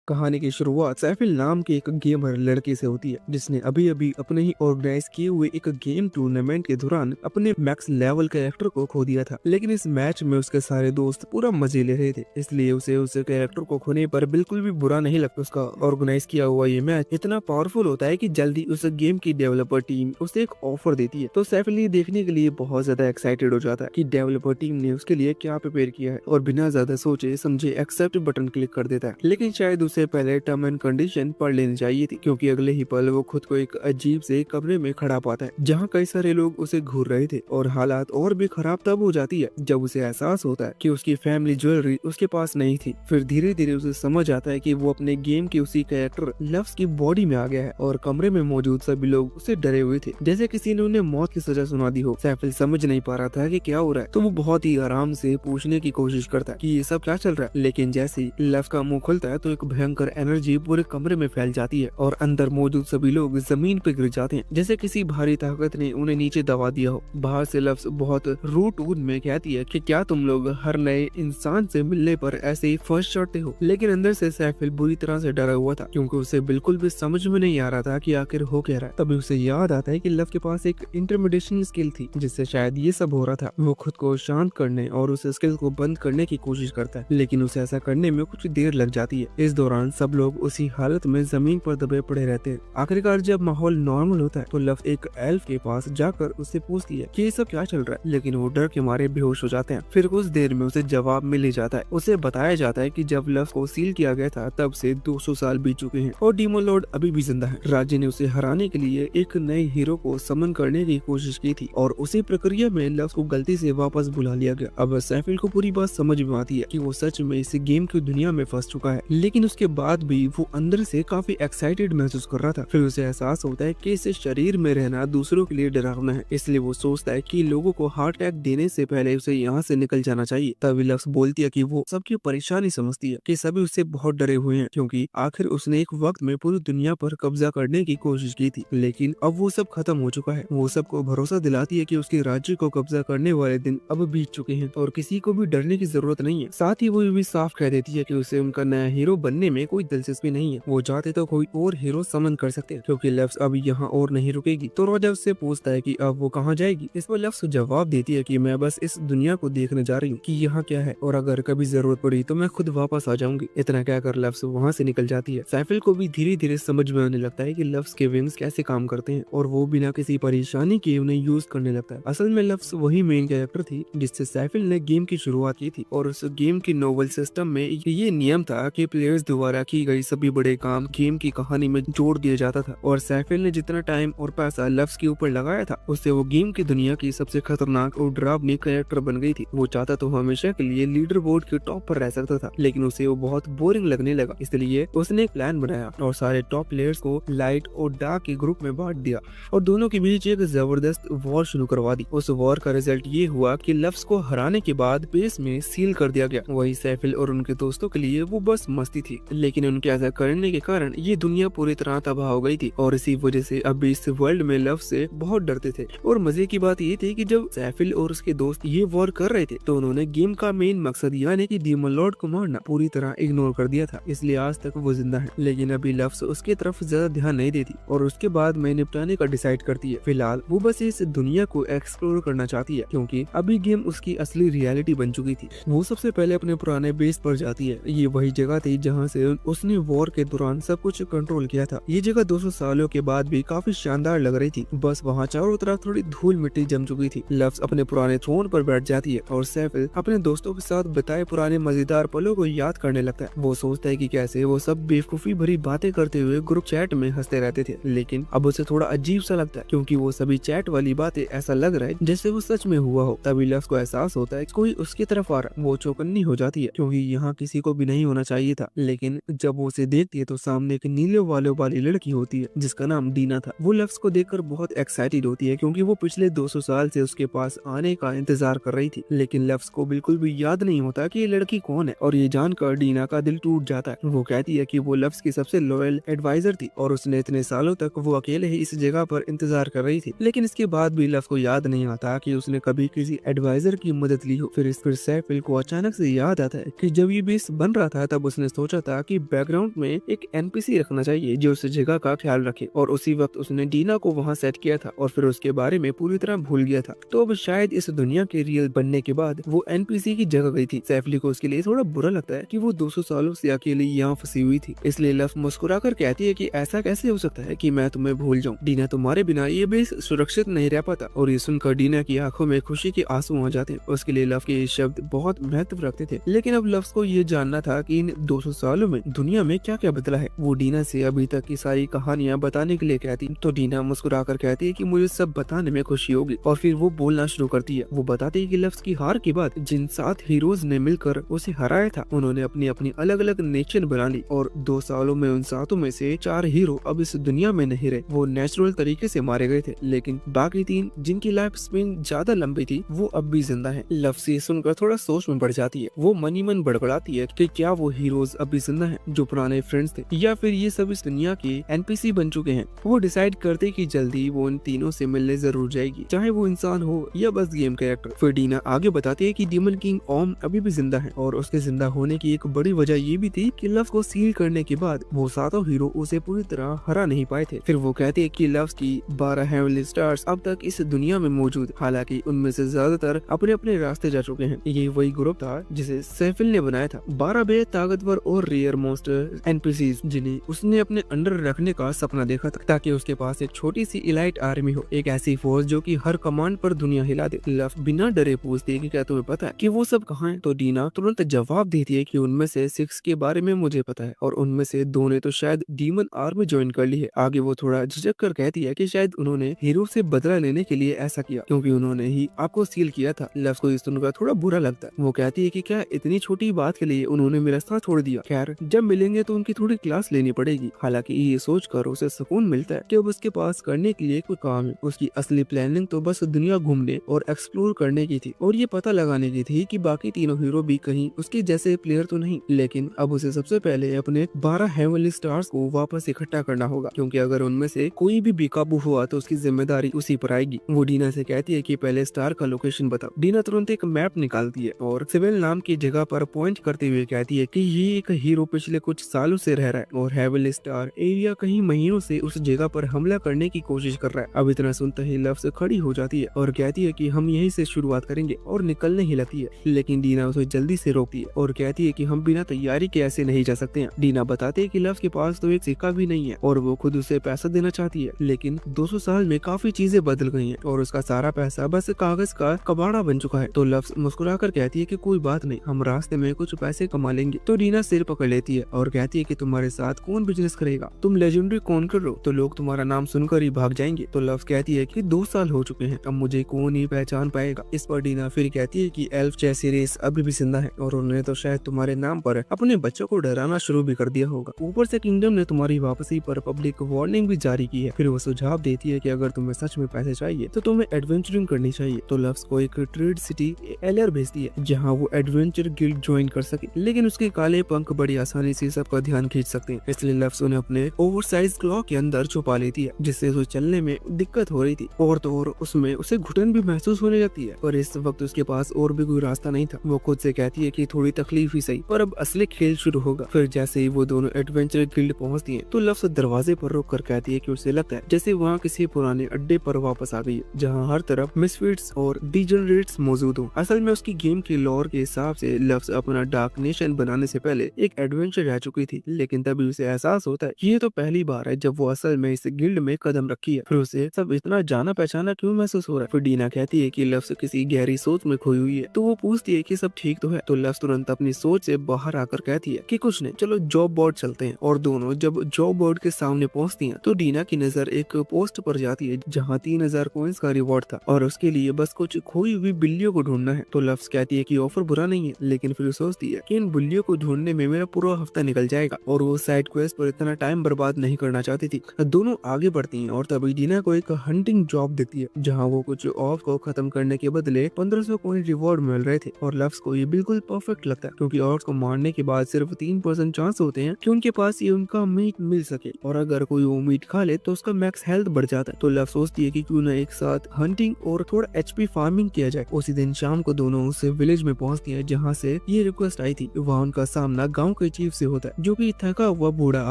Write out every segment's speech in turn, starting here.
कहानी की शुरुआत सैफिल नाम के एक गेमर लड़के से होती है जिसने अभी अभी अपने ही ऑर्गेनाइज किए हुए एक गेम टूर्नामेंट के दौरान अपने मैक्स लेवल कैरेक्टर को खो दिया था। लेकिन इस मैच में उसके सारे दोस्त पूरा मजे ले रहे थे, इसलिए उसे उस कैरेक्टर को खोने पर बिल्कुल भी बुरा नहीं लगता। उसका ऑर्गेनाइज किया हुआ ये मैच इतना पावरफुल होता है कि जल्दी उस गेम की डेवलपर टीम उसे एक ऑफर देती है। तो सैफिल ये देखने के लिए बहुत ज्यादा एक्साइटेड हो जाता है कि डेवलपर टीम ने उसके लिए क्या प्रिपेयर किया है और बिना ज्यादा सोचे समझे एक्सेप्ट बटन क्लिक कर देता है। लेकिन शायद उसे पहले टर्म एंड कंडीशन पढ़ लेनी चाहिए थी, क्योंकि अगले ही पल वो खुद को एक अजीब से कमरे में खड़ा पाता है जहाँ कई सारे लोग उसे घूर रहे थे। और हालात और भी खराब तब हो जाती है जब उसे एहसास होता है कि उसकी फैमिली ज्वेलरी उसके पास नहीं थी। फिर धीरे धीरे उसे समझ आता है कि वो अपने गेम के उसी कैरेक्टर लव्स की बॉडी में आ गया है और कमरे में मौजूद सभी लोग उसे डरे हुए थे, जैसे किसी ने उन्हें मौत की सजा सुना दी हो। सैफिल समझ नहीं पा रहा था कि क्या हो रहा है, तो वो बहुत ही आराम से पूछने की कोशिश करता है कि ये सब क्या चल रहा है। लेकिन जैसे ही लव का मुंह खुलता है तो एक भयंकर एनर्जी पूरे कमरे में फैल जाती है और अंदर मौजूद सभी लोग जमीन पे गिर जाते हैं, जैसे किसी भारी ताकत ने उन्हें नीचे दबा दिया हो। बाहर से लव्स बहुत रूट टून में कहती है कि क्या तुम लोग हर नए इंसान से मिलने पर ऐसे ही फर्स्ट चढ़ते हो। लेकिन अंदर से सैफिल बुरी तरह से डरा हुआ था, क्योंकि उसे बिल्कुल भी समझ में नहीं आ रहा था कि आखिर हो क्या रहा है। तभी उसे याद आता है कि लव के पास एक इंटरमीडिएशन स्किल थी जिससे शायद ये सब हो रहा था। वो खुद को शांत करने और उस स्किल को बंद करने की कोशिश करता है, लेकिन उसे ऐसा करने में कुछ देर लग जाती है। इस दौरान सब लोग उसी हालत में जमीन पर दबे पड़े रहते हैं। आखिरकार जब माहौल नॉर्मल होता है तो लव एक एल्फ के पास जाकर उससे पूछती है कि ये सब क्या चल रहा है, लेकिन वो डर के मारे बेहोश हो जाते हैं। फिर कुछ देर में उसे जवाब मिल ही जाता है। उसे बताया जाता है कि जब लव को सील किया गया था तब से 200 साल बीत चुके हैं और डीमो लॉर्ड अभी भी जिंदा है। राज्य ने उसे हराने के लिए एक नए हीरो को समन करने की कोशिश की थी और उसी प्रक्रिया में लव को गलती से वापस बुला लिया गया। अब सैफिल को पूरी बात समझ में आती है कि वो सच में इस गेम की दुनिया में फंस चुका है, लेकिन उसके बाद भी वो अंदर से काफी एक्साइटेड महसूस कर रहा था। फिर उसे एहसास होता है कि इस शरीर में रहना दूसरों के लिए डरावना है, इसलिए वो सोचता है कि लोगों को हार्ट अटैक देने से पहले उसे यहाँ से निकल जाना चाहिए। तभी लव्स बोलती है कि वो सबकी परेशानी समझती है कि सभी उससे बहुत डरे हुए हैं, क्योंकि आखिर उसने एक वक्त में पूरी दुनिया पर कब्जा करने की कोशिश की थी, लेकिन अब वो सब खत्म हो चुका है। वो सबको भरोसा दिलाती है कि उसके राज्य को कब्जा करने वाले दिन अब बीत चुके हैं और किसी को भी डरने की जरूरत नहीं है। साथ ही वो ये भी साफ कह देती है कि उसे उनका नया हीरो बनने में कोई दिलचस्पी नहीं है। वो चाहते तो कोई और हीरो समन कर सकते हैं, क्योंकि लव्स अब यहाँ और नहीं रुकेगी। तो रोजा उससे पूछता है कि अब वो कहाँ जाएगी। इस पर लव्स जवाब देती है कि मैं बस इस दुनिया को देखने जा रही हूँ कि यहाँ क्या है, और अगर कभी जरूरत पड़ी तो मैं खुद वापस आ जाऊंगी। इतना कहकर लव्स वहाँ से निकल जाती है। सैफिल को भी धीरे धीरे समझ में आने लगता है कि लव्स के विंग्स कैसे काम करते हैं और वो बिना किसी परेशानी के उन्हें यूज करने लगता है। असल में लव्स वही मेन कैरेक्टर थी जिससे सैफिल ने गेम की शुरुआत की थी, और उस गेम की नोवेल सिस्टम में ये नियम था कि प्लेयर्स द्वारा की गई सभी बड़े काम गेम की कहानी में जोड़ दिया जाता था। और सैफिल ने जितना टाइम और पैसा लव्स के ऊपर लगाया था उससे वो गेम की दुनिया की सबसे खतरनाक और डरावनी कैरेक्टर बन गई थी। वो चाहता तो हमेशा के लिए लीडर बोर्ड के टॉप पर रह सकता था, लेकिन उसे वो बहुत बोरिंग लगने लगा। इसलिए उसने एक प्लान बनाया और सारे टॉप प्लेयर्स को लाइट और डार्क के ग्रुप में बांट दिया और दोनों के बीच एक जबरदस्त वॉर शुरू करवा दी। उस वॉर का रिजल्ट ये हुआ कि लव्स को हराने के बाद बेस में सील कर दिया गया। वही सैफिल और उनके दोस्तों के लिए वो बस मस्ती थी, लेकिन उनके ऐसा करने के कारण ये दुनिया पूरी तरह तबाह हो गई थी और इसी वजह से अब इस वर्ल्ड में लव से बहुत डरते थे। और मजे की बात ये थी कि जब सैफिल और उसके दोस्त ये वॉर कर रहे थे तो उन्होंने गेम का मेन मकसद यानी कि डीमन लॉर्ड को मारना पूरी तरह इग्नोर कर दिया था, इसलिए आज तक वो जिंदा है। लेकिन अभी लव्स उसके तरफ ज्यादा ध्यान नहीं देती और उसके बाद में निपटाने का डिसाइड करती है। फिलहाल वो बस इस दुनिया को एक्सप्लोर करना चाहती है, क्योंकि अभी गेम उसकी असली रियलिटी बन चुकी थी। वो सबसे पहले अपने पुराने बेस पर जाती है। ये वही जगह थी जहाँ से उसने वॉर के दौरान सब कुछ कंट्रोल किया था। ये जगह 200 सालों के बाद भी काफी शानदार लग रही थी, बस वहाँ चारों तरफ थोड़ी धूल मिट्टी जम चुकी थी। लव्स अपने पुराने थ्रोन पर बैठ जाती है और सैफिल अपने दोस्तों के साथ बिताए पुराने मजेदार पलों को याद करने लगता है। वो सोचता है कि कैसे वो सब बेवकूफी भरी बातें करते हुए ग्रुप चैट में हंसते रहते थे, लेकिन अब उसे थोड़ा अजीब सा लगता है, क्योंकि वो सभी चैट वाली बातें ऐसा लग रहा है जैसे वो सच में हुआ हो। तभी लव्स को एहसास होता है कोई उसकी तरफ आ रहा। वो चौकन्नी हो जाती है, क्योंकि यहाँ किसी को भी नहीं होना चाहिए था, लेकिन जब वो उसे देखती है तो सामने एक नीले वालों वाली लड़की होती है जिसका नाम डीना था। वो लव्स को देखकर बहुत एक्साइटेड होती है, क्योंकि वो पिछले 200 साल से उसके पास आने का इंतजार कर रही थी, लेकिन लव्स को बिल्कुल भी याद नहीं होता कि ये लड़की कौन है। और ये जानकर डीना का दिल टूट जाता है। वो कहती है कि वो लव्स की सबसे लॉयल एडवाइजर थी और उसने इतने सालों तक वो अकेले ही इस जगह पर इंतजार कर रही थी, लेकिन इसके बाद भी लव्स को याद नहीं आता कि उसने कभी किसी एडवाइजर की मदद ली हो। फिर सैफिल को अचानक से याद आता है कि जब ये बेस बन रहा था तब उसने सोचा था था कि बैकग्राउंड में एक एनपीसी रखना चाहिए जो उस जगह का ख्याल रखे, और उसी वक्त उसने डीना को वहाँ सेट किया था और फिर उसके बारे में पूरी तरह भूल गया था। तो अब शायद इस दुनिया के रियल बनने के बाद वो एनपीसी की जगह गई थी। सैफली को उसके लिए थोड़ा बुरा लगता है कि वो 200 सालों से अकेली यहाँ फंसी हुई थी, इसलिए लव मुस्कुराकर कहती है कि ऐसा कैसे हो सकता है कि मैं तुम्हें भूल जाऊं। डीना तुम्हारे बिना ये बेस सुरक्षित नहीं रह पाता, और ये सुनकर डीना की आंखों में खुशी के आंसू आ जाते हैं। उसके लिए लव के शब्द बहुत महत्व रखते थे, लेकिन अब लव को ये जानना था कि इन 200 सालों में दुनिया में क्या क्या बदला है। वो डीना से अभी तक की सारी कहानियां बताने के लिए कहती, तो डीना मुस्कुराकर कहती है कि मुझे सब बताने में खुशी होगी, और फिर वो बोलना शुरू करती है। वो बताती है कि लव की हार के बाद जिन 7 हीरोज ने मिलकर उसे हराया था, उन्होंने अपनी अपनी अलग अलग नेशन बना ली, और 2 सालों में उन 7 में से 4 हीरो अब इस दुनिया में नहीं रहे। वो नेचुरल तरीके से मारे गए थे, लेकिन बाकी 3 जिनकी लाइफ स्पेन ज्यादा लंबी थी वो अब भी जिंदा हैं। लव से सुनकर थोड़ा सोच में पड़ जाती है। वो मन ही मन बड़बड़ाती है कि क्या वो हीरोज अब भी जिंदा हैं जो पुराने फ्रेंड्स थे, या फिर ये सब इस दुनिया के एनपीसी बन चुके हैं। वो डिसाइड करते कि जल्दी वो इन तीनों से मिलने जरूर जाएगी, चाहे वो इंसान हो या बस गेम कैरेक्टर। फिर डीना आगे बताती है कि डीमन किंग ओम अभी भी जिंदा है, और उसके जिंदा होने की एक बड़ी वजह ये भी थी कि लव को सील करने के बाद वो 7 हीरो उसे पूरी तरह हरा नहीं पाए थे। फिर वो कहते हैं कि लव की 12 हेवनली स्टार्स अब तक इस दुनिया में मौजूद, हालांकि उनमें से ज्यादातर अपने अपने रास्ते जा चुके हैं। ये वही ग्रुप था जिसे सैफिल ने बनाया था, 12 बेहद ताकतवर और रेयर मॉन्स्टर एनपीसीज जिन्हें उसने अपने अंडर रखने का सपना देखा था, ताकि उसके पास एक छोटी सी इलाइट आर्मी हो, एक ऐसी फोर्स जो कि हर कमांड पर दुनिया हिला दे। लव बिना डरे पूछती है कि क्या तुम्हें पता है कि वो सब कहाँ हैं? तो डीना तुरंत जवाब देती है कि उनमें से 6 के बारे में मुझे पता है, और उनमें से 2 ने तो शायद डीमन आर्मी ज्वाइन कर ली है। आगे वो थोड़ा झिझक कर कहती है कि शायद उन्होंने हीरो से बदला लेने के लिए ऐसा किया, क्योंकि उन्होंने ही आपको सील किया था। लव को इस सुनकर थोड़ा बुरा लगता है। वो कहती है कि क्या इतनी छोटी बात के लिए उन्होंने मेरा साथ छोड़ दिया? खैर, जब मिलेंगे तो उनकी थोड़ी क्लास लेनी पड़ेगी। हालांकि ये सोचकर उसे सुकून मिलता है कि अब उसके पास करने के लिए कोई काम है। उसकी असली प्लानिंग तो बस दुनिया घूमने और एक्सप्लोर करने की थी, और ये पता लगाने की थी कि बाकी तीनों हीरो भी कहीं उसके जैसे प्लेयर तो नहीं। लेकिन अब उसे सबसे पहले अपने 12 हेवनली स्टार्स को वापस इकट्ठा करना होगा, क्योंकि अगर उनमें से कोई भी बेकाबू हुआ तो उसकी जिम्मेदारी उसी पर आएगी। वो डीना से कहती है कि पहले स्टार का लोकेशन बताओ। डीना तुरंत एक मैप निकालती है और सिविल नाम की जगह पर पॉइंट करते हुए कहती है कि ये एक हीरो पिछले कुछ सालों से रह रहा है, और हेवनली स्टार एरिया कहीं महीनों से उस जगह पर हमला करने की कोशिश कर रहा है। अब इतना सुनते ही लव से खड़ी हो जाती है और कहती है कि हम यहीं से शुरुआत करेंगे, और निकलने ही लगती है। लेकिन डीना उसे जल्दी से रोकती है और कहती है कि हम बिना तैयारी के ऐसे नहीं जा सकते हैं। डीना बताते है कि लव के पास तो एक सिक्का भी नहीं है, और वो खुद उसे पैसा देना चाहती है, लेकिन 200 साल में काफी चीजें बदल गई हैं, और उसका सारा पैसा बस कागज का कबाड़ा बन चुका है। तो लव मुस्कुराकर कहती है कि कोई बात नहीं, हम रास्ते में कुछ पैसे कमा लेंगे। तो डीना सिर पकड़ लेती है और कहती है कि तुम्हारे साथ कौन बिजनेस करेगा? तुम लेजेंडरी कौन कर रहे हो, तो लोग तुम्हारा नाम सुनकर ही भाग जाएंगे। तो लव कहती है कि 2 साल हो चुके हैं, अब मुझे कौन ही पहचान पाएगा। इस पर डीना फिर कहती है कि एल्फ जैसी रेस अभी भी जिंदा है, और उन्होंने तो शायद तुम्हारे नाम पर अपने बच्चों को डराना शुरू भी कर दिया होगा। ऊपर से किंगडम ने तुम्हारी वापसी पर पब्लिक वार्निंग भी जारी की है। फिर वो सुझाव देती है कि अगर तुम्हें सच में पैसे चाहिए तो तुम्हें एडवेंचरिंग करनी चाहिए। तो लव्स को एक ट्रेड सिटी एलआर भेजती है, जहाँ वो एडवेंचर गिल्ड ज्वाइन कर सके, लेकिन उसके काले पंख बड़ी आसानी से सबका ध्यान खींच सकते हैं। इसलिए लव्स उन्हें अपने ओवरसाइज क्लॉ के अंदर छुपा लेती है, जिससे उसे चलने में दिक्कत हो रही थी, और तो और उसमें उसे घुटन भी महसूस होने लगती है। और इस वक्त उसके पास और भी कोई रास्ता नहीं था। वो खुद से कहती है कि थोड़ी तकलीफ ही सही, पर अब असली खेल शुरू होगा। फिर जैसे ही वो दोनों एडवेंचर गिल्ड पहुंचती हैं, तो लव्स दरवाजे पर रुक कर कहती है कि उसे लगता है जैसे वहाँ किसी पुराने अड्डे पर वापस आ गई है, जहाँ हर तरफ मिसफिट्स और डिजनरेट्स मौजूद हो। असल में उसकी गेम के लॉर के हिसाब से लव्स अपना डार्क नेशन बनाने से पहले एक एडवेंचर रह चुकी थी, लेकिन तभी उसे एहसास होता है ये तो पहली बार है जब वो असल में इस गिल्ड में कदम रखी है। फिर उसे सब इतना जाना पहचाना क्यों महसूस हो रहा है। फिर डीना कहती है कि लव्स किसी गहरी सोच में खोई हुई है, तो वो पूछती है कि सब ठीक तो है। तो लव्स तुरंत अपनी सोच से बाहर आकर कहती है कि कुछ नहीं, चलो जॉब बोर्ड चलते हैं। और दोनों जब जॉब बोर्ड के सामने पहुंचती हैं, तो डीना की नजर एक पोस्ट पर जाती है जहाँ 3000 कॉइंस का रिवॉर्ड था, और उसके लिए बस कुछ खोई हुई बिल्लियों को ढूंढना है। तो लव्स कहती है कि ऑफर बुरा नहीं है, लेकिन फिर सोचती है कि इन बिल्लियों को ढूंढने में मेरा पूरा हफ्ता निकल जाएगा, और वो साइड क्वेस्ट पर इतना टाइम बर्बाद नहीं करना चाहती थी। दोनों आगे बढ़ती हैं, और तभी डीना को एक हंटिंग जॉब देती है, जहाँ वो कुछ ऑफ को खत्म करने के बदले 1500 कॉइन रिवॉर्ड मिल रहे थे। और लव्स को ये बिल्कुल परफेक्ट लगता है, क्योंकि ऑर्क्स को मारने के बाद सिर्फ 3% चांस होते हैं कि उनके पास ये उनका मीट मिल सके, और अगर कोई वो मीट खा ले तो उसका मैक्स हेल्थ बढ़ जाता है। तो लव सोचती है कि क्यों ना एक साथ हंटिंग और थोड़ा एचपी फार्मिंग किया जाए। उसी दिन शाम को दोनों उस विलेज में पहुंचती हैं जहां से ये रिक्वेस्ट आई थी। वहां उनका सामना गांव के चीफ से होता है, जो कि थका हुआ बूढ़ा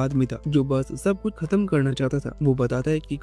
आदमी था जो बस सब कुछ खत्म करना चाहता था। वो बताता है कि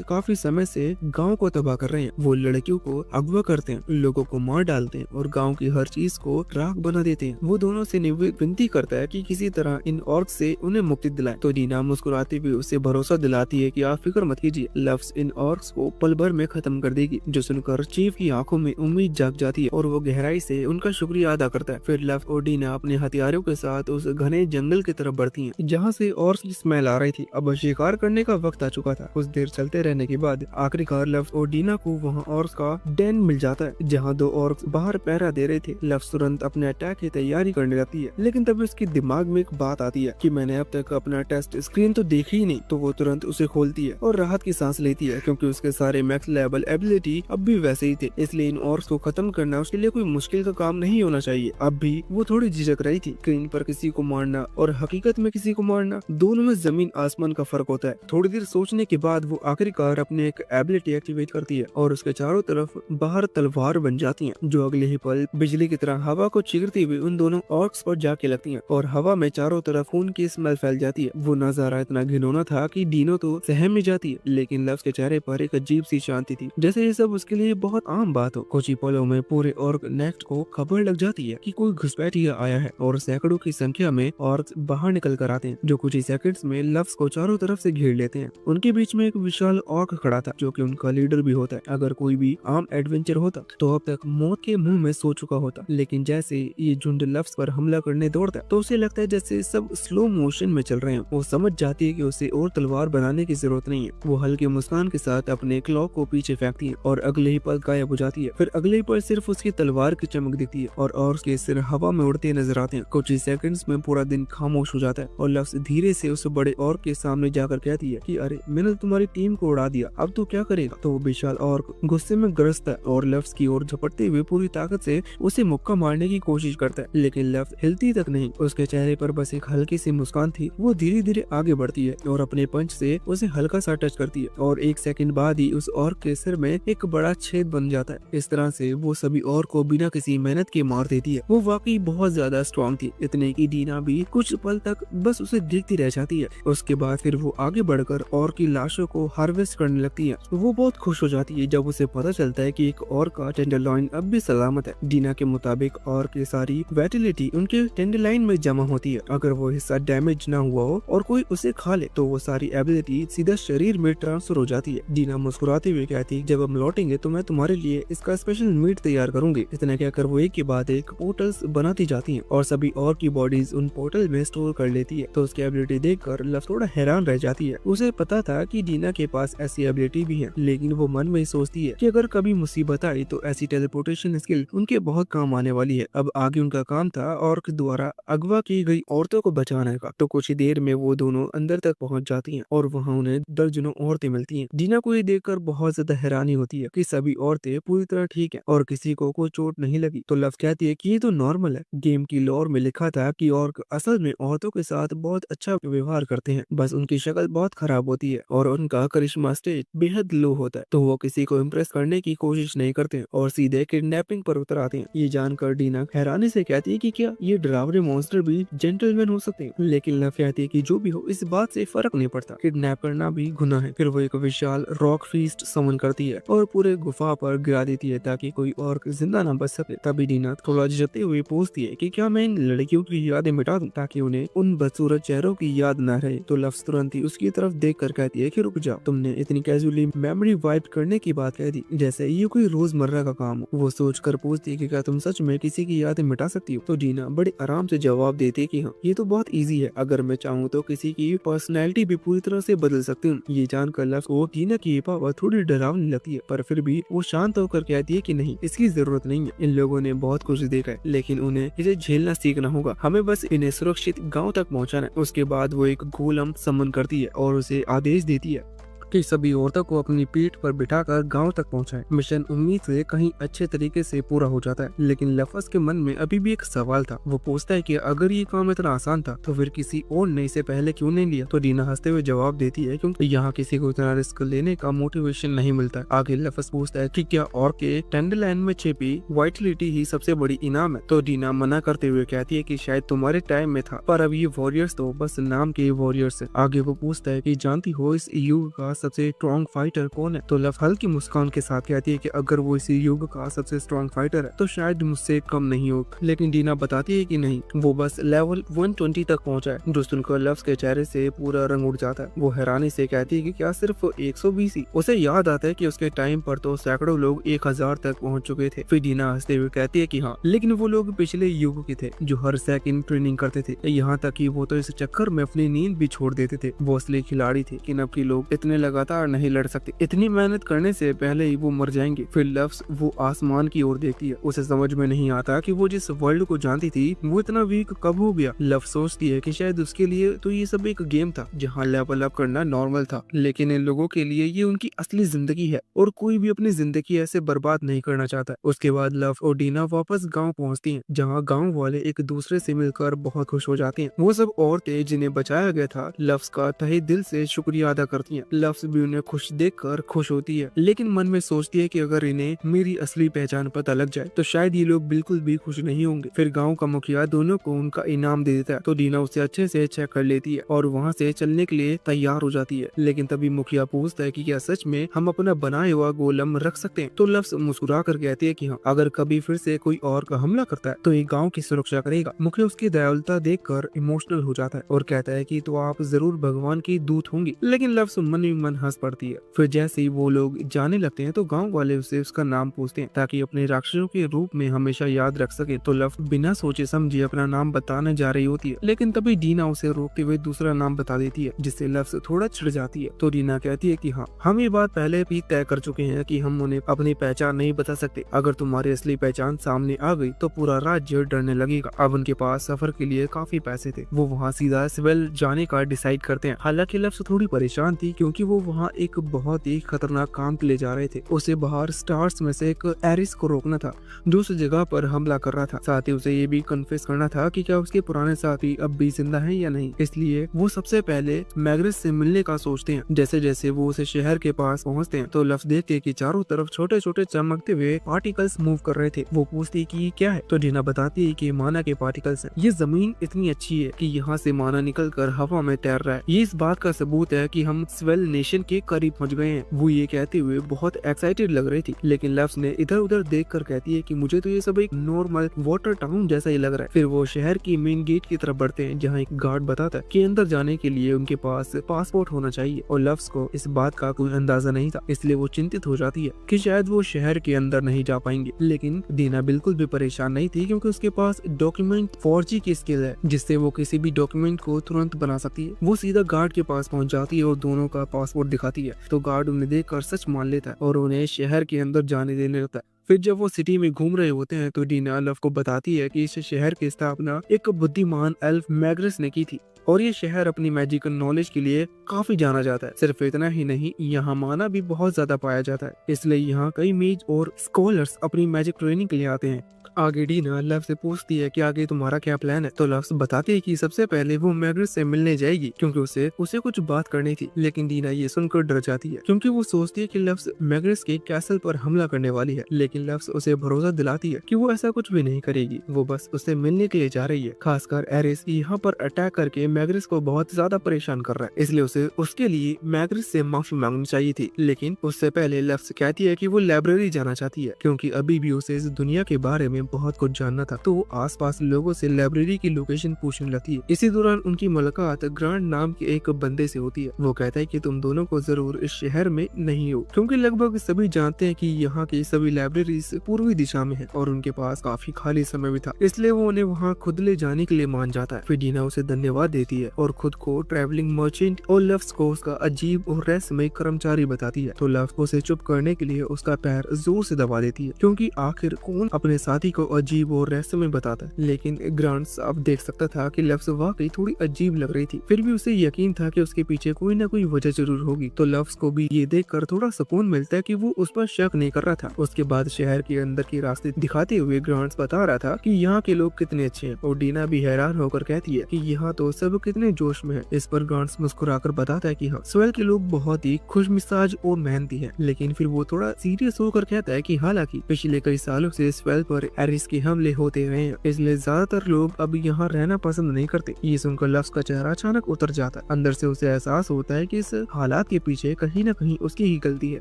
काफी समय से गांव को तबाह कर रहे हैं। वो लड़कियों को अगवा करते हैं, लोगों को मार डालते हैं और गांव की हर चीज को राख बना देते हैं। वो दोनों से विनती करता है कि किसी तरह इन ऑर्क से उन्हें मुक्ति दिलाए। तो डीना मुस्कुराती हुई उसे भरोसा दिलाती है कि आप फिक्र मत कीजिए, लफ्ज इन ऑर्क्स को पल भर में खत्म कर देगी। जो सुनकर चीफ की आंखों में उम्मीद जाग जाती है और वो गहराई से उनका शुक्रिया अदा करता है। फिर लफ्ज और डीना अपने हथियारों के साथ उस घने जंगल की तरफ बढ़ती हैं, जहाँ से ऑर्क्स की स्मेल आ रही थी। अब शिकार करने का वक्त आ चुका था। कुछ देर चलते रहने के बाद आखिरकार लफ्ज और डीना को वहाँ ऑर्क्स का डेन मिल जाता है, जहाँ दो ऑर्क्स बाहर पहरा दे रहे थे। लफ्ज तुरंत अपने अटैक की तैयारी करने लगती है, लेकिन तभी उसके दिमाग में एक बात आती है कि मैंने अब तक अपना टेस्ट स्क्रीन तो देखी ही नहीं। तो वो तुरंत उसे खोलती है और राहत की सांस लेती है, क्योंकि उसके सारे मैक्स लेवल एबिलिटी अब भी वैसे ही थे। इसलिए इन ऑर्क्स को खत्म करना उसके लिए कोई मुश्किल का काम नहीं होना चाहिए। अब भी वो थोड़ी झिझक रही थी। स्क्रीन पर किसी को मारना और हकीकत में किसी को मारना, दोनों में जमीन आसमान का फर्क होता है। थोड़ी देर सोचने के बाद वो आखिरकार अपने एक एबिलिटी एक्टिवेट करती है और उसके चारों तरफ बाहर तलवार बन जाती हैं, जो अगले ही पल बिजली की तरह हवा को चीरती हुई उन दोनों ऑर्क्स पर जाके लगती हैं और हवा में चारों तरफ खून की स्मेल फैल जाती है। वो नजारा इतना घिनौना था कि डीनो तो सहम ही जाती है, लेकिन लफ्ज के चेहरे पर एक अजीब सी शांति थी, जैसे ये सब उसके लिए बहुत आम बात हो। कुछ ही पलों में पूरे ऑर्क नेस्ट को खबर लग जाती है कि कोई घुसपैठिया आया है और सैकड़ों की संख्या में ऑर्क्स बाहर निकल कर आते हैं, जो कुछ ही सेकंड्स में लफ्ज को चारों तरफ से घेर लेते हैं। उनके बीच में एक विशाल ऑर्क खड़ा था, जो कि उनका लीडर भी होता है। अगर कोई भी आम एडवेंचर होता तो अब तक मौत के मुंह में सो चुका होता, लेकिन जैसे ये झुंड लफ्ज पर हमला करने दौड़ता है तो उसे लगता है जैसे सब स्लो मोशन में चल रहे हैं। वो समझ जाती है कि उसे और तलवार बनाने की जरूरत नहीं है। वो हल्के मुस्कान के साथ अपने क्लॉक को पीछे फेंकती है और अगले ही पल गायब हो जाती है। फिर अगले ही पल सिर्फ उसकी तलवार की चमक दिखती है और उसके सिर हवा में उड़ते नजर आते हैं। कुछ ही सेकंड्स में पूरा दिन खामोश हो जाता है और लफ्ज धीरे से उस बड़े ऑर्क के सामने जाकर कहती है कि अरे मैंने तुम्हारी टीम को उड़ा दिया, अब तू क्या करेगा। तो वो विशाल ऑर्क गुस्से में ग्रस्त है और लफ्ज की ओर झपटते हुए पूरी ताकत से उसे मुक्का मारने की कोशिश करता है, लेकिन लफ्ज हिलती तक नहीं। उसके चेहरे पर बस एक हल्की सी मुस्कान थी। वो धीरे धीरे आगे बढ़ती है और अपने पंच से उसे हल्का सा टच करती है और एक सेकंड बाद ही उस ऑर्क के सिर में एक बड़ा छेद बन जाता है। इस तरह से वो सभी ऑर्क को बिना किसी मेहनत के मार देती है। वो वाकई बहुत ज्यादा स्ट्रॉन्ग थी, इतने की डीना भी कुछ पल तक बस उसे देखती रह जाती है। उसके बाद फिर वो आगे बढ़कर ऑर्क की लाशों को हार्वेस्ट करने लगती है। वो बहुत खुश हो जाती है जब उसे पता चलता है कि एक ऑर्क का टेंडरलॉइन अब भी सलामत है। डीना के मुताबिक ऑर्क की सारी वाइटलिटी उनके टेंडरलाइन में जमा होती है। अगर वो हिस्सा डैमेज ना हुआ हो और कोई उसे खा ले तो वो सारी एबिलिटी सीधा शरीर में ट्रांसफर हो जाती है। डीना मुस्कुराते हुए कहती है, जब हम लौटेंगे तो मैं तुम्हारे लिए इसका स्पेशल मीट तैयार करूंगी। इतना कहकर वो एक के बाद एक पोर्टल्स बनाती जाती हैं और सभी और की बॉडीज उन पोर्टल में स्टोर कर लेती है। तो उसकी एबिलिटी देखकर लव थोड़ा हैरान रह जाती है। उसे पता था कि डीना के पास ऐसी एबिलिटी भी है, लेकिन वो मन में ही सोचती है कि अगर कभी मुसीबत आई तो ऐसी टेलीपोर्टेशन स्किल उनके बहुत काम आने वाली है। अब आगे उनका काम था ऑर्क द्वारा अगवा की गई औरतों को बचाने का। तो कुछ ही देर में वो दोनों अंदर तक पहुंच जाती हैं और वहां उन्हें दर्जनों औरतें मिलती हैं। डीना को ये देखकर बहुत ज्यादा हैरानी होती है कि सभी औरतें पूरी तरह ठीक हैं और किसी को कोई चोट नहीं लगी। तो लव कहती है कि ये तो नॉर्मल है, गेम की लॉर में लिखा था कि ऑर्क असल में औरतों के साथ बहुत अच्छा व्यवहार करते हैं, बस उनकी शक्ल बहुत खराब होती है और उनका करिश्मा स्टेज बेहद लो होता है। तो वो किसी को इम्प्रेस करने की कोशिश नहीं करते और सीधे किडनैपिंग पर उतर आते हैं। ये जानकर डीना हैरानी से कहती है कि क्या ये डरावने मॉन्स्टर भी जेंटलमैन हो सकते हैं, लेकिन लव कहती है कि जो भी हो इस बात से फर्क नहीं पड़ता, किडनैप करना भी गुनाह है। फिर वो एक विशाल रॉक फीस्ट समन करती है और पूरे गुफा पर गिरा देती है ताकि कोई और जिंदा ना बच सके। तभी डीना थोड़ा झिझकते हुए पूछती है कि क्या मैं इन लड़कियों की यादें मिटा दूं ताकि उन्हें उन बदसूरत चेहरों की याद न रहे। तो लफ्ज तुरंत ही उसकी तरफ देख कर कहती है कि रुक जाओ, तुमने इतनी कैजुअली मेमोरी वाइप करने की बात कह दी जैसे ये कोई रोजमर्रा का काम हो। वो सोच कर पूछती है कि क्या तुम सच में किसी की यादें मिटा सकती हो। तो डीना बड़े आराम से जवाब देती है कि हाँ, ये तो बहुत ईजी है, अगर मैं चाहूँ तो किसी की पर्सनैलिटी भी पूरी तरह से बदल सकती हूँ। ये जानकर लफ्ज को डीना की पावर थोड़ी डरावनी लगती है, पर फिर भी वो शांत होकर कहती है कि नहीं, इसकी जरूरत नहीं है। इन लोगों ने बहुत कुछ देखा है, लेकिन उन्हें इसे झेलना सीखना होगा। हमें बस इन्हें सुरक्षित गांव तक पहुंचाना है। उसके बाद वो एक गोलम समन करती है और उसे आदेश देती है कि सभी औरतों को अपनी पीठ पर बिठाकर गांव तक पहुंचाए। मिशन उम्मीद से कहीं अच्छे तरीके से पूरा हो जाता है, लेकिन लफज के मन में अभी भी एक सवाल था। वो पूछता है कि अगर ये काम इतना आसान था तो फिर किसी और ने इसे पहले क्यों नहीं लिया। तो डीना हंसते हुए जवाब देती है क्योंकि यहाँ किसी को इतना रिस्क लेने का मोटिवेशन नहीं मिलता है। आगे लफज पूछता है कि क्या और के टेंडरलैंड में छिपी वाइटलिटी ही सबसे बड़ी इनाम है। तो डीना मना करते हुए कहती है कि शायद तुम्हारे टाइम में था, पर अब ये वॉरियर्स तो बस नाम के वॉरियर्स है। आगे वो पूछता है कि जानती हो इस युग का सबसे स्ट्रॉन्ग फाइटर कौन है। तो लफ हल्की मुस्कान के साथ कहती है कि अगर वो इस युग का सबसे स्ट्रॉन्ग फाइटर है तो शायद मुझसे कम नहीं हो। लेकिन डीना बताती है कि नहीं, वो बस लेवल 120 तक पहुंचा है। जो सुनकर लफ्ज के चेहरे से पूरा रंग उड़ जाता है। वो हैरानी से कहती है कि क्या सिर्फ 120 ही। उसे याद आता है कि उसके टाइम पर तो सैकड़ों लोग 1000 तक पहुंच चुके थे। फिर डीना हंसते हुए कहती है कि हाँ, लेकिन वो लोग पिछले युग के थे जो हर सेकंड ट्रेनिंग करते थे, यहाँ तक कि वो तो इस चक्कर में अपनी नींद भी छोड़ देते थे। वो असली खिलाड़ी थे, कि अब के लोग इतने लगातार नहीं लड़ सकते। इतनी मेहनत करने से पहले ही वो मर जाएंगे। फिर लफ्ज वो आसमान की ओर देखती है। उसे समझ में नहीं आता कि वो जिस वर्ल्ड को जानती थी वो इतना वीक कब हो गया। लफ्ज सोचती है कि शायद उसके लिए तो ये सब एक गेम था जहाँ लेवल अप करना नॉर्मल था, लेकिन इन लोगों के लिए ये उनकी असली जिंदगी है और कोई भी अपनी जिंदगी ऐसे बर्बाद नहीं करना चाहता। उसके बाद लव और डीना वापस गांव पहुंचती हैं, जहां गांव वाले एक दूसरे से मिलकर बहुत खुश हो जाते हैं। वो सब औरतें जिन्हें बचाया गया था लफ्ज का तहे दिल से शुक्रिया अदा करती हैं। लफ्ज भी उन्हें खुश देखकर खुश होती है, लेकिन मन में सोचती है कि अगर इन्हें मेरी असली पहचान पता लग जाए तो शायद ये लोग बिल्कुल भी खुश नहीं होंगे। फिर गाँव का मुखिया दोनों को उनका इनाम दे देता है, तो डीना उसे अच्छे से चेक कर लेती है और वहाँ से चलने के लिए तैयार हो जाती है। लेकिन तभी मुखिया पूछता है कि क्या सच में हम अपना बनाया हुआ गोलम रख सकते हैं। तो लफ्ज मुस्कुरा कर कहती है कि हाँ, अगर कभी फिर से कोई और का हमला करता है तो ये गांव की सुरक्षा करेगा। मुखिया उसकी दयालुता देखकर इमोशनल हो जाता है और कहता है कि तो आप जरूर भगवान की दूत होंगी। लेकिन लफ्ज मन ही मन हंस पड़ती है। फिर जैसे ही वो लोग जाने लगते हैं तो गांव वाले उसे उसका नाम पूछते हैं ताकि अपने राक्षसों के रूप में हमेशा याद रख सके। तो लफ्ज बिना सोचे समझे अपना नाम बताने जा रही होती है, लेकिन तभी डीना उसे रोकते हुए दूसरा नाम बता देती है, जिससे लफ्ज थोड़ा छिड़ जाती है। तो डीना कहती है कि हाँ, हम ये बात पहले भी तय कर चुके हैं कि हम उन्हें अपनी पहचान नहीं बता सकते। अगर तुम्हारी असली पहचान सामने आ गई तो पूरा राज्य डरने लगेगा। अब उनके पास सफर के लिए काफी पैसे थे। वो वहाँ सीधा सिविल जाने का डिसाइड करते हैं। हालांकि लफ्ज थोड़ी परेशान थी क्योंकि वो वहाँ एक बहुत ही खतरनाक काम के लिए जा रहे थे। उसे बाहर स्टार्स में से एक एरिस को रोकना था जो उस जगह पर हमला कर रहा था। साथ ही उसे ये भी कन्फेस करना था कि क्या उसके पुराने साथी अब भी जिंदा हैं या नहीं। इसलिए वो सबसे पहले मैग्रेस से मिलने का सोचते हैं। जैसे जैसे वो उसे शहर के पास पहुंचते हैं तो लफ्ज देखते कि चारों तरफ छोटे छोटे चमकते हुए पार्टिकल्स मूव कर रहे थे। वो पूछती है कि क्या है, तो डीना बताती है कि माना के पार्टिकल्स हैं। ये जमीन इतनी अच्छी है कि यहाँ से माना निकल कर हवा में तैर रहा है। ये इस बात का सबूत है कि हम स्वेल नेशन के करीब पहुँच गए हैं। वो ये कहते हुए बहुत एक्साइटेड लग रही थी, लेकिन लफ्ज ने इधर उधर देख कर कहती है कि मुझे तो ये सब एक नॉर्मल वाटर टाउन जैसा ही लग रहा है। फिर वो शहर की मेन गेट की तरफ बढ़ते हैं, जहाँ एक गार्ड बताता है कि अंदर जाने के लिए उनके पास पासपोर्ट होना चाहिए और लफ्ज को इस बात का कोई अंदाजा नहीं था, इसलिए वो चिंतित हो जाती है कि शायद वो शहर के अंदर नहीं जा पाएंगे। लेकिन डीना बिल्कुल भी परेशान नहीं थी क्योंकि उसके पास डॉक्यूमेंट फॉर्जी की स्किल है, जिससे वो किसी भी डॉक्यूमेंट को तुरंत बना सकती है। वो सीधा गार्ड के पास पहुंच जाती है और दोनों का पासपोर्ट दिखाती है, तो गार्ड उन्हें देखकर सच मान लेता है और उन्हें शहर के अंदर जाने देने लगता है। फिर जब वो सिटी में घूम रहे होते हैं तो डीना लव को बताती है कि इस शहर की स्थापना एक बुद्धिमान एल्फ मैग्रेस ने की थी और ये शहर अपनी मैजिकल नॉलेज के लिए काफी जाना जाता है। सिर्फ इतना ही नहीं, यहाँ माना भी बहुत ज्यादा पाया जाता है, इसलिए यहाँ कई मेज और स्कॉलर्स अपनी मैजिक ट्रेनिंग के लिए आते हैं। आगे डीना लव से पूछती है कि आगे तुम्हारा क्या प्लान है, तो लव बताती है कि सबसे पहले वो मैग्रेस से मिलने जाएगी क्योंकि उसे कुछ बात करनी थी। लेकिन डीना ये सुनकर डर जाती है क्योंकि वो सोचती है कि लव्स मैग्रेस के कैसल पर हमला करने वाली है। लेकिन लव्स उसे भरोसा दिलाती है कि वो ऐसा कुछ भी नहीं करेगी, वो बस उससे मिलने के लिए जा रही है। खासकर एरिस यहाँ पर अटैक करके मैग्रेस को बहुत ज्यादा परेशान कर रहा है, इसलिए उसे उसके लिए मैग्रेस से माफी मांगनी चाहिए थी। लेकिन उससे पहले लव्स कहती है कि वो लाइब्रेरी जाना चाहती है क्योंकि अभी भी उसे इस दुनिया के बारे में बहुत कुछ जानना था। तो वो आसपास लोगों से लाइब्रेरी की लोकेशन पूछने लगती है। इसी दौरान उनकी मुलाकात ग्रांड नाम के एक बंदे से होती है। वो कहता है कि तुम दोनों को जरूर इस शहर में नहीं हो क्योंकि लगभग सभी जानते हैं कि यहाँ की सभी लाइब्रेरीज पूर्वी दिशा में है और उनके पास काफी खाली समय भी था, इसलिए वो उन्हें वहाँ खुद ले जाने के लिए मान जाता है। फिर डीना उसे धन्यवाद लेती है और खुद को ट्रैवलिंग मर्चेंट और लफ्स को उसका अजीब और रहस्यमय कर्मचारी बताती है। तो लफ्स उसे चुप करने के लिए उसका पैर जोर से दबा देती है, क्योंकि आखिर कौन अपने साथी को अजीब और रहस्यमय बताता है। लेकिन ग्रांट साफ देख सकता था कि लफ्स वाकई थोड़ी अजीब लग रही थी, फिर भी उसे यकीन था कि उसके पीछे कोई न कोई वजह जरूर होगी। तो लफ्स को भी ये देखकर थोड़ा सुकून मिलता है कि वो उस पर शक नहीं कर रहा था। उसके बाद शहर के अंदर के रास्ते दिखाते हुए ग्रांट्स बता रहा था कि यहाँ के लोग कितने अच्छे हैं, और डीना भी हैरान होकर कहती है कि यहाँ तो सब कितने जोश में है। इस पर ग्रांट्स मुस्कुराकर बताता है कि हाँ, स्वेल के लोग बहुत ही खुश मिजाज और मेहनती हैं। लेकिन फिर वो थोड़ा सीरियस होकर कहता है कि हालांकि पिछले कई सालों से स्वेल पर एरिस के हमले होते रहे हैं, इसलिए ज्यादातर लोग अब यहाँ रहना पसंद नहीं करते। ये सुनकर लफ्स का चेहरा अचानक उतर जाता है। अंदर से उसे एहसास होता है कि इस हालात के पीछे कहीं न कहीं उसकी ही गलती है।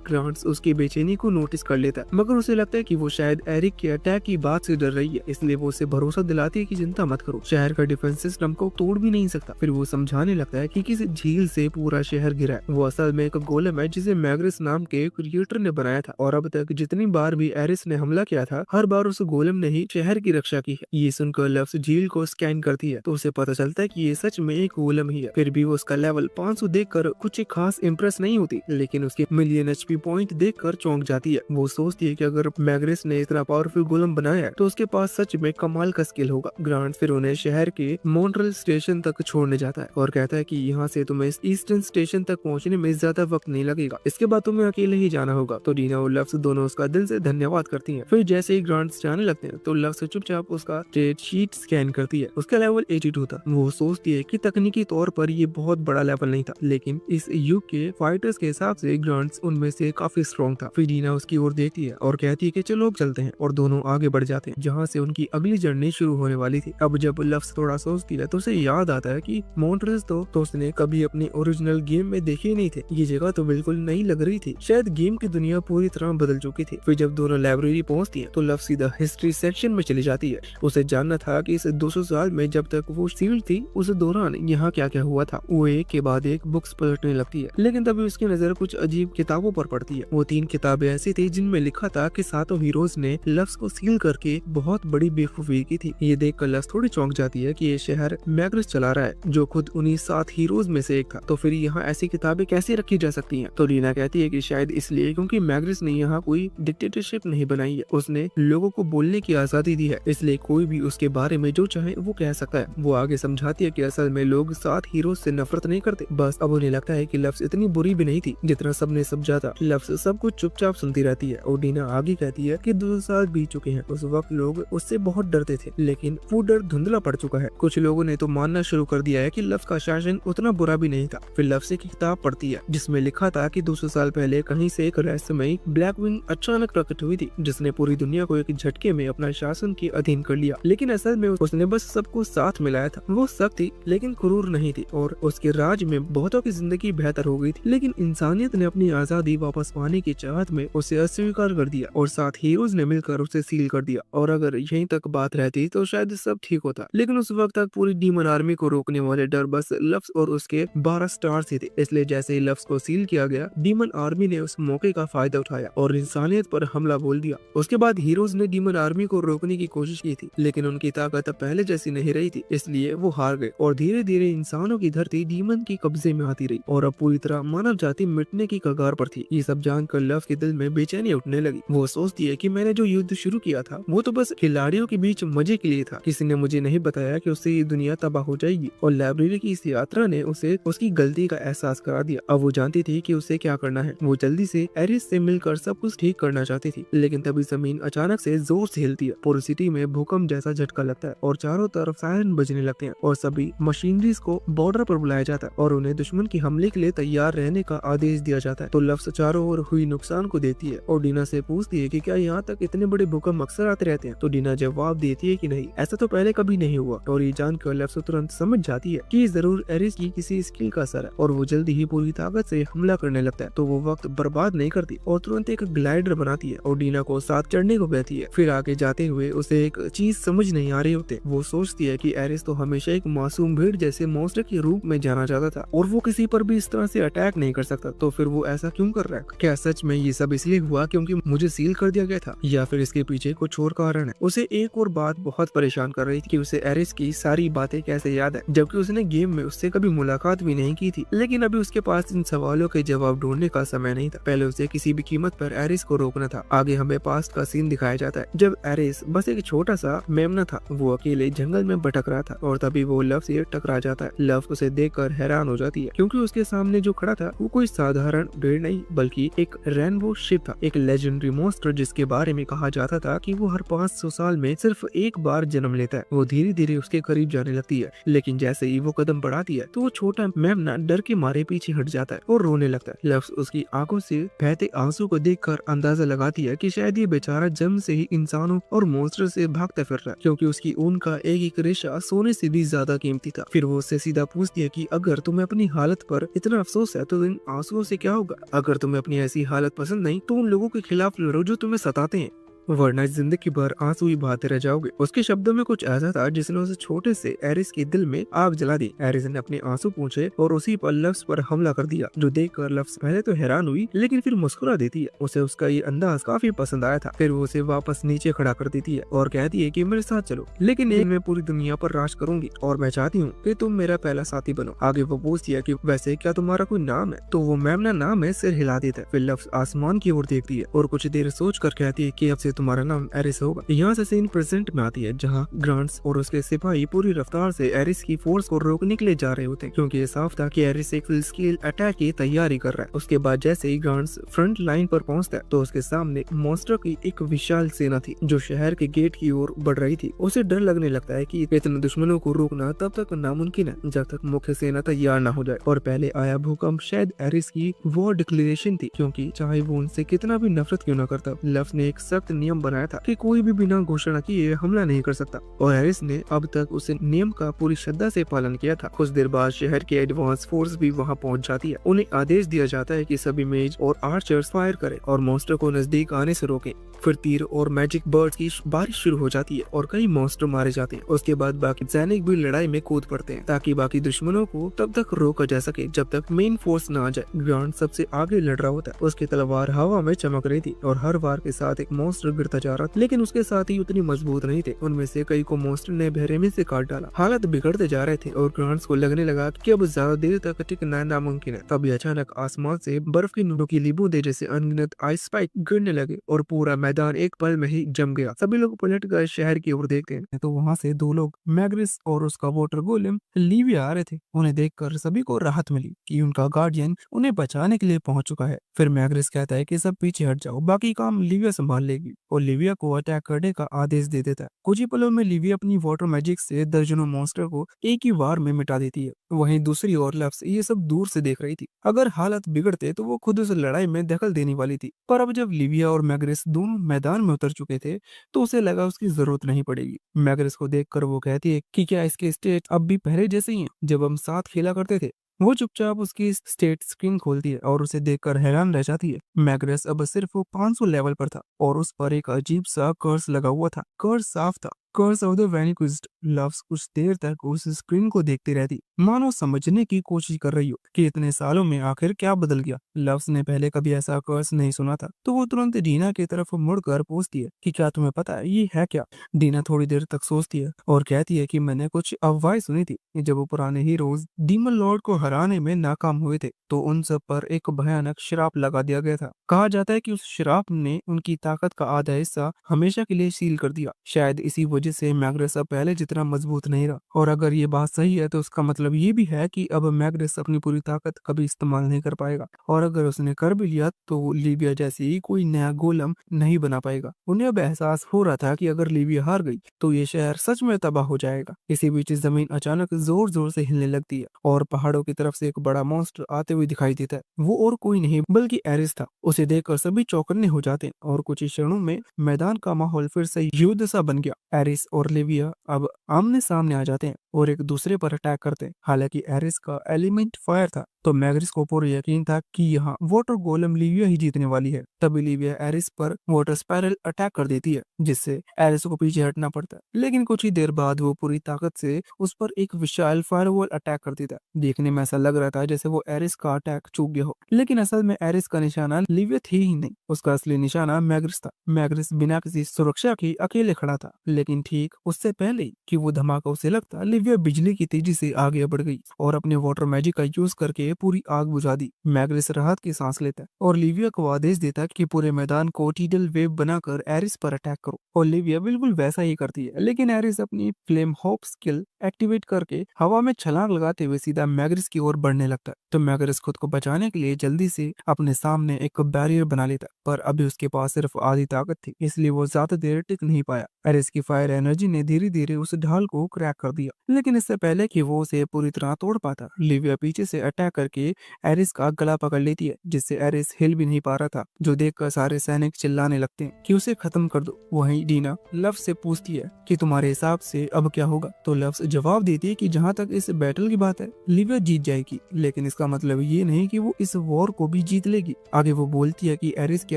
ग्रांट्स उसकी बेचैनी को नोटिस कर लेता है, मगर उसे लगता है कि वो शायद एरिक के अटैक की बात से डर रही है, इसलिए वो उसे भरोसा दिलाती है कि चिंता मत करो, शहर का डिफेंस सिस्टम को तोड़ भी नहीं सकता। फिर वो समझाने लगता है कि किसी झील से पूरा शहर गिरा है। वो असल में एक गोलेम है जिसे मैग्रिस नाम के क्रिएटर ने बनाया था, और अब तक जितनी बार भी एरिस ने हमला किया था, हर बार उस गोलेम ने ही शहर की रक्षा की है। ये सुनकर लफ्स झील को स्कैन करती है तो उसे पता चलता है कि ये सच में एक गोलेम ही है। फिर भी वो उसका लेवल 500 देखकर कुछ खास इंप्रेस नहीं होती, लेकिन उसके मिलियन एचपी पॉइंट देखकर चौंक जाती है। वो सोचती है कि अगर मैग्रिस ने इतना पावरफुल गोलेम बनाया है तो उसके पास सच में कमाल का स्किल होगा। ग्रांट फिर उन्हें शहर के मॉन्ट्रियल स्टेशन तक छोड़ने जाता है और कहता है कि यहाँ से तुम्हें ईस्टर्न स्टेशन तक पहुँचने में ज्यादा वक्त नहीं लगेगा, इसके बाद तुम्हें अकेले ही जाना होगा। तो डीना और लफ्स दोनों उसका दिल से धन्यवाद करती हैं। फिर जैसे ही ग्रांट्स जाने लगते हैं तो लफ्स चुपचाप उसका डेट शीट स्कैन करती है। उसका लेवल 82 था। वो सोचती है कि तकनीकी तौर पर ये बहुत बड़ा लेवल नहीं था, लेकिन इस युग के फाइटर्स के हिसाब से ग्रांट्स उनमें से काफी स्ट्रॉन्ग था। फिर डीना उसकी ओर देखती है और कहती है कि चलो चलते हैं, और दोनों आगे बढ़ जाते हैं जहाँ से उनकी अगली जर्नी शुरू होने वाली थी। अब जब लफ्स थोड़ा सोचती है तो उसे याद आता है कि मॉन्ट्रियल तो उसने कभी अपनी ओरिजिनल गेम में देखे ही नहीं थे। ये जगह तो बिल्कुल नई लग रही थी, शायद गेम की दुनिया पूरी तरह बदल चुकी थी। फिर जब दोनों लाइब्रेरी पहुंचती है तो लफ्स सीधा हिस्ट्री सेक्शन में चली जाती है। उसे जानना था कि इस 200 साल में जब तक वो सील्ड थी उस दौरान यहाँ क्या क्या हुआ था। वो एक के बाद एक बुक्स पलटने लगती है, लेकिन तभी उसकी नजर कुछ अजीब किताबों पर पड़ती है। वो 3 किताबें ऐसी थी जिनमें लिखा था कि सातों हीरोज ने लफ्स को सील करके बहुत बड़ी बेवकूफी की थी। ये देखकर लफ्स थोड़ी चौंक जाती है कि ये शहर मैग्रिस चला रहा है, जो खुद उन्हीं 7 हीरोज में से एक था। तो फिर यहाँ ऐसी किताबें कैसे रखी जा सकती हैं? तो रीना कहती है कि शायद इसलिए क्योंकि मैग्रिस ने यहाँ कोई डिक्टेटरशिप नहीं बनाई है, उसने लोगों को बोलने की आजादी दी है, इसलिए कोई भी उसके बारे में जो चाहे वो कह सकता है। वो आगे समझाती है कि असल में लोग 7 हीरोज से नफरत नहीं करते, बस अब उन्हें लगता है कि लफ्स इतनी बुरी भी नहीं थी जितना सबने समझा था। लफ्स सब कुछ चुपचाप सुनती रहती है और डीना आगे कहती है कि 2 साल बीत चुके हैं, उस वक्त लोग उससे बहुत डरते थे, लेकिन वो डर धुंधला पड़ चुका है। कुछ लोगों ने तो मानना शुरू कर दिया है कि लफ्स का शासन उतना बुरा भी नहीं था। फिर लफ्स एक किताब पढ़ती है जिसमें लिखा था कि 200 साल पहले कहीं से एक रहस्यमयी ब्लैक विंग अचानक प्रकट हुई थी, जिसने पूरी दुनिया को एक झटके में अपना शासन के अधीन कर लिया। लेकिन असल में उसने बस सबको साथ मिलाया था। वो सख्त थी लेकिन क्रूर नहीं थी, और उसके राज में बहुतों की जिंदगी बेहतर हो गई थी। लेकिन इंसानियत ने अपनी आजादी वापस पाने की चाहत में उसे अस्वीकार कर दिया, और 7 हीरोज ने मिलकर उसे सील कर दिया। और अगर यहीं तक बात रहती तो शायद सब ठीक होता, लेकिन उस वक्त तक पूरी डीमन आर्मी को रोकने वाले डर बस लफ्स और उसके 12 स्टार्स ही थे। इसलिए जैसे ही लफ्स को सील किया गया, डीमन आर्मी ने उस मौके का फायदा उठाया और इंसानियत पर हमला बोल दिया। उसके बाद हीरोज ने डीमन आर्मी को रोकने की कोशिश की थी, लेकिन उनकी ताकत पहले जैसी नहीं रही थी, इसलिए वो हार गए और धीरे धीरे इंसानों की धरती डीमन की कब्जे में आती रही और अब पूरी तरह मानव जाति मिटने की कगार पर थी। ये सब जानकर लफ्स के दिल में बेचैनी उठने लगी। वो सोचती है कि मैंने जो युद्ध शुरू किया था वो तो बस खिलाड़ियों के बीच मजे के लिए था। किसी ने मुझे नहीं बताया कि उससे ये दुनिया तबाह हो जाएगी, और लाइब्रेरी की इस यात्रा ने उसे उसकी गलती का एहसास करा दिया। अब वो जानती थी कि उसे क्या करना है। वो जल्दी से एरिस से मिलकर सब कुछ ठीक करना चाहती थी, लेकिन तभी जमीन अचानक से जोर से हिलती है। पूरी सिटी में भूकंप जैसा झटका लगता है और चारों तरफ सायरन बजने लगते हैं और सभी मशीनरीज को बॉर्डर पर बुलाया जाता है और उन्हें दुश्मन की हमले के लिए तैयार रहने का आदेश दिया जाता है। तो लफ्स चारों ओर हुई नुकसान को देखती है और डीना से पूछती है कि क्या यहाँ तक इतने बड़े भूकंप अक्सर आते रहते हैं। तो डीना जवाब देती है कि नहीं, ऐसा तो पहले कभी नहीं हुआ। और ये जानकर लफ्स तुरंत समझ जाती है कि जरूर एरिस की किसी स्किल का असर है, और वो जल्दी ही पूरी ताकत से हमला करने लगता है। तो वो वक्त बर्बाद नहीं करती और तुरंत एक ग्लाइडर बनाती है और डीना को साथ चढ़ने को कहती है। फिर आगे जाते हुए उसे एक चीज समझ नहीं आ रही होती। वो सोचती है कि एरिस तो हमेशा एक मासूम भीड़ जैसे मॉन्स्टर के रूप में जाना जाता था और वो किसी पर भी इस तरह से अटैक नहीं कर सकता, तो फिर वो ऐसा क्यों कर रहा है? क्या सच में ये सब इसलिए हुआ क्योंकि मुझे सील कर दिया गया था, या फिर इसके पीछे कुछ और कारण है? उसे एक और बात बहुत परेशान कर रही थी कि उसे एरिस की सारी बातें कैसे याद है। जबकि उसने गेम में उससे कभी मुलाकात भी नहीं की थी। लेकिन अभी उसके पास इन सवालों के जवाब ढूंढने का समय नहीं था। पहले उसे किसी भी कीमत पर एरिस को रोकना था। आगे हमें पास्ट का सीन दिखाया जाता है जब एरिस बस एक छोटा सा मेमना था। वो अकेले जंगल में भटक रहा था और तभी वो लव से टकरा जाता है। लव उसे देखकर हैरान हो जाती है क्योंकि उसके सामने जो खड़ा था वो कोई साधारण भेड़ नहीं बल्कि एक रेनबो शिप था, एक लेजेंडरी मॉन्स्टर जिसके बारे में कहा जाता था कि वो हर 500 साल में सिर्फ एक बार जन्म लेता है। वो धीरे धीरे उसके करीब जाने लगती है, लेकिन जैसे ही वो कदम बढ़ाती है तो वो छोटा मेमना डर के मारे पीछे हट जाता है और रोने लगता है। लव उसकी आंखों से बहते आंसू को देखकर अंदाजा लगाती है कि शायद ये बेचारा जन्म से ही इंसानों और मॉन्स्टर से भागता फिर रहा है, क्योंकि उसकी ऊन का एक एक रेशा सोने से भी ज्यादा कीमती था। फिर वो उससे सीधा पूछती है कि अगर तुम्हें अपनी हालत पर इतना अफसोस है तो इन आंसुओं से क्या होगा? अगर तुम्हें अपनी ऐसी हालत पसंद नहीं तो उन लोगों के खिलाफ लड़ो जो तुम्हें सताते हैं, वरना जिंदगी भर आंसू ही बहाते रह जाओगे। उसके शब्दों में कुछ ऐसा था जिसने उसे छोटे से एरिस के दिल में आग जला दी। एरिस ने अपने आंसू पूछे और उसी पर लव्स पर हमला कर दिया, जो देखकर लव्स पहले तो हैरान हुई लेकिन फिर मुस्कुरा देती है। उसे उसका ये अंदाज काफी पसंद आया था। फिर वो उसे वापस नीचे खड़ा कर देती है और कहती है कि मेरे साथ चलो, लेकिन एक मैं पूरी दुनिया पर राज करूंगी और मैं चाहती हूँ कि तुम मेरा पहला साथी बनो। आगे वो पूछती है कि वैसे क्या तुम्हारा कोई नाम है? तो वो मेमना नाम है सिर हिला देता है। फिर लव्स आसमान की ओर देखती है और कुछ देर सोच कर कहती है कि अब से तुम्हारा नाम एरिस होगा। यहाँ से सीन प्रेजेंट में आती है जहाँ ग्रांट्स और उसके सिपाही पूरी रफ्तार से एरिस की फोर्स को रोकने के लिए जा रहे होते हैं, क्योंकि ये साफ था कि एरिस एक फुल स्केल अटैक की तैयारी कर रहा है। उसके बाद जैसे ही ग्रांट्स फ्रंट लाइन पर पहुंचता है तो उसके सामने मॉन्स्टर की एक विशाल सेना थी जो शहर के गेट की ओर बढ़ रही थी। उसे डर लगने लगता है कि इतने दुश्मनों को रोकना तब तक नामुमकिन है जब तक मुख्य सेना तैयार न हो जाए। और पहले आया भूकंप शायद एरिस की वॉर डिक्लेरेशन थी, क्योंकि चाहे वो उनसे कितना भी नफरत क्यों न करता, लव्स ने एक सख्त नियम बनाया था कि कोई भी बिना घोषणा किए हमला नहीं कर सकता, और हैरिस ने अब तक उस नियम का पूरी श्रद्धा से पालन किया था। कुछ देर बाद शहर के एडवांस फोर्स भी वहां पहुंच जाती है। उन्हें आदेश दिया जाता है कि सभी मेज और आर्चर्स फायर करें और मॉन्स्टर को नजदीक आने से रोकें। फिर तीर और मैजिक बर्ड्स की बारिश शुरू हो जाती है और कई मॉन्स्टर मारे जाते हैं। उसके बाद बाकी सैनिक भी लड़ाई में कूद पड़ते हैं ताकि बाकी दुश्मनों को तब तक रोका जा सके जब तक मेन फोर्स न आ जाए। ग्रांट सबसे आगे लड़ रहा होता है। उसकी तलवार हवा में चमक रही थी और हर वार के साथ एक मॉन्स्टर गिरता जा रहा था, लेकिन उसके साथ ही उतनी मजबूत नहीं थे। उनमें से कई को मॉन्स्टर ने बेरहमी से काट डाला। हालत बिगड़ते जा रहे थे और ग्रांट्स को लगने लगा कि अब ज्यादा देर तक टिकना नामुमकिन है। तभी अचानक आसमान से बर्फ की नुकीली बूंदें जैसे अनगिनत आइस स्पाइक गिरने लगे और पूरा मैदान एक पल में ही जम गया। सभी लोग पलट कर शहर की ओर देखते हैं तो वहाँ से दो लोग मैग्रिस और उसका वोटर गोलेम लीविया आ रहे थे। उन्हें देखकर सभी को राहत मिली कि उनका गार्डियन उन्हें बचाने के लिए पहुंच चुका है। फिर मैग्रिस कहता है कि सब पीछे हट जाओ, बाकी काम लिविया संभाल लेगी, और लिविया को अटैक करने का आदेश दे देता है। कुछ ही पलों में लिविया अपनी वाटर मैजिक से दर्जनों मॉन्स्टर को एक ही वार में मिटा देती है। वहीं दूसरी ओर लव्स ये सब दूर से देख रही थी। अगर हालत बिगड़ते तो वो खुद उस लड़ाई में दखल देने वाली थी, पर अब जब लिविया और मैग्रिस दोनों मैदान में उतर चुके थे तो उसे लगा उसकी जरूरत नहीं पड़ेगी। मैग्रिस को देखकर वो कहती है कि क्या इसके स्टेट अब भी पहले जैसे ही हैं जब हम साथ खेला करते थे? वो चुपचाप उसकी स्टेट स्क्रीन खोलती है और उसे देखकर हैरान रह जाती है। मैग्रेस अब सिर्फ वो 500 लेवल पर था और उस पर एक अजीब सा कर्स लगा हुआ था। कर्स साफ था, कर्स ऑफ द वैनिक्विज्ड। लव्स कुछ देर तक उस स्क्रीन को देखती रहती, मानो समझने की कोशिश कर रही हो कि इतने सालों में आखिर क्या बदल गया। लव्स ने पहले कभी ऐसा कर्स नहीं सुना था, तो वो तुरंत डीना की तरफ मुड़कर पूछती है कि क्या तुम्हें पता है ये है क्या? डीना थोड़ी देर तक सोचती है और कहती है कि मैंने कुछ अफवाहें सुनी थी कि जब वो पुराने हीरोज डीमन लॉर्ड को हराने में नाकाम हुए थे तो उन सब पर एक भयानक श्राप लगा दिया गया था। कहा जाता है कि उस श्राप ने उनकी ताकत का आधा हिस्सा हमेशा के लिए सील कर दिया। शायद इसी वजह से मैग्रेस अब पहले जितना मजबूत नहीं रहा, और अगर ये बात सही है तो उसका मतलब ये भी है कि अब मैग्रेस अपनी पूरी ताकत कभी इस्तेमाल नहीं कर पाएगा, और अगर उसने कर भी लिया तो लिविया जैसी ही कोई नया गोलम नहीं बना पाएगा। उन्हें अब एहसास हो रहा था कि अगर लिविया हार गई तो ये शहर सच में तबाह हो जाएगा। इसी बीच जमीन अचानक जोर जोर से हिलने लगती है और पहाड़ों की तरफ से एक बड़ा मॉन्स्टर आते हुए दिखाई देता है। वो और कोई नहीं बल्कि एरिस था। उसे देखकर सभी चौकन्ने हो जाते हैं और कुछ ही क्षणों में मैदान का माहौल फिर से युद्ध सा बन गया। एरिस और लिविया अब आमने सामने आ जाते हैं और एक दूसरे पर अटैक करते हैं। हालांकि एरिस का एलिमेंट फायर था तो मैग्रिस को पूरा यकीन था कि यहाँ वाटर गोलम लिविया ही जीतने वाली है। तभी लिविया एरिस पर वाटर स्पाइरल अटैक कर देती है, जिससे एरिस को पीछे हटना पड़ता है। लेकिन कुछ ही देर बाद वो पूरी ताकत से उस पर एक विशाल फायरवॉल अटैक कर देता है। देखने में ऐसा लग रहा था जैसे वो एरिस का अटैक चूक गया हो, लेकिन असल में एरिस का निशाना लिविया थी ही नहीं, उसका असली निशाना मैग्रिस था। मैग्रिस बिना किसी सुरक्षा के अकेले खड़ा था, लेकिन ठीक उससे पहले कि वो धमाका उसे लगता, लिविया बिजली की तेजी से आगे बढ़ गई और अपने वाटर मैजिक का यूज करके पूरी आग बुझा दी। मैग्रिस राहत की सांस लेता है और लिविया को आदेश देता है कि पूरे मैदान को टीडल वेव बनाकर एरिस पर अटैक करो, और लिविया बिल्कुल वैसा ही करती है। लेकिन एरिस अपनी फ्लेम होप स्किल एक्टिवेट करके हवा में छलांग लगाते हुए सीधा मैग्रिस की ओर बढ़ने लगता है। तो मैग्रिस खुद को बचाने के लिए जल्दी से अपने सामने एक बैरियर बना लेता, पर अभी उसके पास सिर्फ आधी ताकत थी, इसलिए वो ज्यादा देर टिक नहीं पाया। एरिस की फायर एनर्जी ने धीरे धीरे उस ढाल को क्रैक कर दिया, लेकिन इससे पहले कि वो उसे पूरी तरह तोड़ पाता, लिविया पीछे से अटैक करके एरिस का गला पकड़ लेती है, जिससे एरिस हिल भी नहीं पा रहा था, जो देखकर सारे सैनिक चिल्लाने लगते हैं कि उसे खत्म कर दो। वहीं डीना लव्स से पूछती है कि तुम्हारे हिसाब से अब क्या होगा, तो लव्स जवाब देती है कि जहाँ तक इस बैटल की बात है, लिविया जीत जाएगी, लेकिन इसका मतलब ये नहीं कि वो इस वॉर को भी जीत लेगी। आगे वो बोलती है कि एरिस के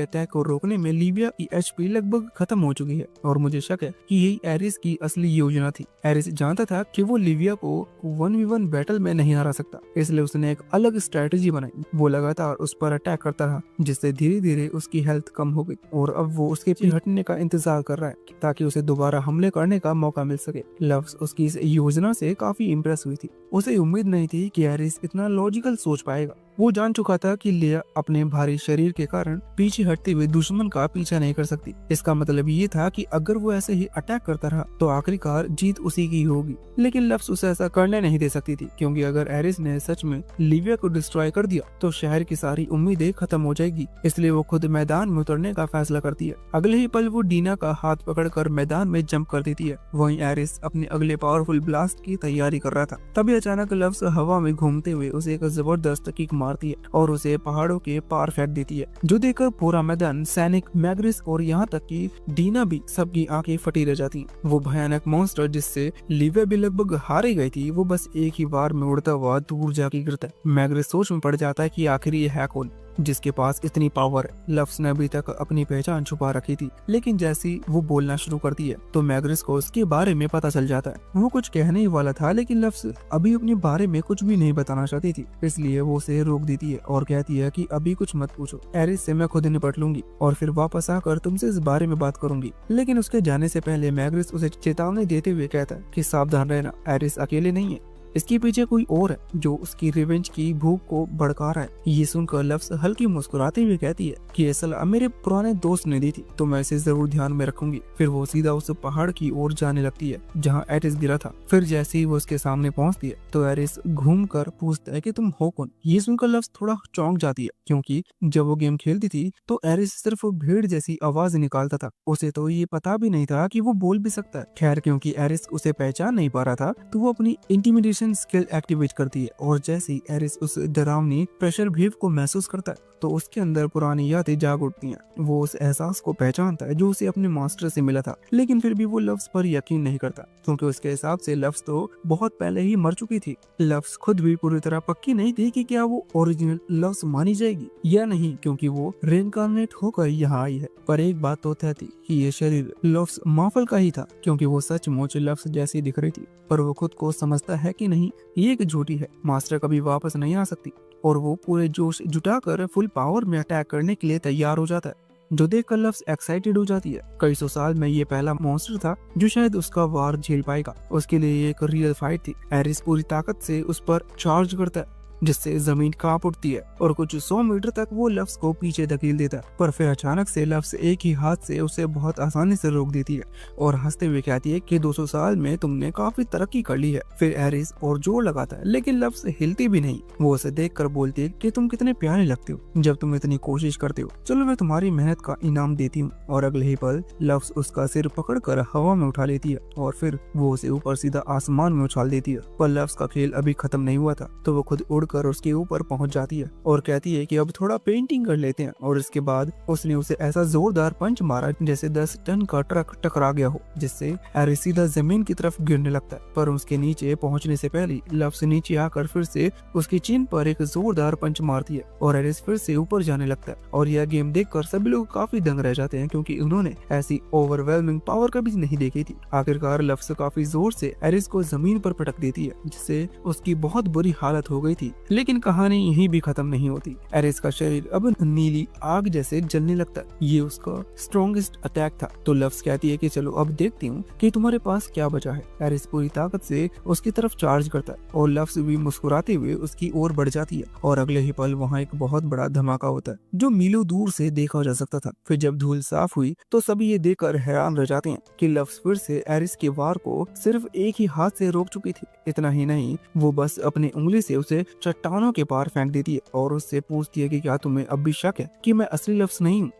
अटैक को रोकने में लिविया की एचपी लगभग खत्म हो चुकी है, और मुझे शक है कि यही एरिस की असली योजना थी। एरिस जानता था कि वो लिविया को 1v1 बैटल में नहीं हरा सकता, इसलिए उसने एक अलग स्ट्रेटेजी बनाई। वो लगातार उस पर अटैक करता रहा, जिससे धीरे धीरे उसकी हेल्थ कम हो गई, और अब वो उसके पीछे हटने का इंतजार कर रहा है ताकि उसे दोबारा हमले करने का मौका मिल सके। लव्स उसकी इस योजना से काफी इम्प्रेस हुई थी। उसे उम्मीद नहीं थी कि एरिस इतना लॉजिकल सोच पाएगा। वो जान चुका था कि लिया अपने भारी शरीर के कारण पीछे हटते हुए दुश्मन का पीछा नहीं कर सकती। इसका मतलब ये था कि अगर वो ऐसे ही अटैक करता रहा तो आखिरकार जीत उसी की होगी। लेकिन लव्स उसे ऐसा करने नहीं दे सकती थी, क्योंकि अगर एरिस ने सच में लिविया को डिस्ट्रॉय कर दिया तो शहर की सारी उम्मीदें खत्म हो जाएगी। इसलिए वो खुद मैदान में उतरने का फैसला करती है। अगले ही पल वो डीना का हाथ पकड़कर मैदान में जंप कर देती है। वहीं एरिस अपने अगले पावरफुल ब्लास्ट की तैयारी कर रहा था। तभी अचानक लव्स हवा में घूमते हुए उसे एक जबरदस्त किक मारती है और उसे पहाड़ों के पार फेंक देती है, जो देखकर पूरा मैदान, सैनिक, मैग्रिस और यहाँ तक कि डीना भी सबकी आंखें फटी रह जाती हैं। वो भयानक मॉन्स्टर जिससे लिविया भी लगभग हार गई थी, वो बस एक ही बार में उड़ता हुआ दूर जाके गिरता है। मैग्रिस सोच में पड़ जाता है कि आखिर ये है कौन जिसके पास इतनी पावर है। लव्स ने अभी तक अपनी पहचान छुपा रखी थी, लेकिन जैसी वो बोलना शुरू करती है तो मैग्रिस को उसके बारे में पता चल जाता है। वो कुछ कहने ही वाला था, लेकिन लव्स अभी अपने बारे में कुछ भी नहीं बताना चाहती थी, इसलिए वो उसे रोक देती है और कहती है कि अभी कुछ मत पूछो, एरिस से मैं खुद निपट लूंगी और फिर वापस आकर तुमसे इस बारे में बात करूंगी। लेकिन उसके जाने से पहले मैग्रिस उसे चेतावनी देते हुए कहता है कि सावधान रहना, एरिस अकेले नहीं है, इसके पीछे कोई और है जो उसकी रिवेंज की भूख को भड़का रहा है। ये सुनकर लव्स हल्की मुस्कुराते हुए कहती है कि ये सलाह मेरे पुराने दोस्त ने दी थी, तो मैं इसे जरूर ध्यान में रखूंगी। फिर वो सीधा उस पहाड़ की ओर जाने लगती है जहाँ एरिस गिरा था। फिर जैसे ही वो उसके सामने पहुंचती है तो एरिस घूमकर पूछता है कि तुम हो कौन। ये सुनकर लव्स थोड़ा चौंक जाती है, क्योंकि जब वो गेम खेलती थी तो एरिस सिर्फ भीड़ जैसी आवाज निकालता था, उसे तो ये पता भी नहीं था कि वो बोल भी सकता है। खैर, क्योंकि एरिस उसे पहचान नहीं पा रहा था तो वो अपनी इंटिमिडेशन स्किल एक्टिवेट करती है, और जैसे ही एरिस उस डरावनी प्रेशर वेव को महसूस करता है तो उसके अंदर पुरानी यादें जाग उठती हैं। वो उस एहसास को पहचानता है जो उसे अपने मास्टर से मिला था, लेकिन फिर भी वो लव्स पर यकीन नहीं करता, क्योंकि उसके हिसाब से लव्स तो बहुत पहले ही मर चुकी थी। लव्स खुद भी पूरी तरह पक्की नहीं थी कि क्या वो ओरिजिनल लव्स मानी जाएगी या नहीं, क्योंकि वो रेइनकार्नेट होकर यहाँ आई है। पर एक बात तो तय थी कि ये शरीर लव्स माफल का ही था, क्योंकि वो सचमुच लव्स जैसी दिख रही थी। पर वो खुद को समझता है कि नहीं, ये एक झूठी है, मास्टर कभी वापस नहीं आ सकती, और वो पूरे जोश जुटाकर फुल पावर में अटैक करने के लिए तैयार हो जाता है, जो देखकर लव्स एक्साइटेड हो जाती है। कई सौ साल में ये पहला मॉन्स्टर था जो शायद उसका वार झेल पाएगा। उसके लिए ये एक रियल फाइट थी। एरिस पूरी ताकत से उस पर चार्ज करता है, जिससे जमीन कांप उठती है और कुछ 100 मीटर तक वो लव्स को पीछे धकेल देता है। पर फिर अचानक से लव्स एक ही हाथ से उसे बहुत आसानी से रोक देती है और हंसते हुए कहती है कि 200 साल में तुमने काफी तरक्की कर ली है। फिर एरिस और जोर लगाता है, लेकिन लव्स हिलती भी नहीं। वो उसे देखकर बोलती है कि तुम कितने प्यारे लगते हो जब तुम इतनी कोशिश करते हो, चलो मैं तुम्हारी मेहनत का इनाम देती हूँ। और अगले ही पल लव्स उसका सिर पकड़कर हवा में उठा लेती है और फिर वो उसे ऊपर सीधा आसमान में उछाल देती है। पर लव्स का खेल अभी खत्म नहीं हुआ था, तो वो खुद उड़कर उठकर उसके ऊपर पहुंच जाती है और कहती है कि अब थोड़ा पेंटिंग कर लेते हैं। और इसके बाद उसने उसे ऐसा जोरदार पंच मारा जैसे 10 टन का ट्रक टकरा गया हो, जिससे एरिस सीधा जमीन की तरफ गिरने लगता है। पर उसके नीचे पहुंचने से पहले लव्स नीचे आकर फिर से उसकी चिन पर एक जोरदार पंच मारती है और एरिस फिर से ऊपर जाने लगता है। और यह गेम देखकर सभी लोग काफी दंग रह जाते हैं, क्योंकि उन्होंने ऐसी ओवरवेलमिंग पावर कभी नहीं देखी थी। आखिरकार लव्स काफी जोर से एरिस को जमीन पर पटक देती है, जिससे उसकी बहुत बुरी हालत हो गई थी। लेकिन कहानी यहीं भी खत्म नहीं होती। एरिस का शरीर अब नीली आग जैसे जलने लगता है। ये उसका स्ट्रॉन्गेस्ट अटैक था। तो लव्स कहती है कि चलो अब देखती हूँ कि तुम्हारे पास क्या बचा है। एरिस पूरी ताकत से उसकी तरफ चार्ज करता है और लव्स भी मुस्कुराते हुए उसकी ओर बढ़ जाती है। और अगले ही पल वहाँ एक बहुत बड़ा धमाका होता है जो मीलों दूर से देखा जा सकता था। फिर जब धूल साफ हुई तो सभी ये देखकर हैरान रह जाते हैं कि लव्स फिर से एरिस के वार को सिर्फ एक ही हाथ से रोक चुकी थी। इतना ही नहीं, वो बस अपनी उंगली से उसे चट्टानों के पार फेंक देती है और उससे पूछती है कि क्या तुम्हें अब भी शक है कि मैं असली लव्स नहीं हूँ।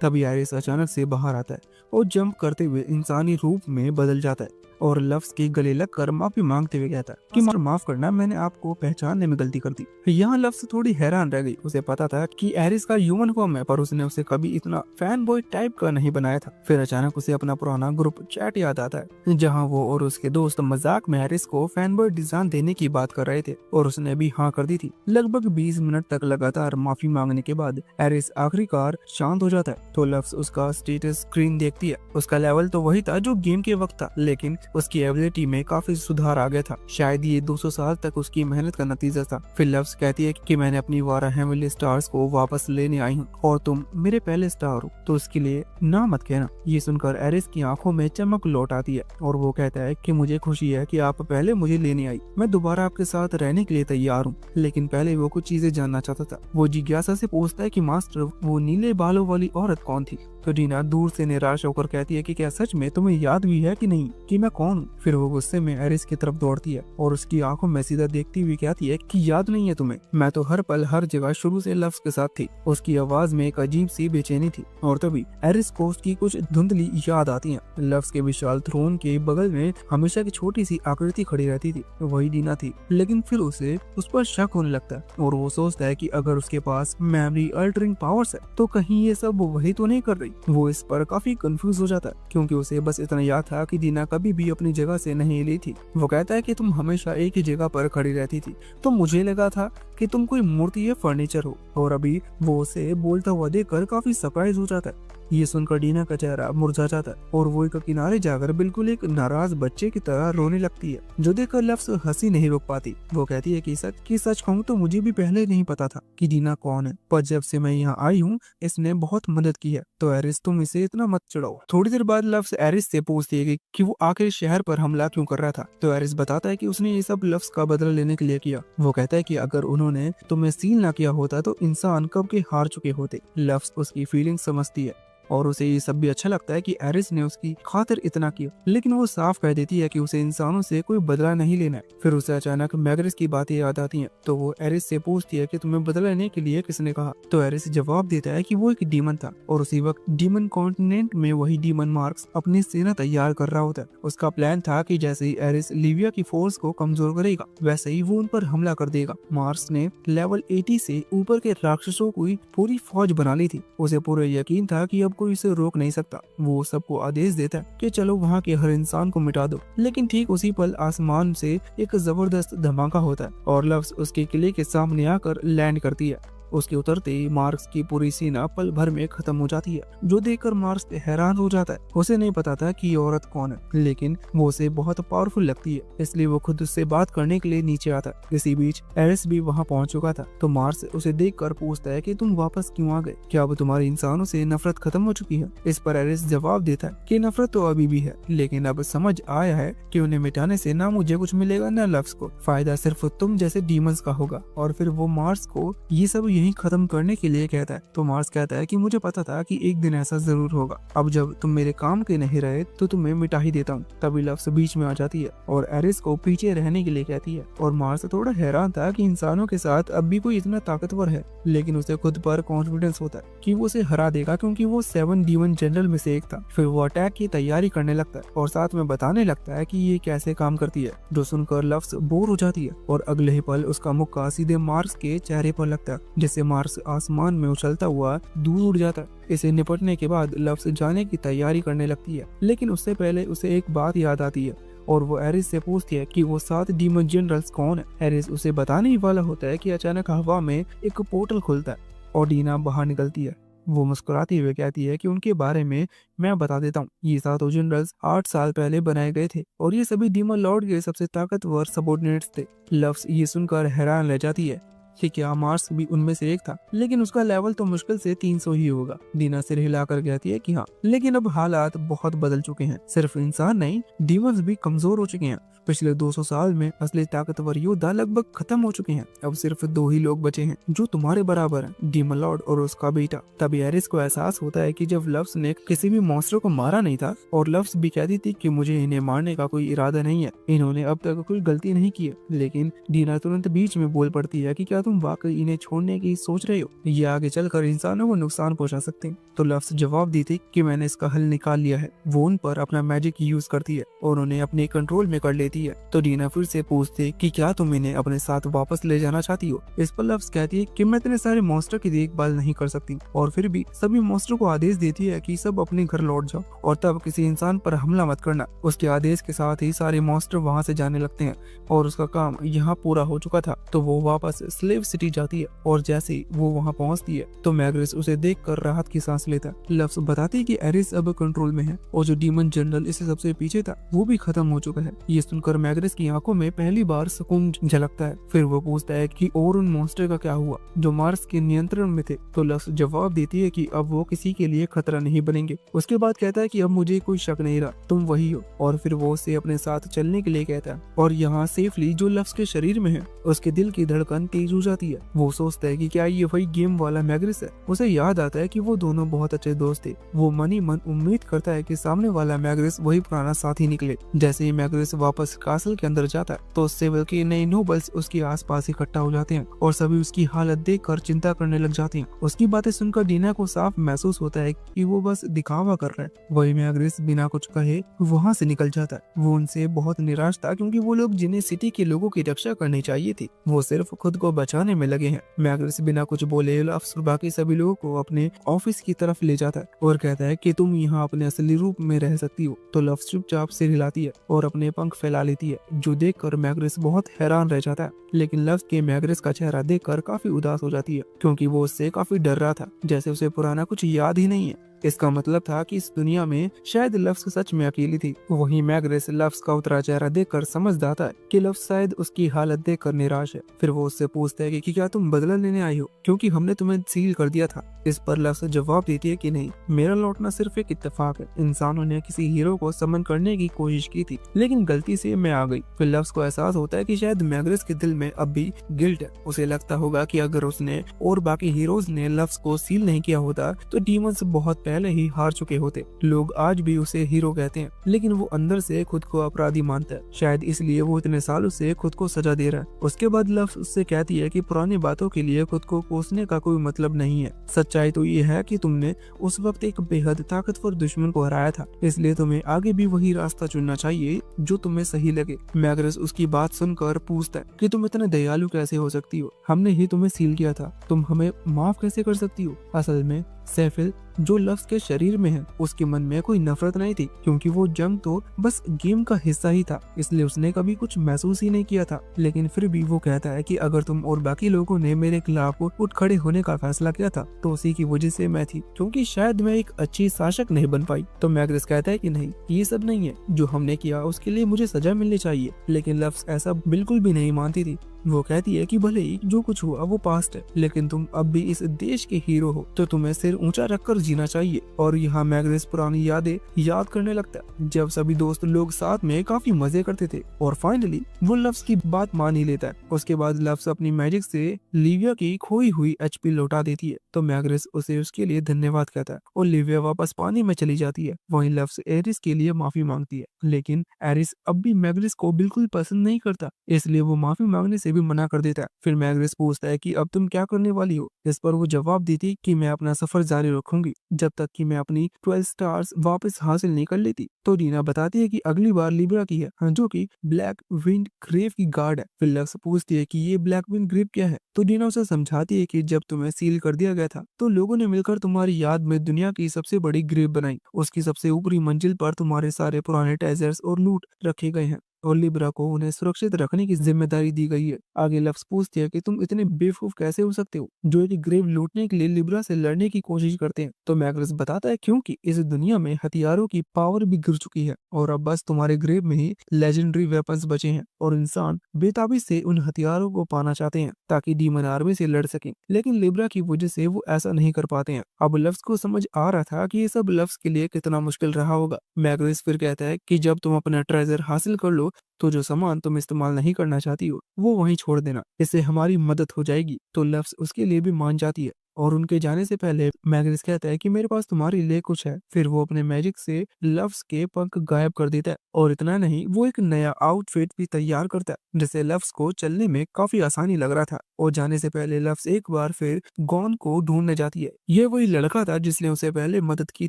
तभी एरिस अचानक से बाहर आता है और जंप करते हुए इंसानी रूप में बदल जाता है और लव्स के गले लगकर माफी मांगते हुए कहता है कि माफ करना, मैंने आपको पहचानने में गलती कर दी। यहाँ लव्स थोड़ी हैरान रह गई। उसे पता था कि एरिस का ह्यूमन फॉर्म है, पर उसने उसे कभी इतना फैन बॉय टाइप का नहीं बनाया था। फिर अचानक उसे अपना पुराना ग्रुप चैट याद आता है, जहाँ वो और उसके दोस्त मजाक में एरिस को फैन बॉय डिजाइन देने की बात कर रहे थे और उसने भी हाँ कर दी थी। लगभग 20 मिनट तक लगातार माफी मांगने के बाद एरिस आखिरकार शांत हो जाता है। तो लव्स उसका स्टेटस स्क्रीन देखती है। उसका लेवल तो वही था जो गेम के वक्त था, लेकिन उसकी एबिलिटी में काफी सुधार आ गया था। शायद ये 200 साल तक उसकी मेहनत का नतीजा था। फिर लव्स कहती है कि मैंने अपनी वाराहमिली स्टार्स को वापस लेने आई हूँ और तुम मेरे पहले स्टार हो, तो उसके लिए ना मत कहना। ये सुनकर एरिस की आंखों में चमक लौट आती है और वो कहता है कि मुझे खुशी है कि आप पहले मुझे लेने आई। मैं दोबारा आपके साथ रहने के लिए तैयार हूँ। लेकिन पहले वो कुछ चीजें जानना चाहता था। वो जिज्ञासा से पूछता है कि मास्टर, वो नीले बालों वाली औरत कौन थी? तो डीना दूर से निराश होकर कहती है कि क्या सच में तुम्हें याद भी है कि नहीं कि मैं कौन हूँ? फिर वो गुस्से में एरिस की तरफ दौड़ती है और उसकी आंखों में सीधा देखती हुई कहती है कि याद नहीं है तुम्हें? मैं तो हर पल हर जगह शुरू से लव्स के साथ थी। उसकी आवाज में एक अजीब सी बेचैनी थी और तभी एरिस को उसकी कुछ धुंधली याद आती है। लव्स के विशाल थ्रोन के बगल में हमेशा की छोटी सी आकृति खड़ी रहती थी, वही डीना थी। लेकिन फिर उसे उस पर शक होने लगता है और वो सोचता है कि अगर उसके पास मेमोरी अल्टरिंग पावर्स है तो कहीं ये सब वही तो नहीं कर रही। वो इस पर काफी कंफ्यूज हो जाता है, क्योंकि उसे बस इतना याद था कि डीना कभी भी अपनी जगह से नहीं हिली थी। वो कहता है कि तुम हमेशा एक ही जगह पर खड़ी रहती थी, तो मुझे लगा था कि तुम कोई मूर्ति या फर्नीचर हो। और अभी वो उसे बोलता हुआ देखकर काफी सरप्राइज हो जाता है। ये सुनकर डीना का चेहरा मुरझा जाता है और वो एक किनारे जाकर बिल्कुल एक नाराज बच्चे की तरह रोने लगती है, जो देखकर लव्स हंसी नहीं रोक पाती। वो कहती है कि सच कहूँ तो मुझे भी पहले नहीं पता था कि डीना कौन है, पर जब से मैं यहाँ आई हूँ इसने बहुत मदद की है। तो एरिस, तुम इसे इतना मत चिढ़ाओ। थोड़ी देर बाद लव्स एरिस से पूछती है कि वो आखिर शहर पर हमला क्यों कर रहा था। तो एरिस बताता है कि उसने ये सब लव्स का बदला लेने के लिए किया। वो कहता है कि अगर उन्होंने तुम्हें सील ना किया होता तो इंसान कब के हार चुके होते। लव्स उसकी फीलिंग समझती है और उसे ये सब भी अच्छा लगता है कि एरिस ने उसकी खातिर इतना किया, लेकिन वो साफ कह देती है कि उसे इंसानों से कोई बदला नहीं लेना है। फिर उसे अचानक मैग्रेस की बातें याद आती हैं, तो वो एरिस से पूछती है कि तुम्हें बदला लेने के लिए किसने कहा। तो एरिस जवाब देता है कि वो एक डीमन था और उसी वक्त डीमन कॉन्टिनेंट में वही डीमन मार्क्स अपनी सेना तैयार कर रहा होता है। उसका प्लान था कि जैसे ही एरिस लिविया की फोर्स को कमजोर करेगा, वैसे ही वो उन पर हमला कर देगा। मार्क्स ने लेवल 80 से ऊपर के राक्षसों की पूरी फौज बना ली थी। उसे पूरा यकीन था कि अब कोई इसे रोक नहीं सकता। वो सबको आदेश देता है कि चलो वहाँ के हर इंसान को मिटा दो। लेकिन ठीक उसी पल आसमान से एक जबरदस्त धमाका होता है और लव्स उसके किले के सामने आकर लैंड करती है। उसके उतरते ही मार्क्स की पूरी सेना पल भर में खत्म हो जाती है, जो देखकर मार्क्स हैरान हो जाता है। उसे नहीं पता था कि ये औरत कौन है, लेकिन वो उसे बहुत पावरफुल लगती है, इसलिए वो खुद उससे बात करने के लिए नीचे आता है। इसी बीच एरिस भी वहाँ पहुँच चुका था, तो मार्क्स उसे देखकर पूछता है कि तुम वापस क्यों आ गए? क्या अब तुम्हारी इंसानों से नफरत खत्म हो चुकी है? इस पर एरिस जवाब देता है कि नफरत तो अभी भी है, लेकिन अब समझ आया है कि उन्हें मिटाने से ना मुझे कुछ मिलेगा ना लव्स को। फायदा सिर्फ तुम जैसे डीमंस का होगा। और फिर वो मार्क्स को ये सब यहीं खत्म करने के लिए कहता है। तो मार्स कहता है कि मुझे पता था कि एक दिन ऐसा जरूर होगा, अब जब तुम मेरे काम के नहीं रहे तो तुम्हें मिटा ही देता हूँ। तभी लव्स बीच में आ जाती है और एरिस को पीछे रहने के लिए कहती है। और मार्स थोड़ा हैरान था कि इंसानों के साथ अब भी कोई इतना ताकतवर है, लेकिन उसे खुद पर कॉन्फिडेंस होता है कि वो उसे हरा देगा, क्योंकि वो 7 डीमन जनरल में से एक था। फिर वो अटैक की तैयारी करने लगता है और साथ में बताने लगता है कि ये कैसे काम करती है, जो सुनकर लव्स बोर हो जाती है और अगले ही पल उसका मुक्का सीधे मार्स के चेहरे पर लगता है, जिससे मार्स आसमान में उछलता हुआ दूर उड़ जाता है। इसे निपटने के बाद लव्स जाने की तैयारी करने लगती है, लेकिन उससे पहले उसे एक बात याद आती है और वो एरिस से पूछती है कि वो 7 डीमन जनरल्स कौन है। एरिस उसे बताने ही वाला होता है कि अचानक हवा में एक पोर्टल खुलता है और डीना बाहर निकलती है। वो मुस्कुराती हुए कहती है कि उनके बारे में मैं बता देता हूँ। ये 7 जनरल्स 8 साल पहले बनाए गए थे और ये सभी डीमन लॉर्ड के सबसे ताकतवर सबॉर्डिनेट्स थे। लव्स ये सुनकर हैरान रह जाती है कि क्या मार्स भी उनमें से एक था, लेकिन उसका लेवल तो मुश्किल से 300 ही होगा। दीना सिर हिलाकर कहती है कि हाँ, लेकिन अब हालात बहुत बदल चुके हैं। सिर्फ इंसान नहीं, डीमंस भी कमजोर हो चुके हैं। पिछले 200 साल में असली ताकतवर योद्धा लगभग खत्म हो चुके हैं। अब सिर्फ 2 ही लोग बचे हैं जो तुम्हारे बराबर हैं, डीमन लॉर्ड और उसका बेटा। तभी एरिस को एहसास होता है कि जब लव्स ने किसी भी मॉन्स्टर को मारा नहीं था और लव्स भी कहती थी कि मुझे इन्हें मारने का कोई इरादा नहीं है, इन्होंने अब तक कोई गलती नहीं की है। लेकिन डीना तुरंत बीच में बोल पड़ती है कि क्या तुम वाकई इन्हें छोड़ने की सोच रहे हो? ये आगे चलकर इंसानों को नुकसान पहुंचा सकते हैं। तो लव्स जवाब दी थी कि मैंने इसका हल निकाल लिया है। वो उन पर अपना मैजिक यूज करती है और उन्हें अपने कंट्रोल में कर लेती है। तो डीना फिर से पूछती कि क्या तुम इन्हें अपने साथ वापस ले जाना चाहती हो? इस पर लव्स कहती है कि मैं इतने सारे मॉन्स्टर की देखभाल नहीं कर सकती, और फिर भी सभी मॉन्स्टर को आदेश देती है कि सब अपने घर लौट जाओ और तब किसी इंसान पर हमला मत करना। उसके आदेश के साथ ही सारे मॉन्स्टर वहाँ से जाने लगते हैं और उसका काम यहाँ पूरा हो चुका था। तो वो वापस स्लेव सिटी जाती है और जैसे ही वो वहाँ पहुँचती है तो मैग्रिस उसे देखकर राहत की सांस लेता है। लव्स बताती है कि एरिस अब कंट्रोल में है और जो डीमन जनरल इससे सबसे पीछे था वो भी खत्म हो चुका है। ये सुनकर मैग्रिस की आंखों में पहली बार सुकून झलकता है। फिर वो पूछता है कि और उन मॉन्स्टर का क्या हुआ जो मार्स के नियंत्रण में थे? तो लव्स जवाब देती है कि अब वो किसी के लिए खतरा नहीं बनेंगे। उसके बाद कहता है कि अब मुझे कोई शक नहीं रहा, तुम वही हो। और फिर वो उसे अपने साथ चलने के लिए कहता है और यहाँ सेफली जो लव्स के शरीर में है उसके दिल की धड़कन तेज हो जाती है। वो सोचता है कि क्या ये वही गेम वाला मैग्रिस है। उसे याद आता है कि वो दोनों बहुत अच्छे दोस्त थे। वो मन ही मन उम्मीद करता है कि सामने वाला मैग्रिस वही पुराना साथी निकले। जैसे ही मैग्रिस वापस कासल के अंदर जाता है तो सेवल के नए नोबल्स उसके आसपास इकट्ठा हो जाते हैं और सभी उसकी हालत देखकर चिंता करने लग जाते हैं। उसकी बातें सुनकर डीना को साफ महसूस होता है कि वो बस दिखावा कर रहा है। वही मैग्रिस बिना कुछ कहे वहाँ से निकल जाता है। वो उनसे बहुत निराश था क्योंकि वो लोग जिन्हें सिटी के लोगों की रक्षा करनी चाहिए थी वो सिर्फ खुद को बचाने में लगे हैं। मैग्रिस बिना कुछ बोले लव्स बाकी सभी लोगों को अपने ऑफिस की तरफ ले जाता है और कहता है कि तुम यहाँ अपने असली रूप में रह सकती हो। तो लव्स चुपचाप से हिलाती है और अपने पंख फैला लेती है, जो देखकर मैग्रिस बहुत हैरान रह जाता है। लेकिन लव्स के मैग्रिस का चेहरा देखकर काफी उदास हो जाती है क्योंकि वो उससे काफी डर रहा था, जैसे उसे पुराना कुछ याद ही नहीं है। इसका मतलब था कि इस दुनिया में शायद लव्स सच में अकेली थी। वहीं मैग्रिस लव्स का उतरा चेहरा देखकर समझ जाता है कि लव्स शायद उसकी हालत देखकर निराश है। फिर वो उससे पूछता है कि क्या तुम बदला लेने आई हो, क्योंकि हमने तुम्हें सील कर दिया था। इस पर लव्स जवाब देती है कि नहीं, मेरा लौटना सिर्फ एक इत्तेफाक है। इंसानों ने किसी हीरो को समन करने की कोशिश की थी लेकिन गलती से मैं आ गई। फिर लव्स को एहसास होता है कि शायद मैग्रिस के दिल में अब भी गिल्ट है। उसे लगता होगा कि अगर उसने और बाकी हीरोज ने लव्स को सील नहीं किया होता तो डीमंस बहुत पहले ही हार चुके होते। लोग आज भी उसे हीरो कहते हैं लेकिन वो अंदर से खुद को अपराधी मानता है। शायद इसलिए वो इतने सालों से खुद को सजा दे रहा है। उसके बाद लव्स उससे कहती है कि पुरानी बातों के लिए खुद को कोसने का कोई मतलब नहीं है। सच्चाई तो ये है कि तुमने उस वक्त एक बेहद ताकतवर दुश्मन को हराया था, इसलिए तुम्हें आगे भी वही रास्ता चुनना चाहिए जो तुम्हें सही लगे। मैग्रिस उसकी बात सुनकर पूछता है कि तुम इतने दयालु कैसे हो सकती हो? हमने ही तुम्हें सील किया था, तुम हमें माफ कैसे कर सकती हो? असल में सेफिल जो लव्स के शरीर में है उसके मन में कोई नफरत नहीं थी क्योंकि वो जंग तो बस गेम का हिस्सा ही था, इसलिए उसने कभी कुछ महसूस ही नहीं किया था। लेकिन फिर भी वो कहता है कि अगर तुम और बाकी लोगों ने मेरे खिलाफ उठ खड़े होने का फैसला किया था तो उसी की वजह से मैं थी, क्योंकि शायद मैं एक अच्छी शासक नहीं बन पाई। तो मैग्रिस कहता है कि नहीं, ये सब नहीं है, जो हमने किया उसके लिए मुझे सजा मिलनी चाहिए। लेकिन लव्स ऐसा बिल्कुल भी नहीं मानती थी। वो कहती है कि भले ही जो कुछ हुआ वो पास्ट है, लेकिन तुम अब भी इस देश के हीरो हो, तो तुम्हें सिर ऊंचा रखकर जीना चाहिए। और यहाँ मैग्नेस पुरानी यादें याद करने लगता है, जब सभी दोस्त लोग साथ में काफी मजे करते थे। और फाइनली वो लव्स की बात मान ही लेता है। उसके बाद लव्स अपनी मैजिक से लिविया की खोई हुई एचपी लौटा देती है, तो मैग्नेस उसे उसके लिए धन्यवाद कहता है और लिविया वापस पानी में चली जाती है। वहीं लव्स एरिस के लिए माफी मांगती है, लेकिन एरिस अब भी मैग्नेस को बिल्कुल पसंद नहीं करता, इसलिए वो माफी मांगने से भी मना कर देता है। फिर मैग्नेस पूछता है कि अब तुम क्या करने वाली हो। इस पर वो जवाब देती कि मैं अपना सफर जारी रखूंगी जब तक कि मैं अपनी 12 स्टार्स वापस हासिल नहीं कर लेती। तो डीना बताती है कि अगली बार लिब्रा की है, जो कि ब्लैक विंड ग्रेव की गार्ड है। फिर लक्स पूछती है कि ये ब्लैक विंड ग्रेव क्या है, तो डीना उसे समझाती है कि जब तुम्हें सील कर दिया गया था तो लोगों ने मिलकर तुम्हारी याद में दुनिया की सबसे बड़ी ग्रेव बनाई। उसकी सबसे ऊपरी मंजिल पर तुम्हारे सारे पुराने ट्रेजर्स और लूट रखे गए हैं और लिब्रा को उन्हें सुरक्षित रखने की जिम्मेदारी दी गई है। आगे लफ्स पूछती है कि तुम इतने बेवकूफ कैसे हो सकते हो जो एक ग्रेव लूटने के लिए लिब्रा से लड़ने की कोशिश करते हैं। तो मैग्नस बताता है क्योंकि इस दुनिया में हथियारों की पावर भी गिर चुकी है और अब बस तुम्हारे ग्रेव में ही लेजेंडरी वेपन्स बचे हैं और इंसान बेताबी से उन हथियारों को पाना चाहते हैं ताकि डीमन आर्मी से लड़ सकें, लेकिन लिब्रा की वजह से वो ऐसा नहीं कर पाते हैं। अब लफ्स को समझ आ रहा था कि ये सब लफ्स के लिए कितना मुश्किल रहा होगा। मैग्नस फिर कहता है कि जब तुम अपना ट्रेजर हासिल कर लो तो जो सामान तुम इस्तेमाल नहीं करना चाहती हो वो वहीं छोड़ देना, इससे हमारी मदद हो जाएगी। तो लफ्स उसके लिए भी मान जाती है और उनके जाने से पहले मैग्नस कहता है कि मेरे पास तुम्हारे लिए कुछ है। फिर वो अपने मैजिक से लव्स के पंख गायब कर देता है और इतना नहीं, वो एक नया आउटफिट भी तैयार करता है जिससे लव्स को चलने में काफी आसानी लग रहा था। और जाने से पहले लव्स एक बार फिर गॉन को ढूंढने जाती है। ये वही लड़का था जिसने उसे पहले मदद की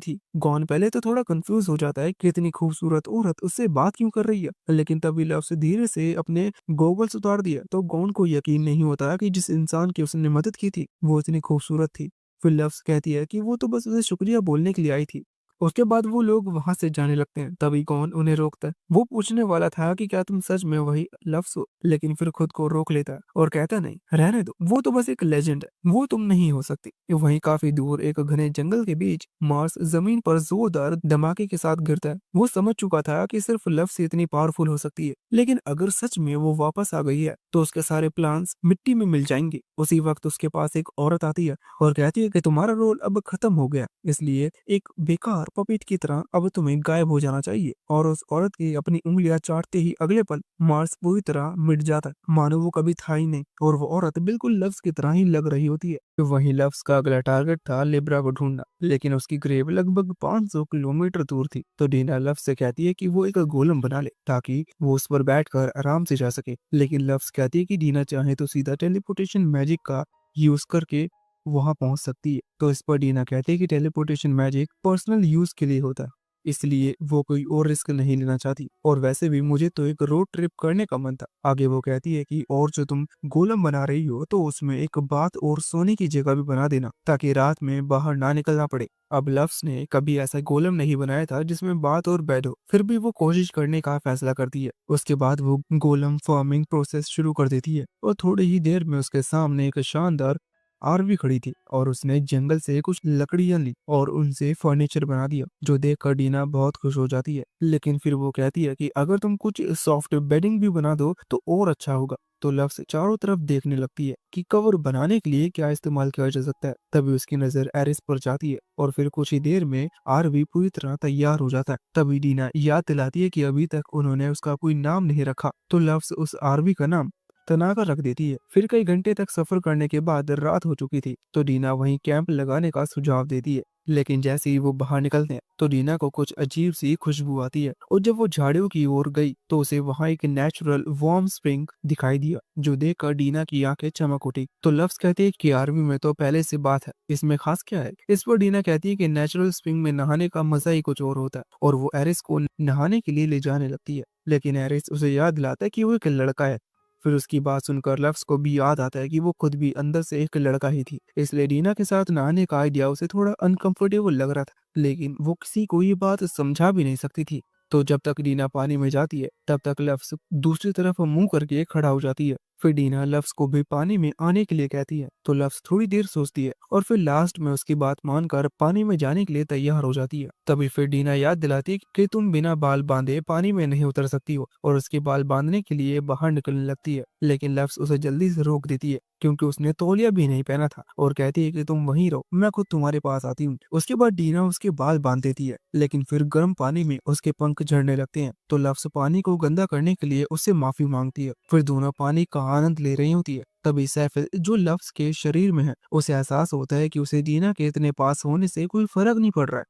थी। गॉन पहले तो थोड़ा कंफ्यूज हो जाता है कि इतनी खूबसूरत औरत उससे बात क्यों कर रही है, लेकिन तभी लव्स धीरे से अपने गॉगल्स उतार दिया तो गॉन को यकीन नहीं होता कि जिस इंसान की उसने मदद की थी वो इतनी खूबसूरत थी। फिर लव्स कहती है कि वो तो बस उसे शुक्रिया बोलने के लिए आई थी। उसके बाद वो लोग वहां से जाने लगते हैं, तभी कौन उन्हें रोकता है। वो पूछने वाला था कि क्या तुम सच में वही लव्स हो, लेकिन फिर खुद को रोक लेता है और कहता नहीं, रहने दो, वो तो बस एक लेजेंड है, वो तुम नहीं हो सकती। वहीं काफी दूर एक घने जंगल के बीच मार्स जमीन पर जोरदार धमाके के साथ गिरता है। वो समझ चुका था कि सिर्फ लव से इतनी पावरफुल हो सकती है, लेकिन अगर सच में वो वापस आ गई है तो उसके सारे प्लान्स मिट्टी में मिल जाएंगे। उसी वक्त उसके पास एक औरत आती है और कहती है कि तुम्हारा रोल अब खत्म हो गया, इसलिए एक बेकार पपेट की तरह अब तुम्हें गायब हो जाना चाहिए। और उस औरत की अपनी उंगलियां चाटते ही अगले पल मार्स पूरी तरह मिट जाता है, मानो वो कभी था ही नहीं और वो औरत बिल्कुल लव्स की तरह ही लग रही होती है। तो वहीं लव्स का अगला टारगेट था लिब्रा को ढूंढना, लेकिन उसकी ग्रेव लगभग 500 किलोमीटर दूर थी। तो डीना लव्स से कहती है कि वो एक गोलम बना ले ताकि वो उस पर बैठकर आराम से जा सके, लेकिन लव्स कहती है कि डीना चाहे तो सीधा टेलीपोर्टेशन मैजिक का यूज करके वहां पहुंच सकती है। तो इस पर डीना कहती है कि टेलीपोर्टेशन मैजिक पर्सनल यूज के लिए होता है, इसलिए वो कोई और रिस्क नहीं लेना चाहती और वैसे भी मुझे तो एक रोड ट्रिप करने का मन था। आगे वो कहती है कि और जो तुम गोलम बना रही हो तो उसमें एक बाथ और सोने की जगह भी बना देना ताकि रात में बाहर ना निकलना पड़े। अब लव्स ने कभी ऐसा गोलम नहीं बनाया था जिसमें बाथ और बेड हो, फिर भी वो कोशिश करने का फैसला करती है। उसके बाद वो गोलम फार्मिंग प्रोसेस शुरू कर देती है और थोड़ी ही देर में उसके सामने एक शानदार आरवी खड़ी थी और उसने जंगल से कुछ लकड़ियां ली और उनसे फर्नीचर बना दिया, जो देखकर डीना बहुत खुश हो जाती है। लेकिन फिर वो कहती है कि अगर तुम कुछ सॉफ्ट बेडिंग भी बना दो तो और अच्छा होगा। तो लव्स चारों तरफ देखने लगती है कि कवर बनाने के लिए क्या इस्तेमाल किया जा सकता है। तभी उसकी नजर एरिस पर जाती है और फिर कुछ ही देर में आरवी पूरी तरह तैयार हो जाता है। तभी डीना याद दिलाती है कि अभी तक उन्होंने उसका कोई नाम नहीं रखा, तो लव्स उस आरवी का नाम तनाकर रख देती है। फिर कई घंटे तक सफर करने के बाद रात हो चुकी थी, तो डीना वहीं कैंप लगाने का सुझाव देती है। लेकिन जैसे ही वो बाहर निकलते हैं तो डीना को कुछ अजीब सी खुशबू आती है और जब वो झाड़ियों की ओर गई तो उसे वहां एक नेचुरल वार्म स्प्रिंग दिखाई दिया, जो देखकर डीना की आंखें चमक उठी। तो लव्स कहते हैं कि आर्मी में तो पहले से बात है, इसमें खास क्या है। इस पर डीना कहती है कि नेचुरल स्प्रिंग में नहाने का मजा ही कुछ और होता है और वो एरिस को नहाने के लिए ले जाने लगती है, लेकिन एरिस उसे याद दिलाता है कि वो एक लड़का है। फिर उसकी बात सुनकर लव्स को भी याद आता है कि वो खुद भी अंदर से एक लड़का ही थी, इसलिए डीना के साथ नहाने का आइडिया उसे थोड़ा अनकंफर्टेबल लग रहा था, लेकिन वो किसी को ये बात समझा भी नहीं सकती थी। तो जब तक डीना पानी में जाती है तब तक लव्स दूसरी तरफ मुंह करके खड़ा हो जाती है फिर डीना लफ्स को भी पानी में आने के लिए कहती है, तो लफ्स थोड़ी देर सोचती है और फिर लास्ट में उसकी बात मानकर पानी में जाने के लिए तैयार हो जाती है। तभी फिर डीना याद दिलाती है कि तुम बिना बाल बांधे पानी में नहीं उतर सकती हो, और उसके बाल बांधने के लिए बाहर निकलने लगती है। लेकिन लफ्स उसे जल्दी से रोक देती है क्योंकि उसने तौलिया भी नहीं पहना था, और कहती है कि तुम वहीं रहो, मैं खुद तुम्हारे पास आती हूँ। उसके बाद डीना उसके बाल बांध देती है, लेकिन फिर गर्म पानी में उसके पंख झड़ने लगते हैं, तो लफ्स पानी को गंदा करने के लिए उससे माफी मांगती है। फिर दोनों पानी का आनंद ले रही होती है। तभी सैफिल जो लफ्स के शरीर में है, उसे एहसास होता है कि उसे डीना के इतने पास होने से कोई फर्क नहीं पड़ रहा है।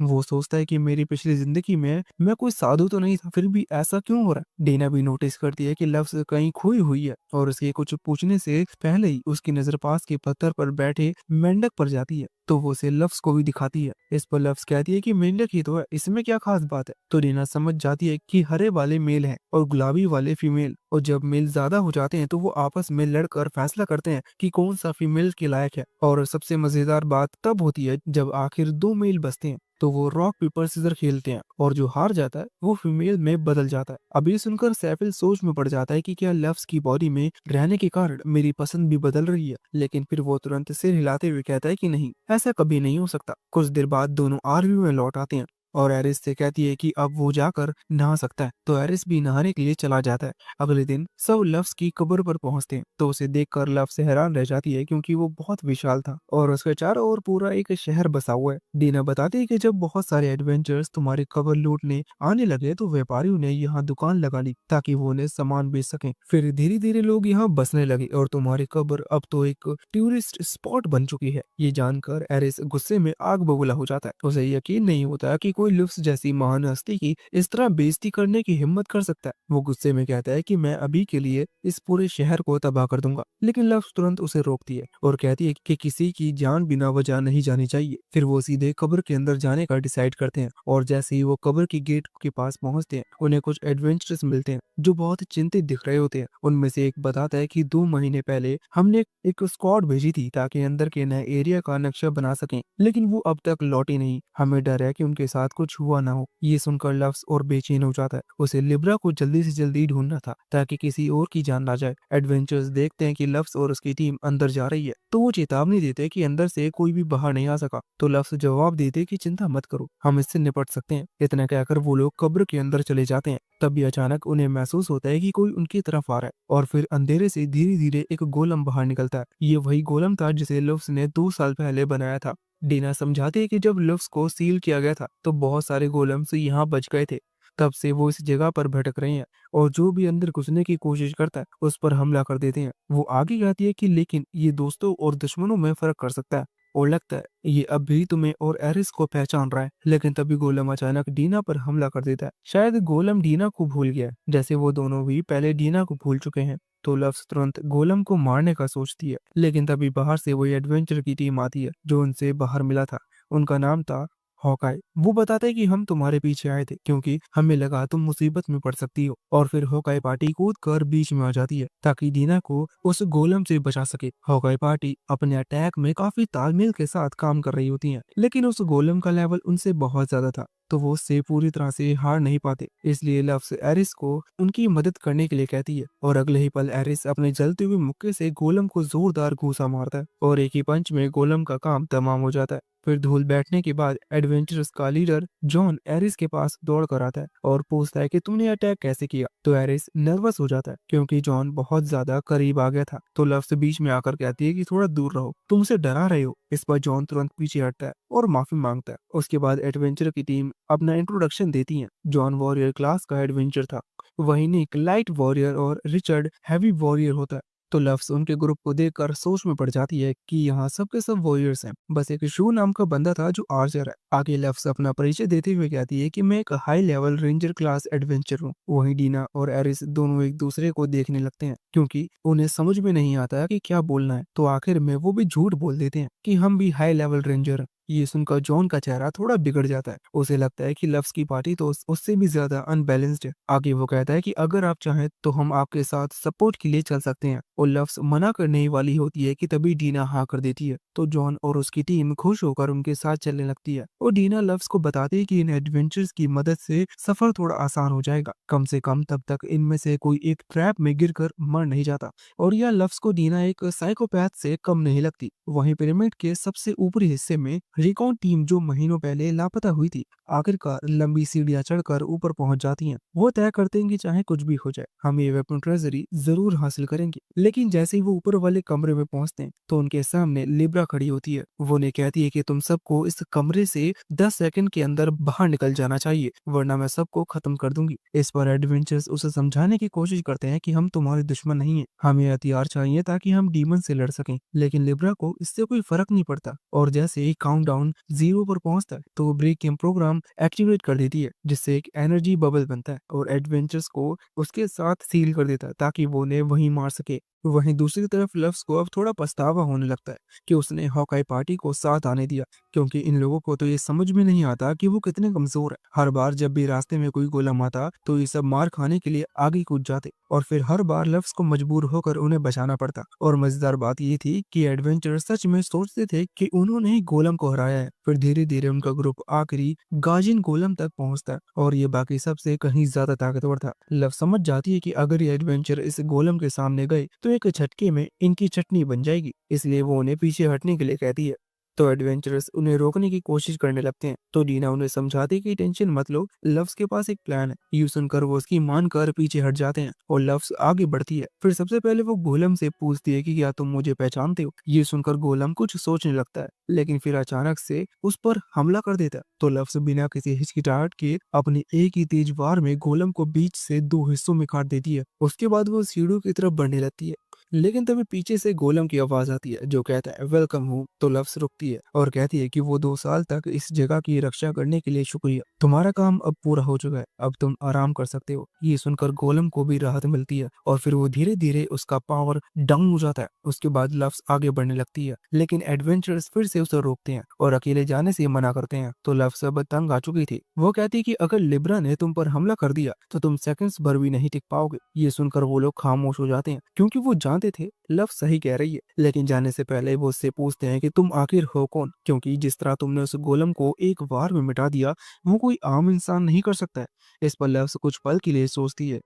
वो सोचता है कि मेरी पिछली जिंदगी में मैं कोई साधु तो नहीं था, फिर भी ऐसा क्यों हो रहा है। डीना भी नोटिस करती है कि लफ्स कहीं खोई हुई है, और उसके कुछ पूछने से पहले ही उसकी नजर पास के पत्थर पर बैठे मेंढक पर जाती है, तो वो उसे लफ्स को भी दिखाती है। इस पर लफ्स कहती है कि मेंढक ही तो है, इसमें क्या खास बात है। तो डीना समझ जाती है कि हरे वाले मेल हैं और गुलाबी वाले फीमेल, और जब मेल ज्यादा हो जाते हैं तो वो आपस में लड़कर फैसला करते हैं कि कौन सा फीमेल के लायक है। और सबसे मजेदार बात तब होती है जब आखिर दो मेल बचते हैं, तो वो रॉक पेपर सीजर खेलते हैं, और जो हार जाता है वो फीमेल में बदल जाता है। अब ये सुनकर सैफिल सोच में पड़ जाता है कि क्या लफ्स की बॉडी में रहने के कारण मेरी पसंद भी बदल रही है, लेकिन फिर वो तुरंत सिर हिलाते हुए कहता है कि नहीं, ऐसा कभी नहीं हो सकता। कुछ देर बाद दोनों आर्मी में लौट आते हैं, और एरिस से कहती है कि अब वो जाकर नहा सकता है, तो एरिस भी नहाने के लिए चला जाता है। अगले दिन सब लफ्स की कब्र पर पहुंचते हैं, तो उसे देखकर लफ्स हैरान रह जाती है क्योंकि वो बहुत विशाल था और उसके चारों ओर पूरा एक शहर बसा हुआ है। डीना बताती है कि जब बहुत सारे एडवेंचर्स तुम्हारी कब्र लूटने आने लगे तो व्यापारियों ने यहाँ दुकान लगा ली ताकि वो उन्हें सामान बेच सकें। फिर धीरे धीरे लोग यहाँ बसने लगे और तुम्हारी कब्र अब तो एक टूरिस्ट स्पॉट बन चुकी है। ये जानकर एरिस गुस्से में आग बबूला हो जाता है। उसे यकीन नहीं होता कि कोई लुफ्स जैसी महान हस्ती की इस तरह बेइज्जती करने की हिम्मत कर सकता है। वो गुस्से में कहता है कि मैं अभी के लिए इस पूरे शहर को तबाह कर दूंगा, लेकिन लफ्स तुरंत उसे रोकती है और कहती है कि किसी की जान बिना वजह नहीं जानी चाहिए। फिर वो सीधे कब्र के अंदर जाने का डिसाइड करते हैं, और जैसे ही वो कब्र की गेट के पास पहुंचते हैं उन्हें कुछ एडवेंचर्स मिलते हैं जो बहुत चिंतित दिख रहे होते हैं। उनमें से एक बताता है कि 2 महीने पहले हमने एक स्क्वाड भेजी थी ताकि अंदर के नए एरिया का नक्शा बना सकें, लेकिन वो अब तक लौटी नहीं। हमें डर है कि उनके साथ कुछ हुआ ना हो। ये सुनकर लफ्स और बेचैन हो जाता है। उसे लिब्रा को जल्दी से जल्दी ढूंढना था ताकि किसी और की जान ना जाए। एडवेंचर्स देखते हैं कि लफ्स और उसकी टीम अंदर जा रही है, तो वो चेतावनी देते हैं कि अंदर से कोई भी बाहर नहीं आ सका। तो लफ्स जवाब देते कि चिंता मत करो, हम इससे निपट सकते हैं। इतना कहकर वो लोग कब्र के अंदर चले जाते हैं। तभी अचानक उन्हें महसूस होता है कि कोई उनकी तरफ आ रहा है, और फिर अंधेरे से धीरे धीरे एक गोलम बाहर निकलता है। ये वही गोलम था जिसे लफ्स ने 2 साल पहले बनाया था। डीना समझाती है कि जब लफ्स को सील किया गया था तो बहुत सारे गोलम्स यहाँ बच गए थे। तब से वो इस जगह पर भटक रहे हैं, और जो भी अंदर घुसने की कोशिश करता है उस पर हमला कर देते हैं। वो आगे कहती है कि लेकिन ये दोस्तों और दुश्मनों में फर्क कर सकता है, और लगता है ये अब भी तुम्हें और एरिस को पहचान रहा है। लेकिन तभी गोलम अचानक डीना पर हमला कर देता है। शायद गोलम डीना को भूल गया है, जैसे वो दोनों भी पहले डीना को भूल चुके हैं। तो लफ्स तुरंत गोलम को मारने का सोचती है, लेकिन तभी बाहर से वही एडवेंचर की टीम आती है जो उनसे बाहर मिला था। उनका नाम था हॉकाई। वो बताते हैं कि हम तुम्हारे पीछे आए थे क्योंकि हमें लगा तुम मुसीबत में पड़ सकती हो, और फिर हॉकाई पार्टी कूद कर बीच में आ जाती है ताकि डीना को उस गोलम से बचा सके। हॉकाई पार्टी अपने अटैक में काफी तालमेल के साथ काम कर रही होती है, लेकिन उस गोलम का लेवल उनसे बहुत ज्यादा था, तो वो उससे पूरी तरह से हार नहीं पाते। इसलिए लफ्स एरिस को उनकी मदद करने के लिए कहती है, और अगले ही पल एरिस अपने जलते हुए मुक्के से गोलम को जोरदार घूंसा मारता है, और एक ही पंच में गोलम का काम तमाम हो जाता है। फिर धूल बैठने के बाद एडवेंचरस का लीडर जॉन एरिस के पास दौड़ कर आता है और पूछता है कि तुमने अटैक कैसे किया। तो एरिस नर्वस हो जाता है क्योंकि जॉन बहुत ज्यादा करीब आ गया था। तो लफ्स बीच में आकर कहती है कि थोड़ा दूर रहो, तुम उसे डरा रहे हो। इस पर जॉन तुरंत पीछे हटता है और माफी मांगता है। उसके बाद एडवेंचर की टीम अपना इंट्रोडक्शन देती है। जॉन वॉरियर क्लास का एडवेंचर था, वहीं निक लाइट वॉरियर और रिचर्ड हैवी वॉरियर होता है। तो लफ्स उनके ग्रुप को देखकर सोच में पड़ जाती है कि यहाँ सबके सब वॉरियर्स हैं, बस एक शू नाम का बंदा था जो आर्चर है। आगे लफ्स अपना परिचय देते हुए कहती है कि मैं एक high level ranger class adventure हूँ। वहीं डीना और एरिस दोनों एक दूसरे को देखने लगते हैं क्योंकि उन्हें समझ में नहीं आता कि क्या बोलना है, तो आखिर में वो भी झूठ बोल देते हैं कि हम भी हाई लेवल रेंजर हैं। ये सुनकर जॉन का चेहरा थोड़ा बिगड़ जाता है। उसे लगता है कि लव्स की पार्टी तो उससे भी ज्यादा अनबैलेंस्ड है। आगे वो कहता है कि अगर आप चाहें तो हम आपके साथ सपोर्ट के लिए चल सकते हैं, और लव्स मना करने ही वाली होती है कि तभी डीना हाँ कर देती है। तो जॉन और उसकी टीम खुश होकर उनके साथ चलने लगती है, और डीना लव्स को बताती है कि इन एडवेंचर्स की मदद से सफर थोड़ा आसान हो जाएगा, कम से कम तब तक इनमें से कोई एक ट्रैप में गिरकर मर नहीं जाता। और यह लफ्ज को डीना एक साइकोपैथ से कम नहीं लगती। वहीं पिरामिड के सबसे ऊपरी हिस्से में रिकॉन टीम, जो महीनों पहले लापता हुई थी, आखिरकार लंबी सीढ़ियां चढ़कर ऊपर पहुंच जाती हैं। वो तय करते हैं कि चाहे कुछ भी हो जाए, हम ये वेपन ट्रेजरी जरूर हासिल करेंगे। लेकिन जैसे ही वो ऊपर वाले कमरे में पहुंचते हैं तो उनके सामने लिब्रा खड़ी होती है। वो उन्हें कहती है कि तुम सबको इस कमरे से 10 सेकंड के अंदर बाहर निकल जाना चाहिए, वरना मैं सबको खत्म कर दूंगी। इस पर एडवेंचर्स उसे समझाने की कोशिश करते हैं कि हम तुम्हारे दुश्मन नहीं है, हमें हथियार चाहिए ताकि हम डीमन से लड़ सकें। लेकिन लिब्रा को इससे कोई फर्क नहीं पड़ता, और जैसे ही काउंटडाउन 0 पर पहुंचता है तो वो ब्रेक गेम प्रोग्राम एक्टिवेट कर देती है, जिससे एक एनर्जी बबल बनता है और एडवेंचर्स को उसके साथ सील कर देता है ताकि वो उन्हें वहीं मार सके। वहीं दूसरी तरफ लव्स को अब थोड़ा पछतावा होने लगता है कि उसने हॉकाई पार्टी को साथ आने दिया, क्योंकि इन लोगों को तो ये समझ में नहीं आता कि वो कितने कमजोर है। हर बार जब भी रास्ते में कोई गोलम आता तो ये सब मार खाने के लिए आगे कूद जाते, और फिर हर बार लव्स को मजबूर होकर उन्हें बचाना पड़ता। और मजेदार बात ये थी कि एडवेंचर सच में सोचते थे कि उन्होंने ही गोलम को हराया है। फिर धीरे धीरे उनका ग्रुप आखिरी गाजिन गोलम तक पहुंचता है, और ये बाकी सबसे कहीं ज्यादा ताकतवर था। लव समझ जाती है कि अगर ये एडवेंचर इस गोलम के सामने गए तो एक झटके में इनकी चटनी बन जाएगी, इसलिए वो उन्हें पीछे हटने के लिए कहती है। तो एडवेंचरस उन्हें रोकने की कोशिश करने लगते हैं, तो डीना उन्हें समझाती है कि टेंशन मत लो, लव्स के पास एक प्लान है। यूं सुनकर वो उसकी मानकर पीछे हट जाते हैं, और लव्स आगे बढ़ती है। फिर सबसे पहले वो गोलम से पूछती है कि क्या तुम मुझे पहचानते हो। ये सुनकर गोलम कुछ सोचने लगता है, लेकिन फिर अचानक से उस पर हमला कर देता है। तो लव्स बिना किसी हिचकिचाहट के अपनी एक ही तेज वार में गोलम को बीच से 2 हिस्सों में काट देती है। उसके बाद वो सीढ़ियों की तरफ बढ़ने लगती है, लेकिन तभी पीछे से गोलम की आवाज आती है जो कहता है वेलकम होम। तो लव्स रुकती है और कहती है कि वो 2 साल तक इस जगह की रक्षा करने के लिए शुक्रिया, तुम्हारा काम अब पूरा हो चुका है, अब तुम आराम कर सकते हो। ये सुनकर गोलम को भी राहत मिलती है, और फिर वो धीरे धीरे उसका पावर डाउन हो जाता है। उसके बाद लव्स आगे बढ़ने लगती है, लेकिन एडवेंचर्स फिर से उसे रोकते हैं और अकेले जाने से मना करते हैं। तो लव्स अब तंग आ चुकी थी। वो कहती है कि अगर लिब्रा ने तुम पर हमला कर दिया तो तुम सेकंड्स भर भी नहीं टिक पाओगे। ये सुनकर वो लोग खामोश हो जाते हैं, क्योंकि वो जानते थे लव सही कह रही है। लेकिन जाने से पहले वो उससे पूछते हैं कि तुम आखिर हो कौन, क्योंकि जिस तरह तुमने उस गोलम को एक बार में मिटा दिया वो कोई आम इंसान नहीं कर सकता है। इस पर लव कुछ पल के लिए सोचती है,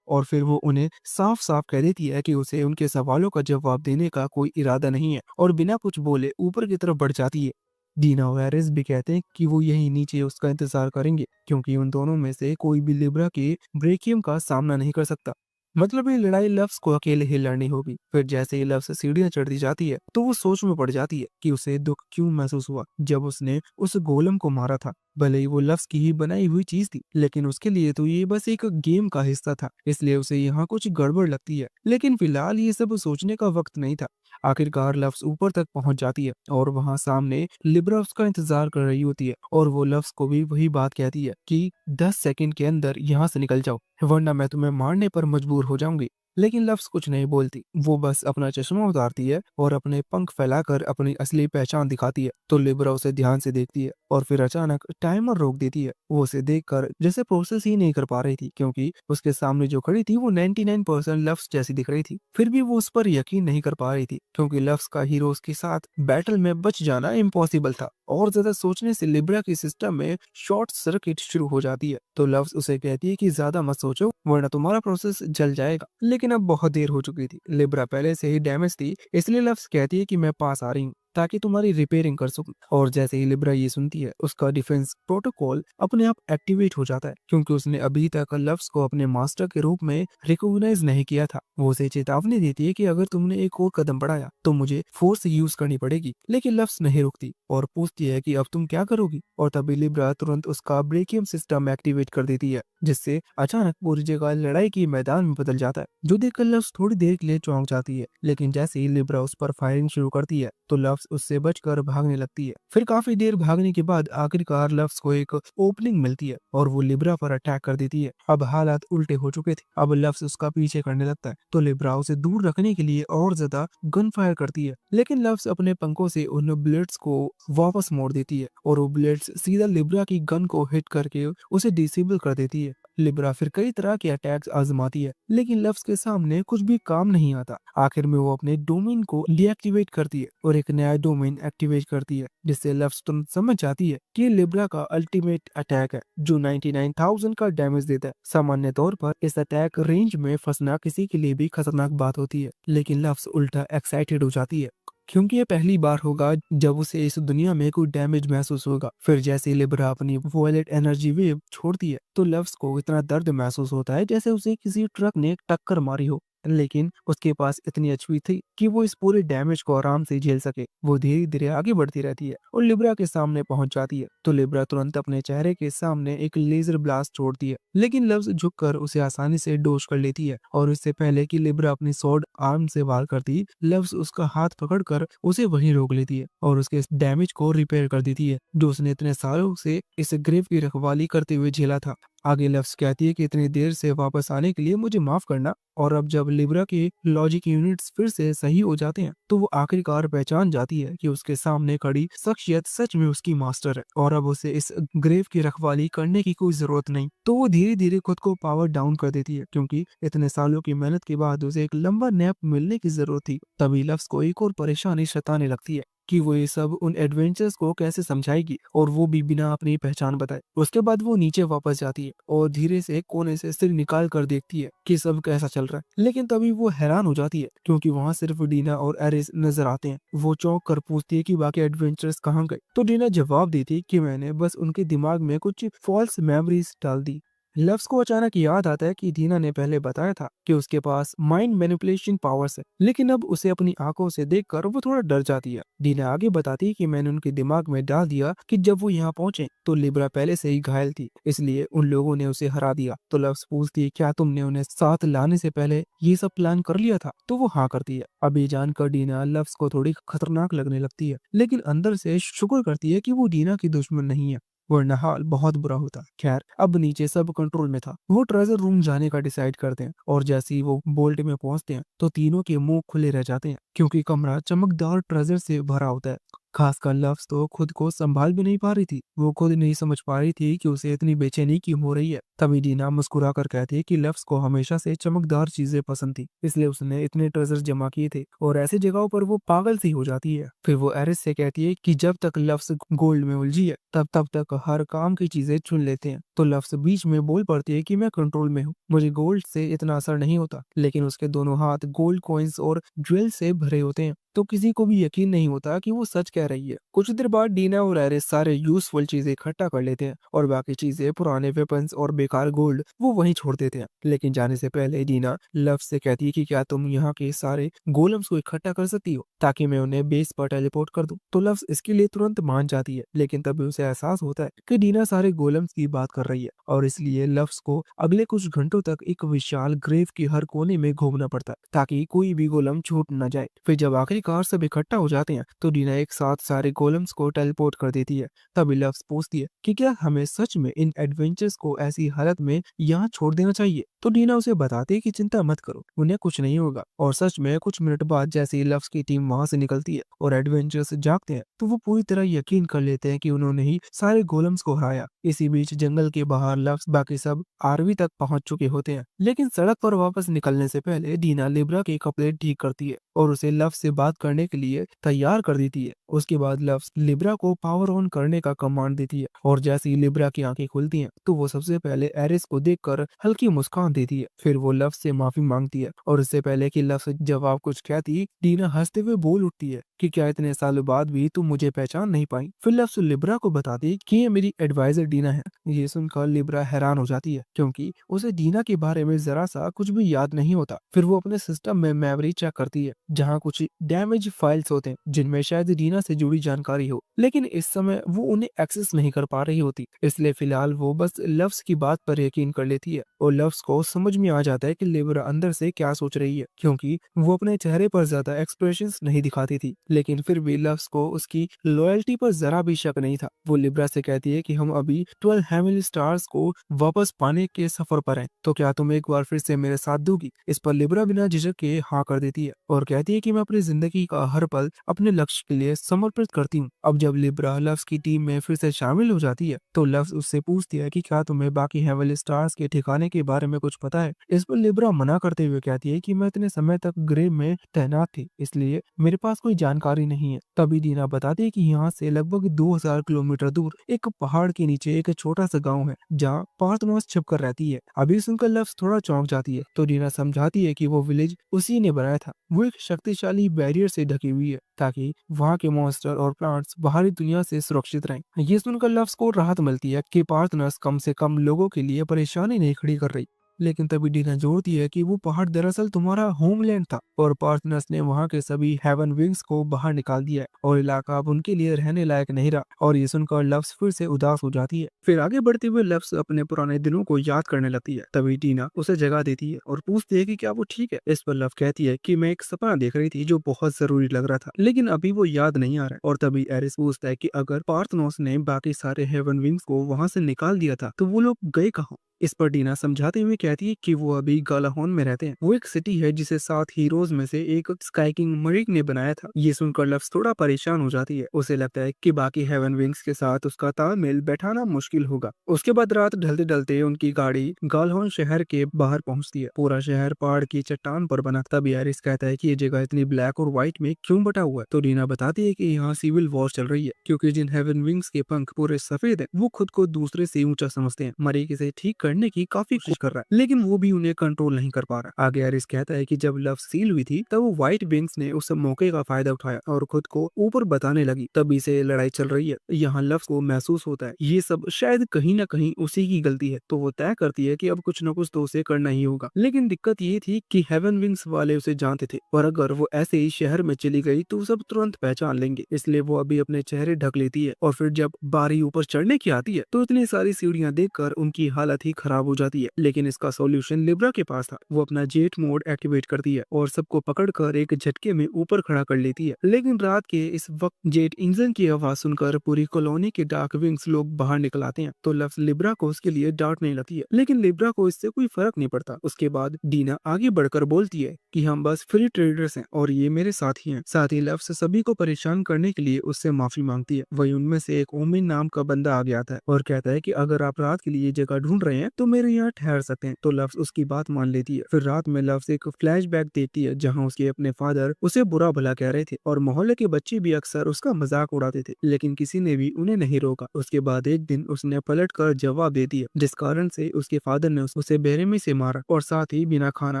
और फिर वो उन्हें साफ साफ कह देती है कि उसे उनके सवालों का जवाब देने का कोई इरादा नहीं है, और बिना कुछ बोले ऊपर की तरफ बढ़ जाती है। डीना और एरिस भी कहते हैं कि वो यहीं नीचे उसका इंतजार करेंगे, क्योंकि उन दोनों में से कोई भी लिब्रा के ब्रेकियम का सामना नहीं कर सकता। मतलब ये लड़ाई लव्स को अकेले ही लड़नी होगी। फिर जैसे ही लव्स सीढ़ियां चढ़ती जाती है तो वो सोच में पड़ जाती है कि उसे दुख क्यों महसूस हुआ जब उसने उस गोलम को मारा था। भले ही वो लव्स की ही बनाई हुई चीज थी, लेकिन उसके लिए तो ये बस एक गेम का हिस्सा था, इसलिए उसे यहाँ कुछ गड़बड़ लगती है। लेकिन फिलहाल ये सब सोचने का वक्त नहीं था। आखिरकार लव्स ऊपर तक पहुंच जाती है, और वहां सामने लिब्रा उसका इंतजार कर रही होती है, और वो लव्स को भी वही बात कहती है कि 10 सेकंड के अंदर यहाँ से निकल जाओ, वरना मैं तुम्हें मारने पर मजबूर हो जाऊंगी। लेकिन लव्स कुछ नहीं बोलती, वो बस अपना चश्मा उतारती है और अपने पंख फैलाकर अपनी असली पहचान दिखाती है। तो लिब्रा उसे ध्यान से देखती है, और फिर अचानक टाइमर रोक देती है। वो उसे देखकर जैसे प्रोसेस ही नहीं कर पा रही थी, क्योंकि उसके सामने जो खड़ी थी वो 99% लव्स जैसी दिख रही थी। फिर भी वो उस पर यकीन नहीं कर पा रही थी, क्योंकि लव्स का हीरोज के साथ बैटल में बच जाना इम्पॉसिबल था। और ज्यादा सोचने से लिब्रा के सिस्टम में शॉर्ट सर्किट शुरू हो जाती है। तो लव्स उसे कहती है कि ज्यादा मत सोचो, वरना तुम्हारा प्रोसेस जल जाएगा। लेकिन अब बहुत देर हो चुकी थी, लिब्रा पहले से ही डैमेज थी, इसलिए लव्स कहती है कि मैं पास आ रही हूँ ताकि तुम्हारी रिपेयरिंग कर सकूं। और जैसे ही लिब्रा ये सुनती है, उसका डिफेंस प्रोटोकॉल अपने आप एक्टिवेट हो जाता है, क्योंकि उसने अभी तक लव्स को अपने मास्टर के रूप में रिकॉग्नाइज नहीं किया था। वो उसे चेतावनी देती है कि अगर तुमने एक और कदम बढ़ाया तो मुझे फोर्स यूज करनी पड़ेगी। लेकिन लव्स नहीं रुकती और पूछती है कि अब तुम क्या करोगी। और तभी लिब्रा तुरंत उसका ब्रेकियम सिस्टम एक्टिवेट कर देती है, जिससे अचानक पूरी जगह लड़ाई की मैदान में बदल जाता है, जो देखकर लव्स थोड़ी देर के लिए चौंक जाती है। लेकिन जैसे ही लिब्रा उस पर फायरिंग शुरू करती है तो लव्स उससे बचकर भागने लगती है। फिर काफी देर भागने के बाद आखिरकार लव्स को एक ओपनिंग मिलती है, और वो लिब्रा पर अटैक कर देती है। अब हालात उल्टे हो चुके थे, अब लव्स उसका पीछे करने लगता है, तो लिब्रा उसे दूर रखने के लिए और ज्यादा गन फायर करती है। लेकिन लव्स अपने पंखों से उन बुलेट्स को वापस मोड़ देती है और वो बुलेट्स सीधा लिब्रा की गन को हिट करके उसे डिसेबल कर देती है। लिब्रा फिर कई तरह के अटैक्स आजमाती है, लेकिन लफ्ज के सामने कुछ भी काम नहीं आता। आखिर में वो अपने डोमेन को डीएक्टिवेट करती है और एक नया डोमेन एक्टिवेट करती है, जिससे लफ्ज तुरंत समझ जाती है कि ये लिब्रा का अल्टीमेट अटैक है जो 99,000 का डैमेज देता है। सामान्य तौर पर इस अटैक रेंज में फंसना किसी के लिए भी खतरनाक बात होती है, लेकिन लफ्ज उल्टा एक्साइटेड हो जाती है क्योंकि ये पहली बार होगा जब उसे इस दुनिया में कोई डैमेज महसूस होगा। फिर जैसे ही लिब्रा अपनी वॉयलेट एनर्जी वेव छोड़ती है तो लव्स को इतना दर्द महसूस होता है जैसे उसे किसी ट्रक ने टक्कर मारी हो, लेकिन उसके पास इतनी एचपी थी कि वो इस पूरे डैमेज को आराम से झेल सके। वो धीरे धीरे आगे बढ़ती रहती है और लिब्रा के सामने पहुंच जाती है तो लिब्रा तुरंत अपने चेहरे के सामने एक लेजर ब्लास्ट छोड़ती है, लेकिन लव्स झुककर उसे आसानी से डोज कर लेती है और इससे पहले कि लिब्रा अपनी स्वॉर्ड आर्म से वार करती, लव्स उसका हाथ पकड़कर उसे वहीं रोक लेती है और उसके इस डैमेज को रिपेयर कर देती है जो उसने इतने सालों से इस ग्रेव की रखवाली करते हुए झेला था। आगे लफ्ज कहती है कि इतनी देर से वापस आने के लिए मुझे माफ करना। और अब जब लिब्रा के लॉजिक यूनिट्स फिर से सही हो जाते हैं तो वो आखिरकार पहचान जाती है कि उसके सामने खड़ी शख्सियत सच में उसकी मास्टर है और अब उसे इस ग्रेव की रखवाली करने की कोई जरूरत नहीं। तो वो धीरे धीरे खुद को पावर डाउन कर देती है क्योंकि इतने सालों की मेहनत के बाद उसे एक लंबा नैप मिलने की जरूरत थी। तभी लफ्ज को एक और परेशानी सताने लगती है कि वो ये सब उन एडवेंचर्स को कैसे समझाएगी और वो भी बिना अपनी पहचान बताए। उसके बाद वो नीचे वापस जाती है और धीरे से कोने से सिर निकाल कर देखती है कि सब कैसा चल रहा है, लेकिन तभी वो हैरान हो जाती है क्योंकि वहाँ सिर्फ डीना और एरिस नजर आते हैं। वो चौंक कर पूछती है कि बाकी एडवेंचर्स कहाँ गए, तो डीना जवाब देती है कि मैंने बस उनके दिमाग में कुछ फॉल्स मेमोरीज डाल दी। लव्स को अचानक याद आता है कि दीना ने पहले बताया था कि उसके पास माइंड मैनिपुलेशन पावर्स है, लेकिन अब उसे अपनी आंखों से देखकर वो थोड़ा डर जाती है। दीना आगे बताती है कि मैंने उनके दिमाग में डाल दिया कि जब वो यहाँ पहुंचे तो लिब्रा पहले से ही घायल थी, इसलिए उन लोगों ने उसे हरा दिया। तो लव्स पूछती है क्या तुमने उन्हें साथ लाने से पहले ये सब प्लान कर लिया था, तो वो हाँ करती है। अब ये जानकर डीना लव्स को थोड़ी खतरनाक लगने लगती है, लेकिन अंदर से शुक्र करती है कि वो डीना की दुश्मन नहीं है, वरना हाल बहुत बुरा होता। खैर अब नीचे सब कंट्रोल में था। वो ट्रेजर रूम जाने का डिसाइड करते हैं और जैसे ही वो बोल्ट में पहुंचते हैं तो तीनों के मुंह खुले रह जाते हैं क्योंकि कमरा चमकदार ट्रेजर से भरा होता है। खासकर लव्स तो खुद को संभाल भी नहीं पा रही थी। वो खुद नहीं समझ पा रही थी कि उसे इतनी बेचैनी क्यों हो रही है। तभी डीना मुस्कुरा कर कहती है कि लव्स को हमेशा से चमकदार चीजें पसंद थी, इसलिए उसने इतने ट्रेजर जमा किए थे और ऐसी जगहों पर वो पागल सी हो जाती है। फिर वो एरिस से कहती है कि जब तक लव्स गोल्ड में उलझी है तब तक हर काम की चीजें चुन लेते हैं। तो लव्स बीच में बोल पड़ती है कि मैं कंट्रोल में हूँ, मुझे गोल्ड से इतना असर नहीं होता, लेकिन उसके दोनों हाथ गोल्ड कॉइन्स और ज्वेल से भरे होते हैं तो किसी को भी यकीन नहीं होता कि वो सच कह रही है। कुछ देर बाद डीना और एरिस सारे यूजफुल चीजें इकट्ठा कर लेते हैं और बाकी चीजें, पुराने वेपन्स और बेकार गोल्ड, वो वहीं छोड़ देते हैं। लेकिन जाने से पहले डीना लव से कहती है कि क्या तुम यहाँ के सारे गोलम्स को इकट्ठा कर सकती हो ताकि मैं उन्हें बेस पर टेलीपोर्ट कर दूं। तो लव्स इसके लिए तुरंत मान जाती है, लेकिन तभी उसे एहसास होता है कि डीना सारे गोलम्स की बात कर रही है और इसलिए लव्स को अगले कुछ घंटों तक एक विशाल ग्रेव के हर कोने में घूमना पड़ता है ताकि कोई भी गोलम छूट न जाए। फिर जब आखिरकार सब इकट्ठा हो जाते हैं तो डीना एक साथ सारे गोलम्स को टेलीपोर्ट कर देती है। तभी लव्स पूछती है कि क्या हमें सच में इन एडवेंचर्स को ऐसी हालत में यहाँ छोड़ देना चाहिए। तो डीना उसे बताती है कि चिंता मत करो, उन्हें कुछ नहीं होगा। और सच में कुछ मिनट बाद जैसे ही लव्स की टीम वहां से निकलती है और एडवेंचर्स जागते हैं तो वो पूरी तरह यकीन कर लेते हैं कि उन्होंने ही सारे गोलम्स को हराया। इसी बीच जंगल के बाहर लव्स बाकी सब आरवी तक पहुंच चुके होते हैं, लेकिन सड़क पर वापस निकलने से पहले डीना लिब्रा के कपड़े ठीक करती है और उसे लव्स से बात करने के लिए तैयार कर देती है। उसके बाद लव्स लिब्रा को पावर ऑन करने का कमांड देती है और जैसे ही लिब्रा की आंखें खुलती हैं तो वो सबसे पहले एरिस को देखकर हल्की मुस्कान देती है। फिर वो लव्स से माफी मांगती है और इससे पहले कि लव्स जवाब कुछ कहती, डीना हंसते हुए बोल उठती है कि क्या इतने सालों बाद भी तुम मुझे पहचान नहीं पाई। फिर लव्स लिब्रा को बताती कि ये मेरी एडवाइजर डीना है। ये सुनकर लिब्रा हैरान हो जाती है क्योंकि उसे डीना के बारे में जरा सा कुछ भी याद नहीं होता। फिर वो अपने सिस्टम में मेमोरी चेक करती है जहाँ कुछ डैमेज फाइल्स होते हैं जिनमें शायद डीना से जुड़ी जानकारी हो, लेकिन इस समय वो उन्हें एक्सेस नहीं कर पा रही होती। इसलिए फिलहाल वो बस लव्स की बात पर यकीन कर लेती है और लव्स को समझ में आ जाता है कि लिब्रा अंदर से क्या सोच रही है क्योंकि वो अपने चेहरे पर ज्यादा एक्सप्रेशंस नहीं दिखाती थी। लेकिन फिर भी लव्स को उसकी लॉयल्टी पर जरा भी शक नहीं था। वो लिब्रा से कहती है कि हम अभी 12 हेवनली स्टार्स को वापस पाने के सफर पर हैं, तो क्या तुम एक बार फिर से मेरे साथ दोगी? इस पर लिब्रा बिना झिझक के हाँ कर देती है और कहती है कि मैं अपनी जिंदगी का हर पल अपने लक्ष्य के लिए समर्पित करती हूँ। अब जब लिब्रा लव्स की टीम में फिर से शामिल हो जाती है तो लव्स उससे पूछती है कि क्या तुम्हें बाकी हेवनली स्टार्स के ठिकाने के बारे में कुछ पता है? इस पर लिब्रा मना करते हुए कहती है कि मैं इतने समय तक ग्रेव में तैनात थी, इसलिए मेरे पास कोई जानकारी नहीं है। तभी दीना बताती है कि यहाँ से लगभग 2000 किलोमीटर दूर एक पहाड़ के नीचे एक छोटा सा गांव है जहाँ पार्थनोस छिपकर रहती है। अभी सुनकर लव्स थोड़ा चौंक जाती है तो दीना समझाती है कि वो विलेज उसी ने बनाया था। वो एक शक्तिशाली बैरियर से ढकी हुई है ताकि वहाँ के मॉन्स्टर और प्लांट्स बाहरी दुनिया से सुरक्षित रहें। ये सुनकर लव्स को राहत मिलती है कि पार्थनस कम से कम लोगों के लिए परेशानी नहीं खड़ी कर रही। लेकिन तभी डीना जोड़ती है कि वो पहाड़ दरअसल तुम्हारा होमलैंड था और पार्टनर्स ने वहाँ के सभी हेवन विंग्स को बाहर निकाल दिया है और इलाका अब उनके लिए रहने लायक नहीं रहा। और ये सुनकर लव्स फिर से उदास हो जाती है। फिर आगे बढ़ते हुए लव्स अपने पुराने दिनों को याद करने लगती है। तभी डीना उसे जगा देती है और पूछती है कि क्या वो ठीक है। इस पर लव कहती है कि मैं एक सपना देख रही थी जो बहुत जरूरी लग रहा था, लेकिन अभी वो याद नहीं आ रहा है। और तभी एरिस पूछता है कि अगर पार्थनोस ने बाकी सारे हेवन विंग्स को वहां से निकाल दिया था तो वो लोग गए कहाँ? इस पर डीना समझाते हुए कहती है कि वो अभी गालाहोन में रहते हैं। वो एक सिटी है जिसे 7 हीरोज में से एक स्काई किंग मरिक ने बनाया था। ये सुनकर लव्स थोड़ा परेशान हो जाती है। उसे लगता है कि बाकी हेवन विंग्स के साथ उसका तालमेल बैठाना मुश्किल होगा। उसके बाद रात ढलते ढलते उनकी गाड़ी गालहोन शहर के बाहर पहुंचती है। पूरा शहर पहाड़ की चट्टान पर बना। तभी एरिस कहता है कि ये जगह इतनी ब्लैक और व्हाइट में क्यों बटा हुआ है? तो डीना बताती है कि यहाँ सिविल वॉर चल रही है क्योंकि जिन हेवन विंग्स के पंख पूरे सफेद हैं वो खुद को दूसरे से ऊंचा समझते हैं। मरिक इसे ठीक करने की काफी कोशिश कर रहा है लेकिन वो भी उन्हें कंट्रोल नहीं कर पा रहा। आगे एरिस कहता है कि जब लव सील हुई थी तब व्हाइट विंग्स ने उस मौके का फायदा उठाया और खुद को ऊपर बताने लगी। तभी से लड़ाई चल रही है। यहाँ लव को महसूस होता है ये सब शायद कहीं ना कहीं उसी की गलती है, तो वो तय करती है कि अब कुछ न कुछ तो उसे करना ही होगा। लेकिन दिक्कत ये थी कि हेवन विंग्स वाले उसे जानते थे और अगर वो ऐसे ही शहर में चली गई तो सब तुरंत पहचान लेंगे, इसलिए वो अभी अपने चेहरे ढक लेती है। और फिर जब बारी ऊपर चढ़ने की आती है तो इतनी सारी सीढ़ियां देखकर उनकी हालत ही खराब हो जाती है। लेकिन इसका सॉल्यूशन लिब्रा के पास था। वो अपना जेट मोड एक्टिवेट करती है और सबको पकड़कर एक झटके में ऊपर खड़ा कर लेती है। लेकिन रात के इस वक्त जेट इंजन की आवाज सुनकर पूरी कॉलोनी के डार्क विंग्स लोग बाहर निकल आते हैं तो लव्स लिब्रा को उसके लिए डांटने लगती है, लेकिन लिब्रा को इससे कोई फर्क नहीं पड़ता। उसके बाद डीना आगे बढ़कर बोलती है कि हम बस फ्री ट्रेडर्स हैं और ये मेरे साथी हैं। साथ ही लव्स सभी को परेशान करने के लिए उससे माफी मांगती है। वही उनमें से एक ओमिन नाम का बंदा आगे आता है और कहता है कि अगर आप रात के लिए जगह ढूंढ रहे हैं तो मेरे यहाँ ठहर सकते हैं। तो लव्स उसकी बात मान लेती है। फिर रात में लव्स एक फ्लैशबैक देखती है जहाँ उसके अपने फादर उसे बुरा भला कह रहे थे और मोहल्ले के बच्चे भी अक्सर उसका मजाक उड़ाते थे, लेकिन किसी ने भी उन्हें नहीं रोका। उसके बाद एक दिन उसने पलट कर जवाब दे दिया जिस कारण से उसके फादर ने उसे बेरहमी से मारा और साथ ही बिना खाना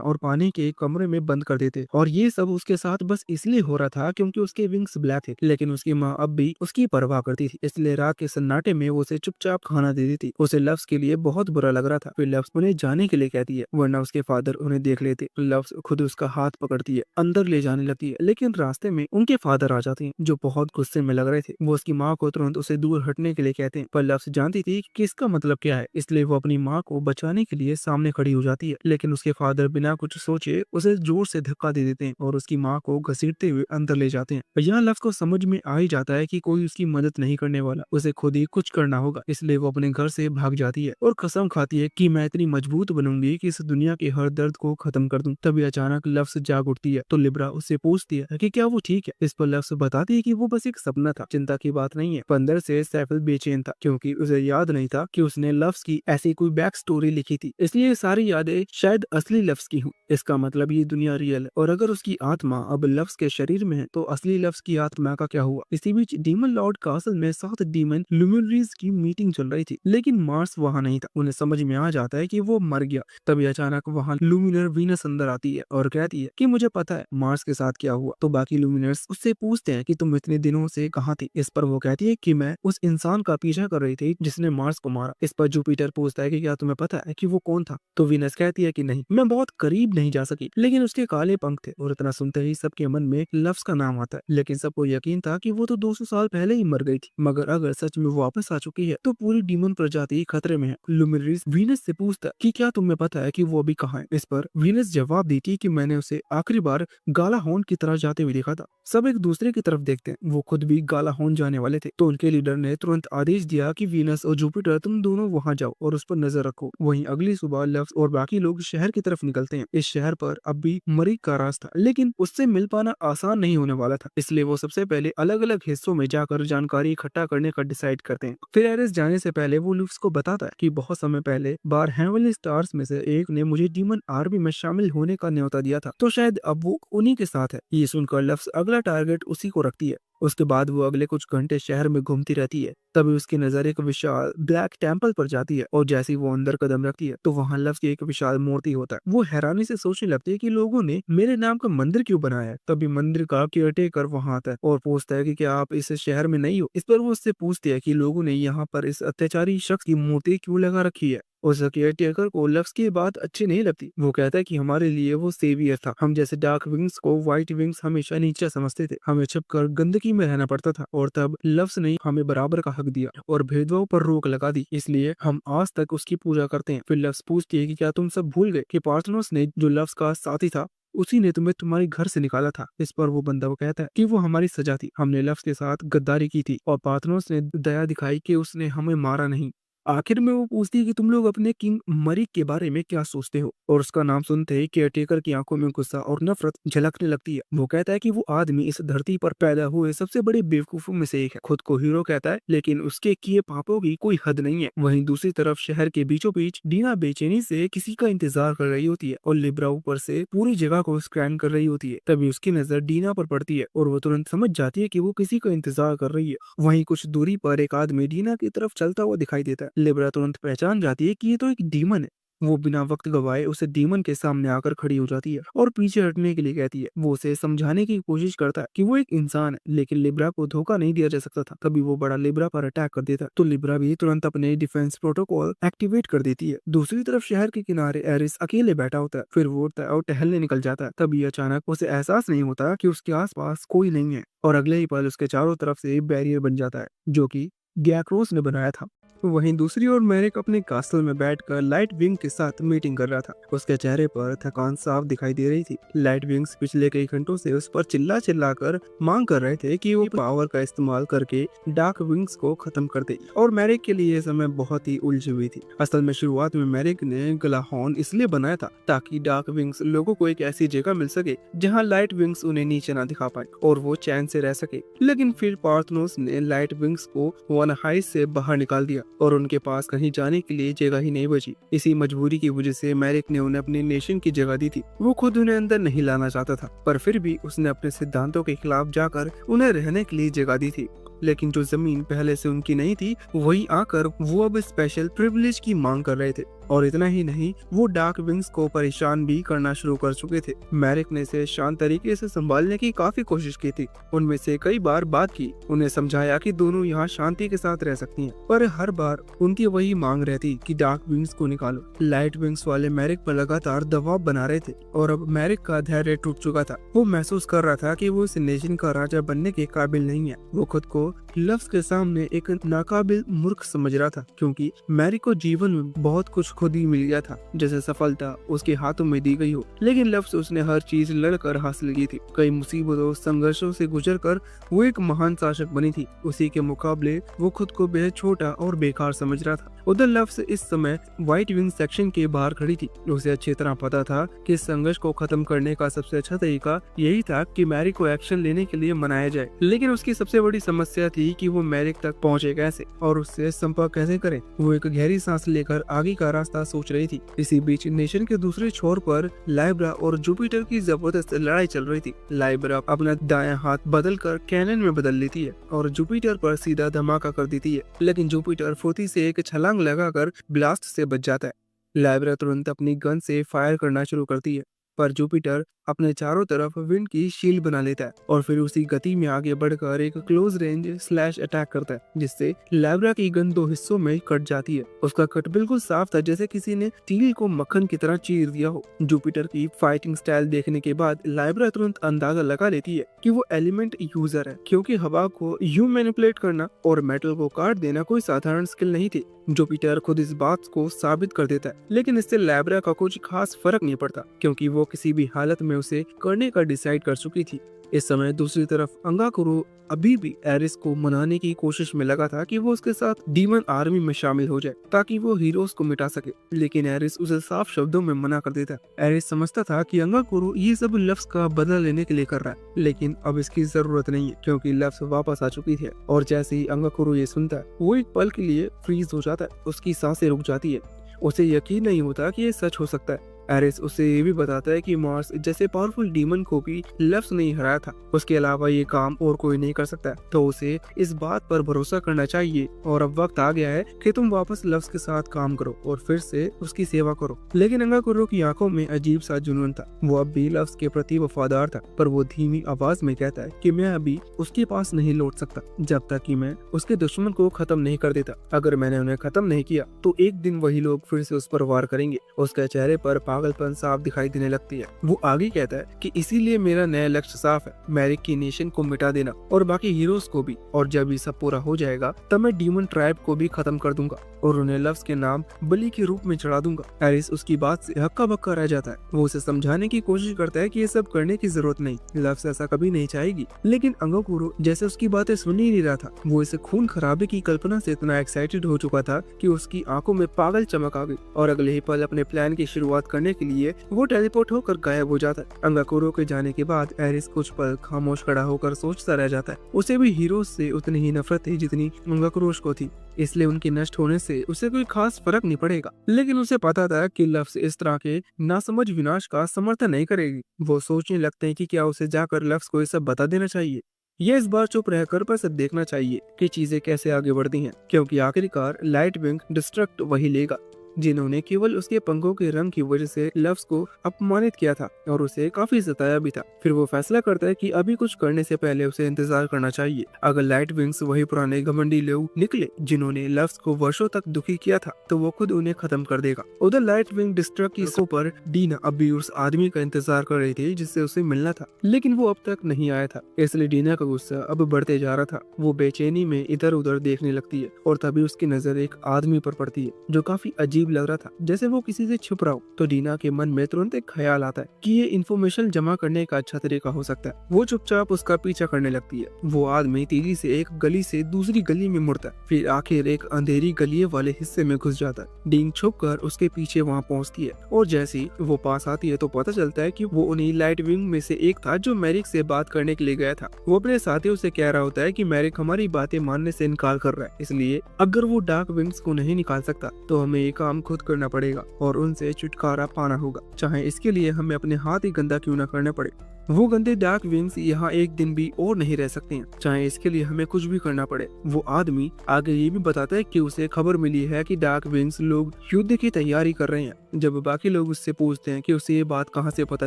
और पानी के एक कमरे में बंद कर देते। और ये सब उसके साथ बस इसलिए हो रहा था क्योंकि उसके विंग्स ब्लैक थे, लेकिन उसकी माँ अब भी उसकी परवाह करती थी, इसलिए रात के सन्नाटे में वो उसे चुपचाप खाना दे देती। उसे लव्स के लिए बहुत बुरा लग रहा था। फिर लव्स उन्हें जाने के लिए कहती है वरना उसके फादर उन्हें देख लेते। लव्स खुद उसका हाथ पकड़ती है, अंदर ले जाने लगती है, लेकिन रास्ते में उनके फादर आ जाते हैं जो बहुत गुस्से में लग रहे थे। वो उसकी माँ को तुरंत उसे दूर हटने के लिए कहते हैं, पर लव्स जानती थी कि इसका मतलब क्या है, इसलिए वो अपनी माँ को बचाने के लिए सामने खड़ी हो जाती है। लेकिन उसके फादर बिना कुछ सोचे उसे जोर से धक्का दे देते हैं और उसकी माँ को घसीटते हुए अंदर ले जाते हैं। यहाँ लव्स को समझ में आ ही जाता है कि कोई उसकी मदद नहीं करने वाला, उसे खुद ही कुछ करना होगा, इसलिए वो अपने घर से भाग जाती है और कसम खाती है कि मैं इतनी मजबूत बनूंगी कि इस दुनिया के हर दर्द को खत्म कर दूं। तभी अचानक लव्स जाग उठती है तो लिब्रा उससे पूछती है कि क्या वो ठीक है। इस पर लव्स बताती है कि वो बस एक सपना था, चिंता की बात नहीं है। अंदर से सैफिल बेचैन था क्योंकि उसे याद नहीं था कि उसने लव्स की ऐसी कोई बैक स्टोरी लिखी थी, इसलिए सारी यादें शायद असली लव्स की हूँ। इसका मतलब ये दुनिया रियल है और अगर उसकी आत्मा अब लव्स के शरीर में है तो असली लव्स की आत्मा का क्या हुआ। इसी बीच डीमन लॉर्ड कासल में 7 डीमन लुमिनरीज की मीटिंग चल रही थी, लेकिन मार्स वहाँ नहीं था। उन्हें समझ में आ जाता है कि वो मर गया। तभी अचानक वहाँ लुमिनर वीनस अंदर आती है और कहती है कि मुझे पता है मार्स के साथ क्या हुआ। तो बाकी लुमिनर्स उससे पूछते हैं कि तुम इतने दिनों से कहाँ थी। इस पर वो कहती है कि मैं उस इंसान का पीछा कर रही थी जिसने मार्स को मारा। इस पर जुपिटर पूछता है कि क्या तुम्हें पता है कि वो कौन था। तो वीनस कहती है कि नहीं, मैं बहुत करीब नहीं जा सकी, लेकिन उसके काले पंख थे। और इतना सुनते ही सबके मन में लव्स का नाम आता है, लेकिन सबको यकीन था कि वो तो 200 साल पहले ही मर गई थी। मगर अगर सच में वो वापस आ चुकी है तो पूरी डीमन प्रजाति खतरे में है। लुमिनरीज एरिस वीनस से पूछता कि क्या तुम्हें पता है कि वो अभी कहाँ है। इस पर वीनस जवाब देती है कि मैंने उसे आखिरी बार गालाहोन की तरफ जाते हुए देखा था। सब एक दूसरे की तरफ देखते हैं। वो खुद भी गालाहोन जाने वाले थे, तो उनके लीडर ने तुरंत आदेश दिया कि वीनस और जुपिटर तुम दोनों वहां जाओ और उस पर नजर रखो। वहीं अगली सुबह लव्स और बाकी लोग शहर की तरफ निकलते हैं। इस शहर पर अब भी मरीक का राज था, लेकिन उससे मिल पाना आसान नहीं होने वाला था, इसलिए वो सबसे पहले अलग अलग हिस्सों में जाकर जानकारी इकट्ठा करने का डिसाइड करते हैं। फिर एरिस जाने से पहले वो लव्स को बताता है कि बहुत समय पहले बार हेवनली स्टार्स में से एक ने मुझे डीमन आर्मी में शामिल होने का न्योता दिया था, तो शायद अब वो उन्हीं के साथ है। ये सुनकर लव्स अगला टारगेट उसी को रखती है। उसके बाद वो अगले कुछ घंटे शहर में घूमती रहती है। तभी उसकी नजर एक विशाल ब्लैक टेम्पल पर जाती है और जैसे ही वो अंदर कदम रखती है तो वहां लव्स की एक विशाल मूर्ति होता है। वो हैरानी से सोचने लगती है कि लोगों ने मेरे नाम का मंदिर क्यों बनाया है। तभी मंदिर का केयरटेकर वहां आता है और पूछता है कि क्या आप इस शहर में नहीं हो। इस पर वो उससे पूछती है कि लोगों ने यहाँ पर इस अत्याचारी शख्स की मूर्ति क्यों लगा रखी है। उस केयरटेकर को लव्स की बात अच्छी नहीं लगती। वो कहता है कि हमारे लिए वो सेवियर था, हम जैसे डार्क विंग्स को व्हाइट विंग्स हमेशा नीचा समझते थे, हमें छिपकर गंदगी में रहना पड़ता था और तब लव्स ने हमें बराबर का हक दिया और भेदभाव पर रोक लगा दी, इसलिए हम आज तक उसकी पूजा करते हैं। फिर लव्स पूछती है कि क्या तुम सब भूल गए कि पार्थेनोस ने जो लव्स का साथी था उसी ने तुम्हें तुम्हारे घर से निकाला था। इस पर वो बंदा वो कहता है कि वो हमारी सजा थी, हमने लव्स के साथ गद्दारी की थी और पार्थेनोस ने दया दिखाई कि उसने हमें मारा नहीं। आखिर में वो पूछती है कि तुम लोग अपने किंग मरिक के बारे में क्या सोचते हो, और उसका नाम सुनते ही केयरटेकर की आंखों में गुस्सा और नफरत झलकने लगती है। वो कहता है कि वो आदमी इस धरती पर पैदा हुए सबसे बड़े बेवकूफों में से एक है। खुद को हीरो कहता है, लेकिन उसके किए पापों की कोई हद नहीं है। वहीं दूसरी तरफ शहर के बीचों बीच डीना बेचैनी से किसी का इंतजार कर रही होती है और लिब्रा ऊपर से पूरी जगह को स्कैन कर रही होती है। तभी उसकी नजर डीना पर पड़ती है और वो तुरंत समझ जाती है कि वो किसी का इंतजार कर रही है। वहीं कुछ दूरी पर एक आदमी डीना की तरफ चलता हुआ दिखाई देता है। लिब्रा तुरंत पहचान जाती है कि ये तो एक डीमन है। वो बिना वक्त गवाए उसे डीमन के सामने आकर खड़ी हो जाती है और पीछे हटने के लिए कहती है। वो उसे समझाने की कोशिश करता है कि वो एक इंसान है, लेकिन लिब्रा को धोखा नहीं दिया जा सकता था। तभी वो बड़ा लिब्रा पर अटैक कर देता है, तो लिब्रा भी तुरंत अपने डिफेंस प्रोटोकॉल एक्टिवेट कर देती है। दूसरी तरफ शहर के किनारे एरिस अकेले बैठा होता है। फिर वो उठता है और टहलने निकल जाता है। तभी अचानक उसे एहसास नहीं होता कि उसके आसपास कोई नहीं है और अगले ही पल उसके चारों तरफ से बैरियर बन जाता है जो कि गैक्रोस ने बनाया था। वहीं दूसरी ओर मैरिक अपने कास्टल में बैठकर लाइट विंग के साथ मीटिंग कर रहा था। उसके चेहरे पर थकान साफ दिखाई दे रही थी। लाइट विंग्स पिछले कई घंटों से उस पर चिल्ला चिल्ला कर मांग कर रहे थे कि वो पावर का इस्तेमाल करके डार्क विंग्स को खत्म कर दे, और मैरिक के लिए ये समय बहुत ही उलझी हुई थी। असल में शुरुआत में मैरिक ने गलाहॉर्न इसलिए बनाया था ताकि डार्क विंग्स लोगों को एक ऐसी जगह मिल सके जहाँ लाइट विंग्स उन्हें नीचे ना दिखा पाए और वो चैन से रह सके। लेकिन फिर पार्थेनोस ने लाइट विंग्स को वन हाइट से बाहर निकाल दिया और उनके पास कहीं जाने के लिए जगह ही नहीं बची। इसी मजबूरी की वजह से मैरिक ने उन्हें अपनी नेशन की जगह दी थी। वो खुद उन्हें अंदर नहीं लाना चाहता था, पर फिर भी उसने अपने सिद्धांतों के खिलाफ जाकर उन्हें रहने के लिए जगह दी थी। लेकिन जो जमीन पहले से उनकी नहीं थी, वहीं आकर वो अब स्पेशल प्रिविलेज की मांग कर रहे थे। और इतना ही नहीं, वो डार्क विंग्स को परेशान भी करना शुरू कर चुके थे। मैरिक ने इसे शांत तरीके से संभालने की काफी कोशिश की थी। उनमें से कई बार बात की, उन्हें समझाया कि दोनों यहाँ शांति के साथ रह सकती हैं, पर हर बार उनकी वही मांग रहती कि डार्क विंग्स को निकालो। लाइट विंग्स वाले मैरिक पर लगातार दबाव बना रहे थे और अब मैरिक का धैर्य टूट चुका था। वो महसूस कर रहा था कि वो इस नेशन का राजा बनने के काबिल नहीं है। वो खुद को लव्स के सामने एक नाकाबिल मूर्ख समझ रहा था, क्योंकि मैरिक को जीवन में बहुत कुछ खुद ही मिल गया था, जैसे सफलता उसके हाथों में दी गई हो। लेकिन लव्स उसने हर चीज लड़कर हासिल की थी। कई मुसीबतों संघर्षों से गुजरकर वो एक महान शासक बनी थी। उसी के मुकाबले वो खुद को बेहद छोटा और बेकार समझ रहा था। उधर लव्स इस समय व्हाइट विंग सेक्शन के बाहर खड़ी थी। उसे अच्छी तरह पता था कि इस संघर्ष को खत्म करने का सबसे अच्छा तरीका यही था कि मैरिक को एक्शन लेने के लिए मनाया जाए। लेकिन उसकी सबसे बड़ी समस्या थी कि वो मैरिक तक पहुंचे कैसे और उससे संपर्क कैसे करें। वो एक गहरी सांस लेकर आगे का रास्ता सोच रही थी। इसी बीच नेशन के दूसरे छोर पर लाइब्रा और जुपिटर की जबरदस्त लड़ाई चल रही थी। लाइब्रा अपना दायां हाथ बदल कर कैनन में बदल लेती है और जुपिटर पर सीधा धमाका कर देती है, लेकिन जुपिटर फुर्ती से एक छलांग लगाकर ब्लास्ट से बच जाता है। लाइब्रा तुरंत अपनी गन से फायर करना शुरू करती है पर जुपिटर अपने चारों तरफ विंड की शील्ड बना लेता है और फिर उसी गति में आगे बढ़कर एक क्लोज रेंज स्लैश अटैक करता है, जिससे लाइब्रा की गन दो हिस्सों में कट जाती है। उसका कट बिल्कुल साफ था, जैसे किसी ने स्टील को मक्खन की तरह चीर दिया हो। जुपिटर की फाइटिंग स्टाइल देखने के बाद लाइब्रा तुरंत अंदाजा लगा लेती है कि वो एलिमेंट यूजर है, क्योंकि हवा को यूं मैनिपुलेट करना और मेटल को काट देना कोई साधारण स्किल नहीं थी। जुपिटर खुद इस बात को साबित कर देता है, लेकिन इससे लाइब्रा का कुछ खास फर्क नहीं पड़ता, क्योंकि वो किसी भी हालत में उसे करने का डिसाइड कर चुकी थी। इस समय दूसरी तरफ अंगाकुरो अभी भी एरिस को मनाने की कोशिश में लगा था कि वो उसके साथ डीमन आर्मी में शामिल हो जाए ताकि वो हीरोज को मिटा सके, लेकिन एरिस उसे साफ शब्दों में मना कर देता। एरिस समझता था कि अंगाकुरो ये सब लफ्ज का बदला लेने के लिए कर रहा है, लेकिन अब इसकी जरूरत नहीं है क्योंकि लफ्ज वापस आ चुकी थी। और जैसे ही अंगाकुरो ये सुनता है, वो एक पल के लिए फ्रीज हो जाता है, उसकी सांसें रुक जाती है। उसे यकीन नहीं होता कि ये सच हो सकता है। एरिस उसे ये भी बताता है कि मार्स जैसे पावरफुल डीमन को भी लफ्ज नहीं हराया था, उसके अलावा ये काम और कोई नहीं कर सकता, तो उसे इस बात पर भरोसा करना चाहिए। और अब वक्त आ गया है कि तुम वापस लफ्ज के साथ काम करो और फिर से उसकी सेवा करो। लेकिन अंगाकुरो की आंखों में अजीब सा जुनून था। वो अब भी लफ्ज के प्रति वफादार था, पर वो धीमी आवाज में कहता है कि मैं अभी उसके पास नहीं लौट सकता जब तक कि मैं उसके दुश्मन को खत्म नहीं कर देता। अगर मैंने उन्हें खत्म नहीं किया तो एक दिन वही लोग फिर से उस पर वार करेंगे। उसके चेहरे पर पागलपन साफ दिखाई देने लगती है। वो आगे कहता है कि इसीलिए मेरा नया लक्ष्य साफ है, मैरिक की नेशन को मिटा देना और बाकी हीरोज को भी। और जब ये सब पूरा हो जाएगा तब मैं डीमन ट्राइब को भी खत्म कर दूंगा और उन्हें लफ्ज के नाम बलि के रूप में चढ़ा दूंगा। एरिस उसकी बात से हक्का बक्का रह जाता है। वो उसे समझाने की कोशिश करता है कि ये सब करने की जरूरत नहीं, लफ्ज ऐसा कभी नहीं चाहेगी, लेकिन अंगाकुरो जैसे उसकी बातें सुन ही नहीं रहा था। वो इसे खून खराबे की कल्पना से इतना एक्साइटेड हो चुका था कि उसकी आंखों में पागल चमक आ गई और अगले ही पल अपने प्लान की शुरुआत करने के लिए वो टेलीपोर्ट होकर गायब हो जाता है। अंगाकुरो के जाने के बाद एरिस कुछ पल खामोश खड़ा होकर सोचता रह जाता है। उसे भी हीरोज से उतनी ही नफरत थी जितनी अंगाकुरो को थी, इसलिए उनके नष्ट होने से उसे कोई खास फर्क नहीं पड़ेगा। लेकिन उसे पता था कि लफ्ज इस तरह के नासमझ विनाश का समर्थन नहीं करेगी। वो सोचने लगते हैं कि क्या उसे जाकर लफ्ज को ये सब बता देना चाहिए या इस बार चुप रहकर बस देखना चाहिए कि चीजें कैसे आगे बढ़ती हैं, क्योंकि आखिरकार लाइट विंग डिस्ट्रक्ट वही लेगा जिन्होंने केवल उसके पंखों के रंग की वजह से लफ्ज को अपमानित किया था और उसे काफी सताया भी था। फिर वो फैसला करता है कि अभी कुछ करने से पहले उसे इंतजार करना चाहिए। अगर लाइट विंग्स वही पुराने घमंडी लोग निकले जिन्होंने लफ्ज को वर्षों तक दुखी किया था, तो वो खुद उन्हें खत्म कर देगा। उधर लाइट विंग डिस्ट्रक्ट की पर डीना अब भी उस आदमी का इंतजार कर रही थी जिससे उसे मिलना था, लेकिन वो अब तक नहीं आया था। इसलिए डीना का गुस्सा अब बढ़ते जा रहा था। वो बेचैनी में इधर उधर देखने लगती है और तभी उसकी नजर एक आदमी पर पड़ती है जो काफी अजीब लग रहा था, जैसे वो किसी से छुप रहा हो। तो डीना के मन में तुरंत एक ख्याल आता है कि ये इन्फॉर्मेशन जमा करने का अच्छा तरीका हो सकता है। वो चुपचाप उसका पीछा करने लगती है। वो आदमी तेजी से एक गली से दूसरी गली में मुड़ता है, फिर आखिर एक अंधेरी गली वाले हिस्से में घुस जाता है। डीन छुपकर उसके पीछे वहाँ पहुँचती है और जैसे ही वो पास आती है तो पता चलता है कि वो उन्हीं लाइट विंग में से एक था जो मैरिक से बात करने के लिए गया था। वो अपने साथियों से कह रहा होता है कि मैरिक हमारी बातें मानने से इनकार कर रहा है, इसलिए अगर वो डार्क विंग्स को नहीं निकाल सकता तो हमें ये काम खुद करना पड़ेगा और उनसे छुटकारा पाना होगा, चाहे इसके लिए हमें अपने हाथ ही गंदा क्यों न करने पड़े। वो गंदे डार्क विंग्स यहाँ एक दिन भी और नहीं रह सकते हैं, चाहे इसके लिए हमें कुछ भी करना पड़े। वो आदमी आगे ये भी बताता है कि उसे खबर मिली है कि डार्क विंग्स लोग युद्ध की तैयारी कर रहे हैं। जब बाकी लोग उससे पूछते हैं कि उसे ये बात कहाँ से पता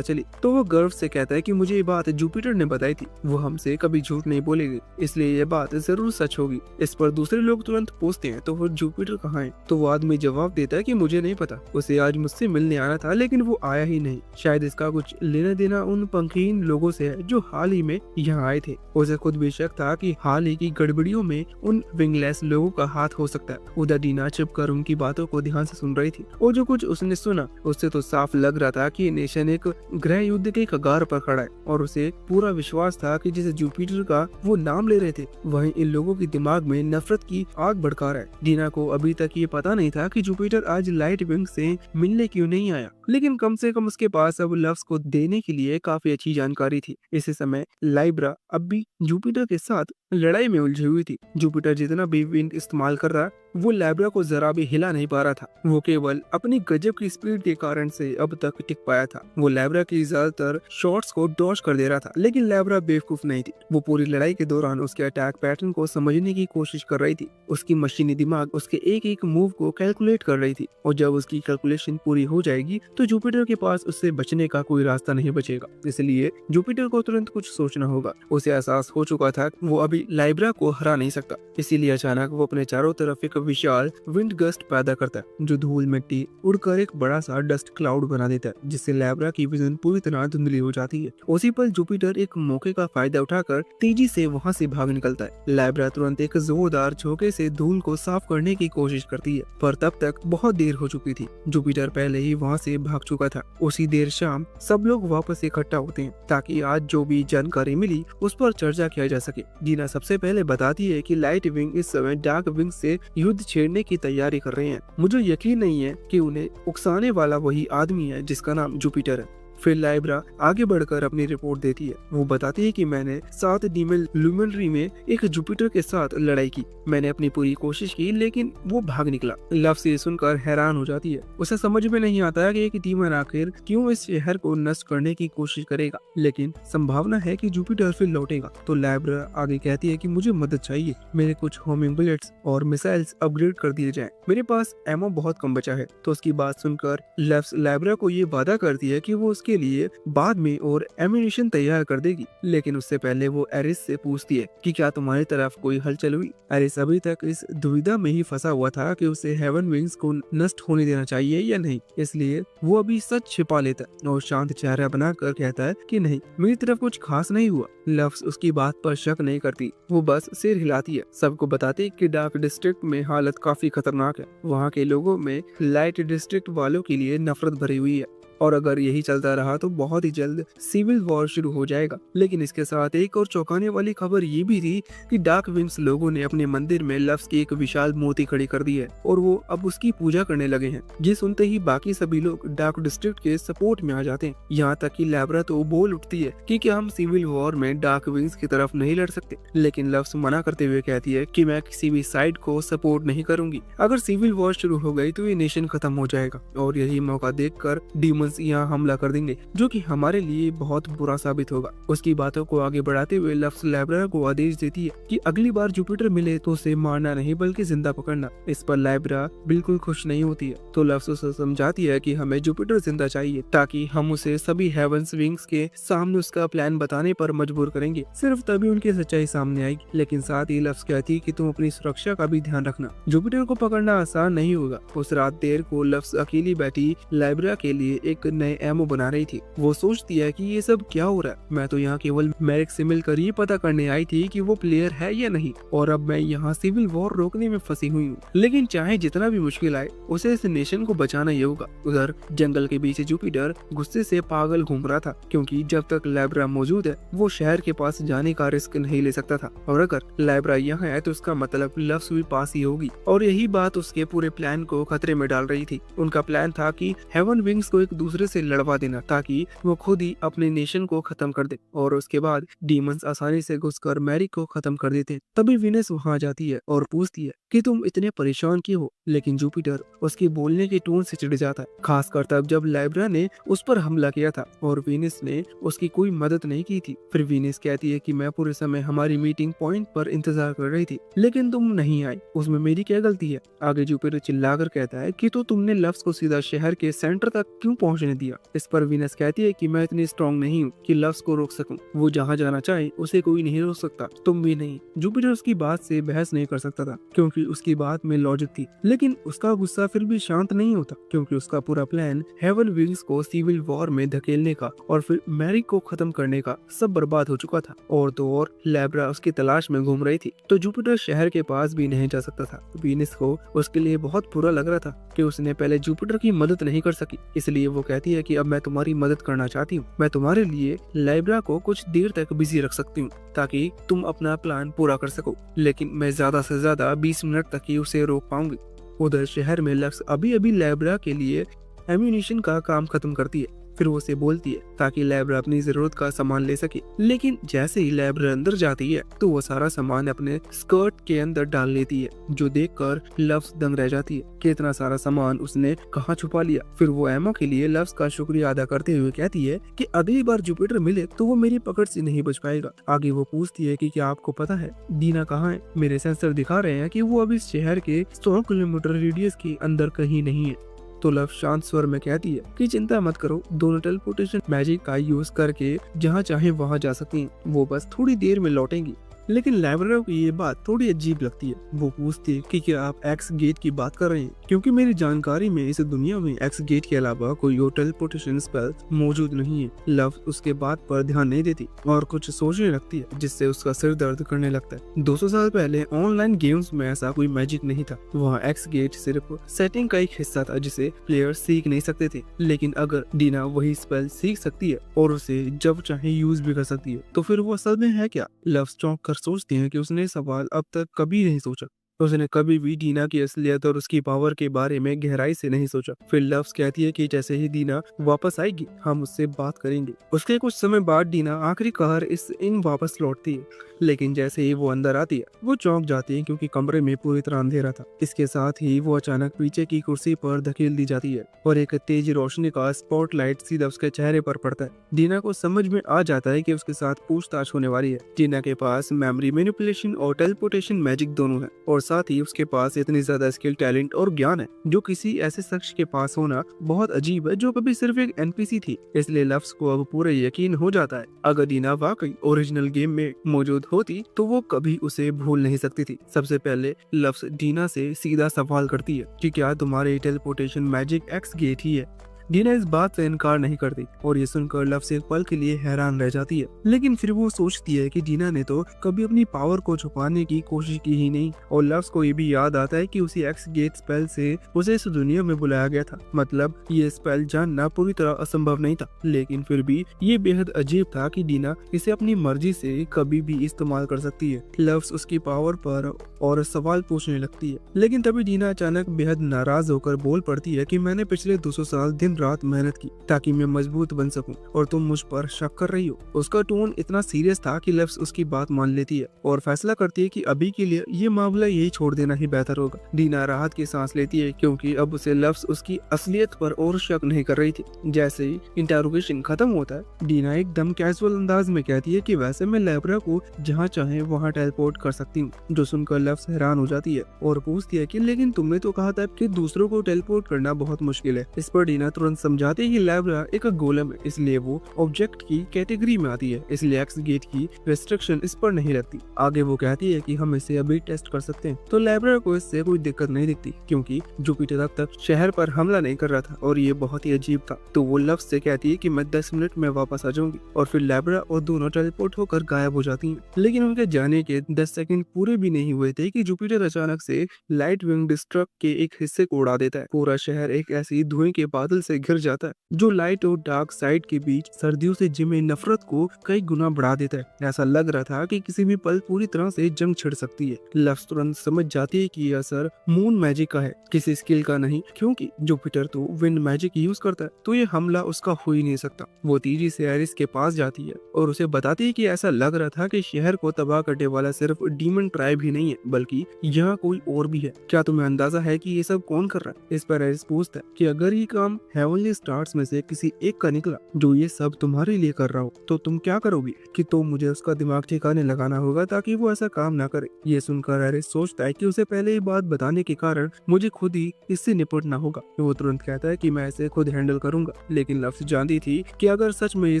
चली, तो वो गर्व से कहता है कि मुझे ये बात जुपिटर ने बताई थी, वो हमसे कभी झूठ नहीं बोलेगी, इसलिए ये बात जरूर सच होगी। इस पर दूसरे लोग तुरंत पूछते हैं तो वो जुपिटर कहाँ है? तो वो आदमी जवाब देता है कि मुझे नहीं पता, उसे आज मुझसे मिलने आना था लेकिन वो आया ही नहीं। शायद इसका कुछ लेना देना उन पंखीन लोगों से है जो हाल ही में यहाँ आए थे। उसे खुद भी शक था कि हाल ही की गड़बड़ियों में उन विंगलेस लोगों का हाथ हो सकता है। उधर डीना छिपकर उनकी बातों को ध्यान से सुन रही थी और जो कुछ उसने सुना उससे तो साफ लग रहा था कि नेशन एक गृह युद्ध के कगार पर खड़ा है और उसे पूरा विश्वास था कि जिसे जुपिटर का वो नाम ले रहे थे वहीं इन लोगों के दिमाग में नफरत की आग भड़का रहा है। डीना को अभी तक ये पता नहीं था कि जुपिटर आज लाइट विंग से मिलने क्यों नहीं आया, लेकिन कम से कम उसके पास अब लफ्ज को देने के लिए काफी अच्छी जानकारी थी। इसी समय लाइब्रा अब भी जुपिटर के साथ लड़ाई में उलझी हुई थी। जुपिटर जितना भी विंड इस्तेमाल कर रहा वो लैब्रा को जरा भी हिला नहीं पा रहा था। वो केवल अपनी गजब की स्पीड के कारण से अब तक टिक पाया था। वो लैब्रा की ज्यादातर शॉट्स को डॉज कर दे रहा था, लेकिन लैब्रा बेवकूफ नहीं थी। वो पूरी लड़ाई के दौरान उसके अटैक पैटर्न को समझने की कोशिश कर रही थी। उसकी मशीनी दिमाग उसके एक एक मूव को कैलकुलेट कर रही थी, और जब उसकी कैलकुलेशन पूरी हो जाएगी तो जुपिटर के पास उससे बचने का कोई रास्ता नहीं बचेगा। इसलिए जुपिटर को तुरंत कुछ सोचना होगा। उसे एहसास हो चुका था वो अभी लैब्रा को हरा नहीं सकता। इसीलिए अचानक वो अपने चारों तरफ एक विशाल विंड गस्ट पैदा करता है, जो धूल मिट्टी उड़कर एक बड़ा सा डस्ट क्लाउड बना देता है, जिससे लैब्रा की विजन पूरी तरह धुंधली हो जाती है। उसी पल जुपिटर एक मौके का फायदा उठाकर तेजी से वहां से भाग निकलता है। लैब्रा तुरंत एक जोरदार झोंके से धूल को साफ करने की कोशिश करती है, पर तब तक बहुत देर हो चुकी थी। जुपिटर पहले ही वहां से भाग चुका था। उसी देर शाम सब लोग वापस इकट्ठा होते हैं ताकि आज जो भी जानकारी मिली उस पर चर्चा किया जा सके। जीना सबसे पहले बताती है कि लाइट विंग इस समय डार्क विंग से युद्ध छेड़ने की तैयारी कर रहे हैं। मुझे यकीन नहीं है कि उन्हें उकसाने वाला वही आदमी है जिसका नाम जुपिटर है। फिर लैब्रा आगे बढ़कर अपनी रिपोर्ट देती है। वो बताती है कि मैंने 7 डीमन लुमिनरी में एक जुपिटर के साथ लड़ाई की। मैंने अपनी पूरी कोशिश की, लेकिन वो भाग निकला। लव्स ये सुनकर हैरान हो जाती है। उसे समझ में नहीं आता कि एक डीमन आखिर क्यों इस शहर को नष्ट करने की कोशिश करेगा, लेकिन संभावना है कि जुपिटर फिर लौटेगा। तो लैब्रा आगे कहती है कि मुझे मदद चाहिए। मेरे कुछ होमिंग बुलेट्स और मिसाइल्स अपग्रेड कर दिए जाएं। मेरे पास एमो बहुत कम बचा है। तो उसकी बात सुनकर लव्स लैब्रा को ये वादा करती है कि वो के लिए बाद में और एम्यूनिशन तैयार कर देगी, लेकिन उससे पहले वो एरिस से पूछती है कि क्या तुम्हारी तरफ कोई हलचल हुई। एरिस अभी तक इस दुविधा में ही फंसा हुआ था कि उसे हेवन विंग्स को नष्ट होने देना चाहिए या नहीं, इसलिए वो अभी सच छिपा लेता है और शांत चेहरा बनाकर कहता है कि नहीं, मेरी तरफ कुछ खास नहीं हुआ। लव्स उसकी बात पर शक नहीं करती, वो बस सिर हिलाती है, सबको बताती कि डार्क डिस्ट्रिक्ट में हालत काफी खतरनाक है। वहाँ के लोगों में लाइट डिस्ट्रिक्ट वालों के लिए नफरत भरी हुई है, और अगर यही चलता रहा तो बहुत ही जल्द सिविल वॉर शुरू हो जाएगा। लेकिन इसके साथ एक और चौंकाने वाली खबर ये भी थी कि डार्क विंग्स लोगों ने अपने मंदिर में लव्स की एक विशाल मूर्ति खड़ी कर दी है और वो अब उसकी पूजा करने लगे हैं। ये सुनते ही बाकी सभी लोग डार्क डिस्ट्रिक्ट के सपोर्ट में आ जाते हैं। यहाँ तक कि लैब्रा तो बोल उठती है कि क्या हम सिविल वॉर में डार्क विंग्स की तरफ नहीं लड़ सकते, लेकिन लव्स मना करते हुए कहती है कि मैं किसी भी साइड को सपोर्ट नहीं करूंगी। अगर सिविल वॉर शुरू हो गई तो ये नेशन खत्म हो जाएगा और यही मौका देखकर डीमन यहाँ हमला कर देंगे, जो कि हमारे लिए बहुत बुरा साबित होगा। उसकी बातों को आगे बढ़ाते हुए लव्स लैब्रा को आदेश देती है कि अगली बार जुपिटर मिले तो उसे मारना नहीं बल्कि जिंदा पकड़ना। इस पर लैब्रा बिल्कुल खुश नहीं होती है, तो लव्स उसे समझाती है कि हमें जुपिटर जिंदा चाहिए ताकि हम उसे सभी हेवंस विंग्स के सामने उसका प्लान बताने पर मजबूर करेंगे। सिर्फ तभी उनकी सच्चाई सामने आएगी। लेकिन साथ ही लव्स कहती है कि तुम अपनी सुरक्षा का भी ध्यान रखना, जुपिटर को पकड़ना आसान नहीं होगा। उस रात देर को लव्स अकेली बैठी लैब्रा के लिए एक नए एमओ बना रही थी। वो सोचती है कि ये सब क्या हो रहा है, मैं तो यहाँ केवल मैरिक से मिलकर ये पता करने आई थी कि वो प्लेयर है या नहीं, और अब मैं यहाँ सिविल वॉर रोकने में फंसी हुई हूँ। लेकिन चाहे जितना भी मुश्किल आए उसे इस नेशन को बचाना ही होगा। उधर जंगल के बीच जुपिटर गुस्से से पागल घूम रहा था, क्योंकि जब तक लैब्रा मौजूद है वो शहर के पास जाने का रिस्क नहीं ले सकता था, और अगर लैब्रा यहाँ है तो उसका मतलब लव्स भी पास ही होगी, और यही बात उसके पूरे प्लान को खतरे में डाल रही थी। उनका प्लान था कि हेवन विंग्स को एक दूसरे से लड़वा देना ताकि वो खुद ही अपने नेशन को खत्म कर दे, और उसके बाद डीमंस आसानी से घुसकर मैरिक को खत्म कर देते। तभी वीनस वहां जाती है और पूछती है कि तुम इतने परेशान क्यों हो, लेकिन जुपिटर उसके बोलने के टोन से चिढ़ जाता है, खासकर तब जब लैब्रा ने उस पर हमला किया था और वीनस ने उसकी कोई मदद नहीं की थी। फिर वीनस कहती है कि मैं पूरे समय हमारी मीटिंग पॉइंट पर इंतजार कर रही थी, लेकिन तुम नहीं आई, उसमें मेरी क्या गलती है। आगे जुपिटर चिल्लाकर कहता है कि तो तुमने लव्स को सीधा शहर के सेंटर तक क्यों पहुंचने दिया। इस पर वीनस कहती है कि मैं इतनी स्ट्रॉन्ग नहीं हूँ कि लव्स को रोक सकूं, वो जहाँ जाना चाहे उसे कोई नहीं रोक सकता, तुम भी नहीं। जुपिटर उसकी बात से बहस नहीं कर सकता था क्योंकि उसकी बात में लॉजिक थी, लेकिन उसका गुस्सा फिर भी शांत नहीं होता क्योंकि उसका पूरा प्लान हेवन विंग्स को सिविल वॉर में धकेलने का और फिर मैरिक को खत्म करने का सब बर्बाद हो चुका था। और तो और लैब्रा उसकी तलाश में घूम रही थी, तो जुपिटर शहर के पास भी नहीं जा सकता था। वीनस को उसके लिए बहुत बुरा लग रहा था कि उसने पहले जुपिटर की मदद नहीं कर सकी, इसलिए वो कहती है कि अब मैं तुम्हारी मदद करना चाहती हूँ। मैं तुम्हारे लिए लैब्रा को कुछ देर तक बिजी रख सकती हूँ ताकि तुम अपना प्लान पूरा कर सको, लेकिन मैं ज्यादा से ज्यादा 20 मिनट तक ही उसे रोक पाऊंगी। उधर शहर में लव्स अभी अभी लैब्रा के लिए एम्यूनिशन का काम खत्म करती है। फिर वो उसे बोलती है ताकि लैब्रा अपनी जरूरत का सामान ले सके। लेकिन जैसे ही लैब्रा अंदर जाती है तो वो सारा सामान अपने स्कर्ट के अंदर डाल लेती है, जो देखकर लव्स दंग रह जाती है कि इतना सारा सामान उसने कहाँ छुपा लिया। फिर वो एमा के लिए लव्स का शुक्रिया अदा करते हुए कहती है कि अगली बार जुपिटर मिले तो वो मेरी पकड़ से नहीं बच पाएगा। आगे वो पूछती है कि क्या आपको पता है दीना कहाँ है? मेरे सेंसर दिखा रहे हैं कि वो अभी इस शहर के 100 किलोमीटर रेडियस के अंदर कहीं नहीं है। तो लव शांत स्वर में कहती है कि चिंता मत करो, दोनों टेलीपोर्टेशन मैजिक का यूज करके जहाँ चाहे वहाँ जा सकती हैं, वो बस थोड़ी देर में लौटेंगी। लेकिन लैब्रा को ये बात थोड़ी अजीब लगती है। वो पूछती है कि क्या आप एक्स गेट की बात कर रहे हैं, क्योंकि मेरी जानकारी में इस दुनिया में एक्स गेट के अलावा कोई और टेलीपोर्टेशन स्पेल मौजूद नहीं है। लव उसके बात पर ध्यान नहीं देती और कुछ सोचने लगती है, जिससे उसका सिर दर्द करने लगता है। 200 साल पहले ऑनलाइन गेम्स में ऐसा कोई मैजिक नहीं था। वहाँ एक्स गेट सिर्फ सेटिंग का एक हिस्सा था जिसे प्लेयर सीख नहीं सकते थे। लेकिन अगर डीना वही स्पेल सीख सकती है और उसे जब चाहे यूज भी कर सकती है, तो फिर वो असल में है क्या? लव चौंक कर सोचती है कि उसने सवाल अब तक कभी नहीं सोचा। उसने कभी भी डीना की असलियत और उसकी पावर के बारे में गहराई से नहीं सोचा। फिर लव्स कहती है कि जैसे ही डीना वापस आएगी हम उससे बात करेंगे। उसके कुछ समय बाद डीना आखिरकार इस इन वापस लौटती है, लेकिन जैसे ही वो अंदर आती है वो चौंक जाती है क्योंकि कमरे में पूरी तरह अंधेरा था। इसके साथ ही वो अचानक पीछे की कुर्सी पर धकेल दी जाती है और एक तेज रोशनी का स्पॉटलाइट सीधा उसके चेहरे पर पड़ता है। डीना को समझ में आ जाता है कि उसके साथ पूछताछ होने वाली है। डीना के पास मेमोरी मैनिपुलेशन और टेलीपोर्टेशन मैजिक दोनों है और साथ ही उसके पास इतनी ज्यादा स्किल, टैलेंट और ज्ञान है जो किसी ऐसे शख्स के पास होना बहुत अजीब है जो कभी सिर्फ एक एनपीसी थी। इसलिए लव्स को अब पूरा यकीन हो जाता है अगर डीना वाकई ओरिजिनल गेम में मौजूद होती तो वो कभी उसे भूल नहीं सकती थी। सबसे पहले लव्स डीना से सीधा सवाल करती है कि क्या तुम्हारे टेलीपोर्टेशन मैजिक एक्स गेट ही है? डीना इस बात से इनकार नहीं करती और ये सुनकर लव्स एक पल के लिए हैरान रह जाती है। लेकिन फिर वो सोचती है कि डीना ने तो कभी अपनी पावर को छुपाने की कोशिश की ही नहीं। और लव्स को ये भी याद आता है कि उसी एक्स गेट स्पेल से उसे इस दुनिया में बुलाया गया था। मतलब ये स्पेल जानना पूरी तरह असंभव नहीं था, लेकिन फिर भी ये बेहद अजीब था कि डीना इसे अपनी मर्जी से कभी भी इस्तेमाल कर सकती है। लव्स उसकी पावर पर और सवाल पूछने लगती है, लेकिन तभी डीना अचानक बेहद नाराज होकर बोल पड़ती है कि मैंने पिछले 200 साल दिन रात मेहनत की ताकि मैं मजबूत बन सकूं और तुम मुझ पर शक कर रही हो। उसका टोन इतना सीरियस था कि लव्स उसकी बात मान लेती है और फैसला करती है कि अभी के लिए ये मामला यही छोड़ देना ही बेहतर होगा। डीना राहत की सांस लेती है क्योंकि अब उसे लव्स उसकी असलियत पर और शक नहीं कर रही थी। जैसे ही इंटरोगेशन खत्म होता है डीना एकदम कैजुअल अंदाज में कहती है कि वैसे मैं लैब्रा को जहाँ चाहे वहाँ टेलीपोर्ट कर सकती हूँ। जो सुनकर लव्स हैरान हो जाती है और पूछती है कि लेकिन तुमने तो कहा था कि दूसरों को टेलीपोर्ट करना बहुत मुश्किल है। इस पर डीना तुरंत समझाते हैं कि लैब्रा एक गोलम है, इसलिए वो ऑब्जेक्ट की कैटेगरी में आती है, इसलिए एक्स गेट की रेस्ट्रिक्शन इस पर नहीं लगती। आगे वो कहती है कि हम इसे अभी टेस्ट कर सकते हैं। तो लैब्रा को इससे कोई दिक्कत नहीं दिखती क्योंकि जुपिटर अब तक शहर पर हमला नहीं कर रहा था और ये बहुत ही अजीब था। तो वो लव्स से कहती है कि मैं 10 मिनट में वापस आ जाऊंगी और फिर लैब्रा और दोनों टेलीपोर्ट होकर गायब हो जाती हैं। लेकिन उनके जाने के 10 सेकंड पूरे भी नहीं हुए थे कि जुपिटर अचानक से लाइट विंग डिस्ट्रक्ट के एक हिस्से को उड़ा देता है। पूरा शहर एक ऐसी धुएं के बादल से घिर जाता है जो लाइट और डार्क साइड के बीच सर्दियों से जिमे नफरत को कई गुना बढ़ा देता है। ऐसा लग रहा था कि किसी भी पल पूरी तरह से जंग छिड़ सकती है। लव्स तुरंत समझ जाती है कि यह असर मून मैजिक का है, किसी स्किल का नहीं, क्योंकि जुपिटर तो विंड मैजिक यूज करता है, तो ये हमला उसका हो ही नहीं सकता। वो तेजी से एरिस के पास जाती है और उसे बताती है कि ऐसा लग रहा था कि शहर को तबाह करने वाला सिर्फ डीमन ट्राइब ही नहीं है बल्कि यहाँ कोई और भी है। क्या तुम्हें अंदाजा है कि ये सब कौन कर रहा है? इस पर एरिस पूछता है कि अगर ये काम हेवनली स्टार्स में से किसी एक का निकला जो ये सब तुम्हारे लिए कर रहा हो तो तुम क्या करोगी? कि तो मुझे उसका दिमाग ठिकाने लगाना होगा ताकि वो ऐसा काम ना करे। ये सुनकर एरिस सोचता है कि उसे पहले ये बात बताने के कारण मुझे खुद ही इससे निपटना होगा। वो तुरंत कहता है कि मैं इसे खुद हैंडल करूंगा। लेकिन लव्स जानती थी कि अगर सच में ये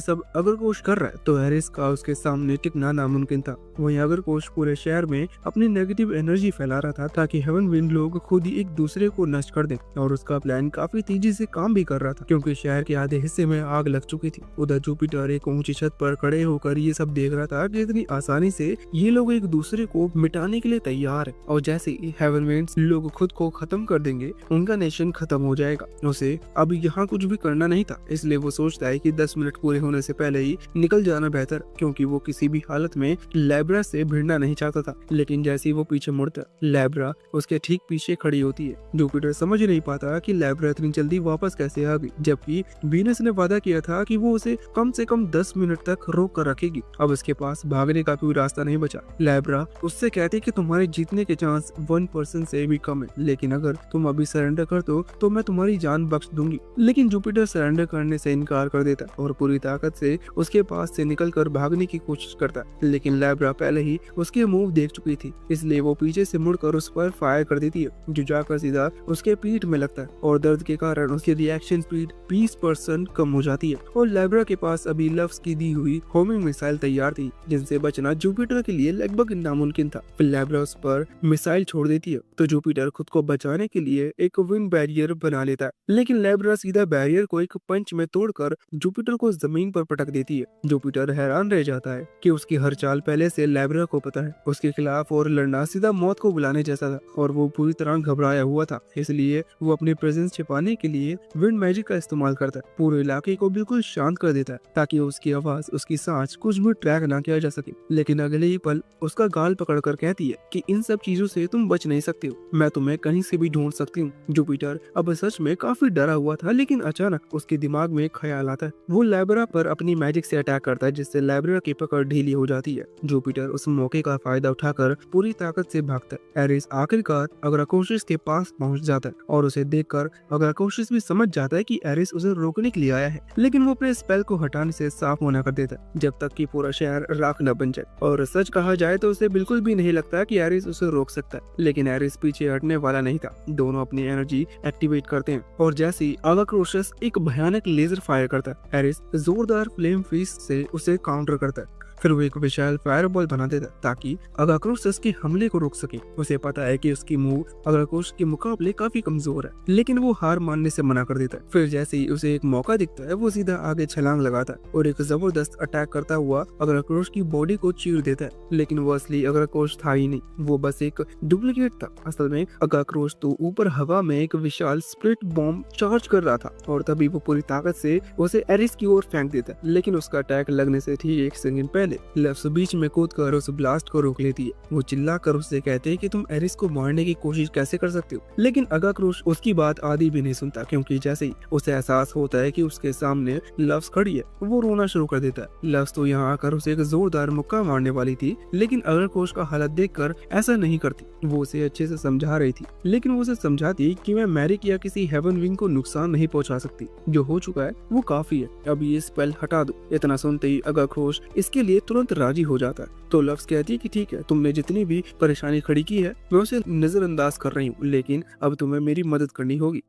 सब अगर कोश कर रहा है तो एरिस का उसके सामने टिकना नामुमकिन था। वहीं अगर कोश पूरे शहर में अपनी नेगेटिव एनर्जी फैला रहा था ताकि हेवन विंड लोग खुद ही एक दूसरे को नष्ट कर दें और उसका प्लान काफी तेजी से काम भी कर रहा था क्योंकि शहर के आधे हिस्से में आग लग चुकी थी। उधर जुपिटर एक ऊंची छत पर खड़े होकर ये सब देख रहा था कि इतनी आसानी से ये लोग एक दूसरे को मिटाने के लिए तैयार है और जैसे ही हेवन विंड्स लोग खुद को खत्म कर देंगे उनका नेशन खत्म हो जाएगा। उसे अब यहाँ कुछ भी करना नहीं था, इसलिए वो सोचता है कि 10 मिनट पूरे होने से पहले ही निकल जाना बेहतर, क्योंकि वो किसी भी हालत में लैब्रा से भिड़ना नहीं चाहता था। लेकिन जैसे ही वो पीछे मुड़ता लैब्रा उसके ठीक पीछे खड़ी होती है। जुपिटर समझ नहीं पाता कि लैब्रा इतनी जल्दी वापस कैसे से आ गई, जबकि वीनस ने वादा किया था कि वो उसे कम से कम 10 मिनट तक रोक कर रखेगी। अब उसके पास भागने का कोई रास्ता नहीं बचा। लाइब्रा उससे कहती कि तुम्हारे जीतने के चांस 1% से भी कम है, लेकिन अगर तुम अभी सरेंडर कर दो तो मैं तुम्हारी जान बख्श दूंगी। लेकिन जुपिटर सरेंडर करने से इनकार कर देता और पूरी ताकत से उसके पास से निकलकर भागने की कोशिश करता, लेकिन लाइब्रा पहले ही उसके मूव देख चुकी थी, इसलिए वो पीछे से मुड़कर उस पर फायर कर देती है, जो जाकर सीधा उसके पीठ में लगता है और दर्द के कारण उसकी रिएक्शन स्पीड 20% कम हो जाती है। और लाइब्रा के पास अभी लव्स की दी हुई होमिंग मिसाइल तैयार थी, जिनसे बचना जुपिटर के लिए लगभग नामुमकिन था। फिर लाइब्रा उस पर मिसाइल छोड़ देती है तो जुपिटर खुद को बचाने के लिए एक विंड बैरियर बना लेता है, लेकिन लाइब्रा सीधा बैरियर को एक पंच में तोड़कर जुपिटर को जमीन पर पटक देती है। जुपिटर हैरान रह जाता है कि उसकी हर चाल पहले से लाइब्रा को पता है। उसके खिलाफ और लड़ना सीधा मौत को बुलाने जैसा था और वो पूरी तरह घबराया हुआ था, इसलिए वो अपनी प्रेजेंस छिपाने के लिए विंड मैजिक का इस्तेमाल करता है। पूरे इलाके को बिल्कुल शांत कर देता है ताकि उसकी आवाज, उसकी सांस कुछ भी ट्रैक ना किया जा सके। लेकिन अगले ही पल उसका गाल पकड़कर कहती है कि इन सब चीजों से तुम बच नहीं सकते हो, मैं तुम्हें कहीं से भी ढूंढ सकती हूँ। जुपिटर अब सच में काफी डरा हुआ था, लेकिन अचानक उसके दिमाग में एक ख्याल आता है। वो लाइब्रा पर अपनी मैजिक से अटैक करता है, जिससे लाइब्रा की पकड़ ढीली हो जाती है। जुपिटर उस मौके का फायदा उठाकर पूरी ताकत से भागता है। एरिस आखिरकार अग्राकोशिस के पास पहुंच जाता है और उसे देखकर अग्राकोशिस भी समझ जाता है कि एरिस उसे रोकने के लिए आया है, लेकिन वो अपने स्पेल को हटाने से साफ मना कर देता है जब तक कि पूरा शहर राख न बन जाए। और सच कहा जाए तो उसे बिल्कुल भी नहीं लगता कि एरिस उसे रोक सकता है, लेकिन एरिस पीछे हटने वाला नहीं था। दोनों अपनी एनर्जी एक्टिवेट करते हैं और जैसे ही अग्राकोशिस एक भयानक लेजर फायर करता है, एरिस जोरदार फ्लेम फिस्ट से उसे काउंटर करता है। फिर वो एक विशाल फायरबॉल बना देता ताकि अग्राकोशिस के हमले को रोक सके। उसे पता है कि उसकी मूव अग्राकोशिस के मुकाबले काफी कमजोर है, लेकिन वो हार मानने से मना कर देता है। फिर जैसे ही उसे एक मौका दिखता है, वो सीधा आगे छलांग लगाता है और एक जबरदस्त अटैक करता हुआ अग्राकोशिस की बॉडी को चीर देता है। लेकिन वो असली अग्राकोशिस था ही नहीं, वो बस एक डुप्लीकेट था। असल में अग्राकोशिस तो ऊपर हवा में एक विशाल स्प्लिट बॉम्ब चार्ज कर रहा था और तभी वो पूरी ताकत से उसे एरिस की ओर फेंक देता है, लेकिन उसका अटैक लगने से ठीक 1 सेकंड पहले लव्स बीच में कूदकर उस ब्लास्ट को रोक लेती है। वो चिल्लाकर उससे कहते हैं कि तुम एरिस को मारने की कोशिश कैसे कर सकते हो, लेकिन अग्राकोशिस उसकी बात आधी भी नहीं सुनता, क्योंकि जैसे ही उसे एहसास होता है कि उसके सामने लव्स खड़ी है, वो रोना शुरू कर देता है। लव्स तो यहाँ आकर उसे एक जोरदार मुक्का मारने वाली थी, लेकिन अग्राकोशिस का हालत देखकर ऐसा नहीं करती। वो उसे अच्छे से समझा रही थी, लेकिन वो उसे समझाती कि मैं मैरिक या किसी हेवन विंग को नुकसान नहीं पहुंचा सकती, जो हो चुका है वो काफी है, अब ये स्पेल हटा दो। इतना सुनते ही अग्राकोशिस इसके लिए तुरंत राजी हो जाता है। तो लव्स कहती है कि ठीक है, तुमने जितनी भी परेशानी खड़ी की है मैं उसे नजरअंदाज कर रही हूँ, लेकिन अब तुम्हें मेरी मदद करनी होगी।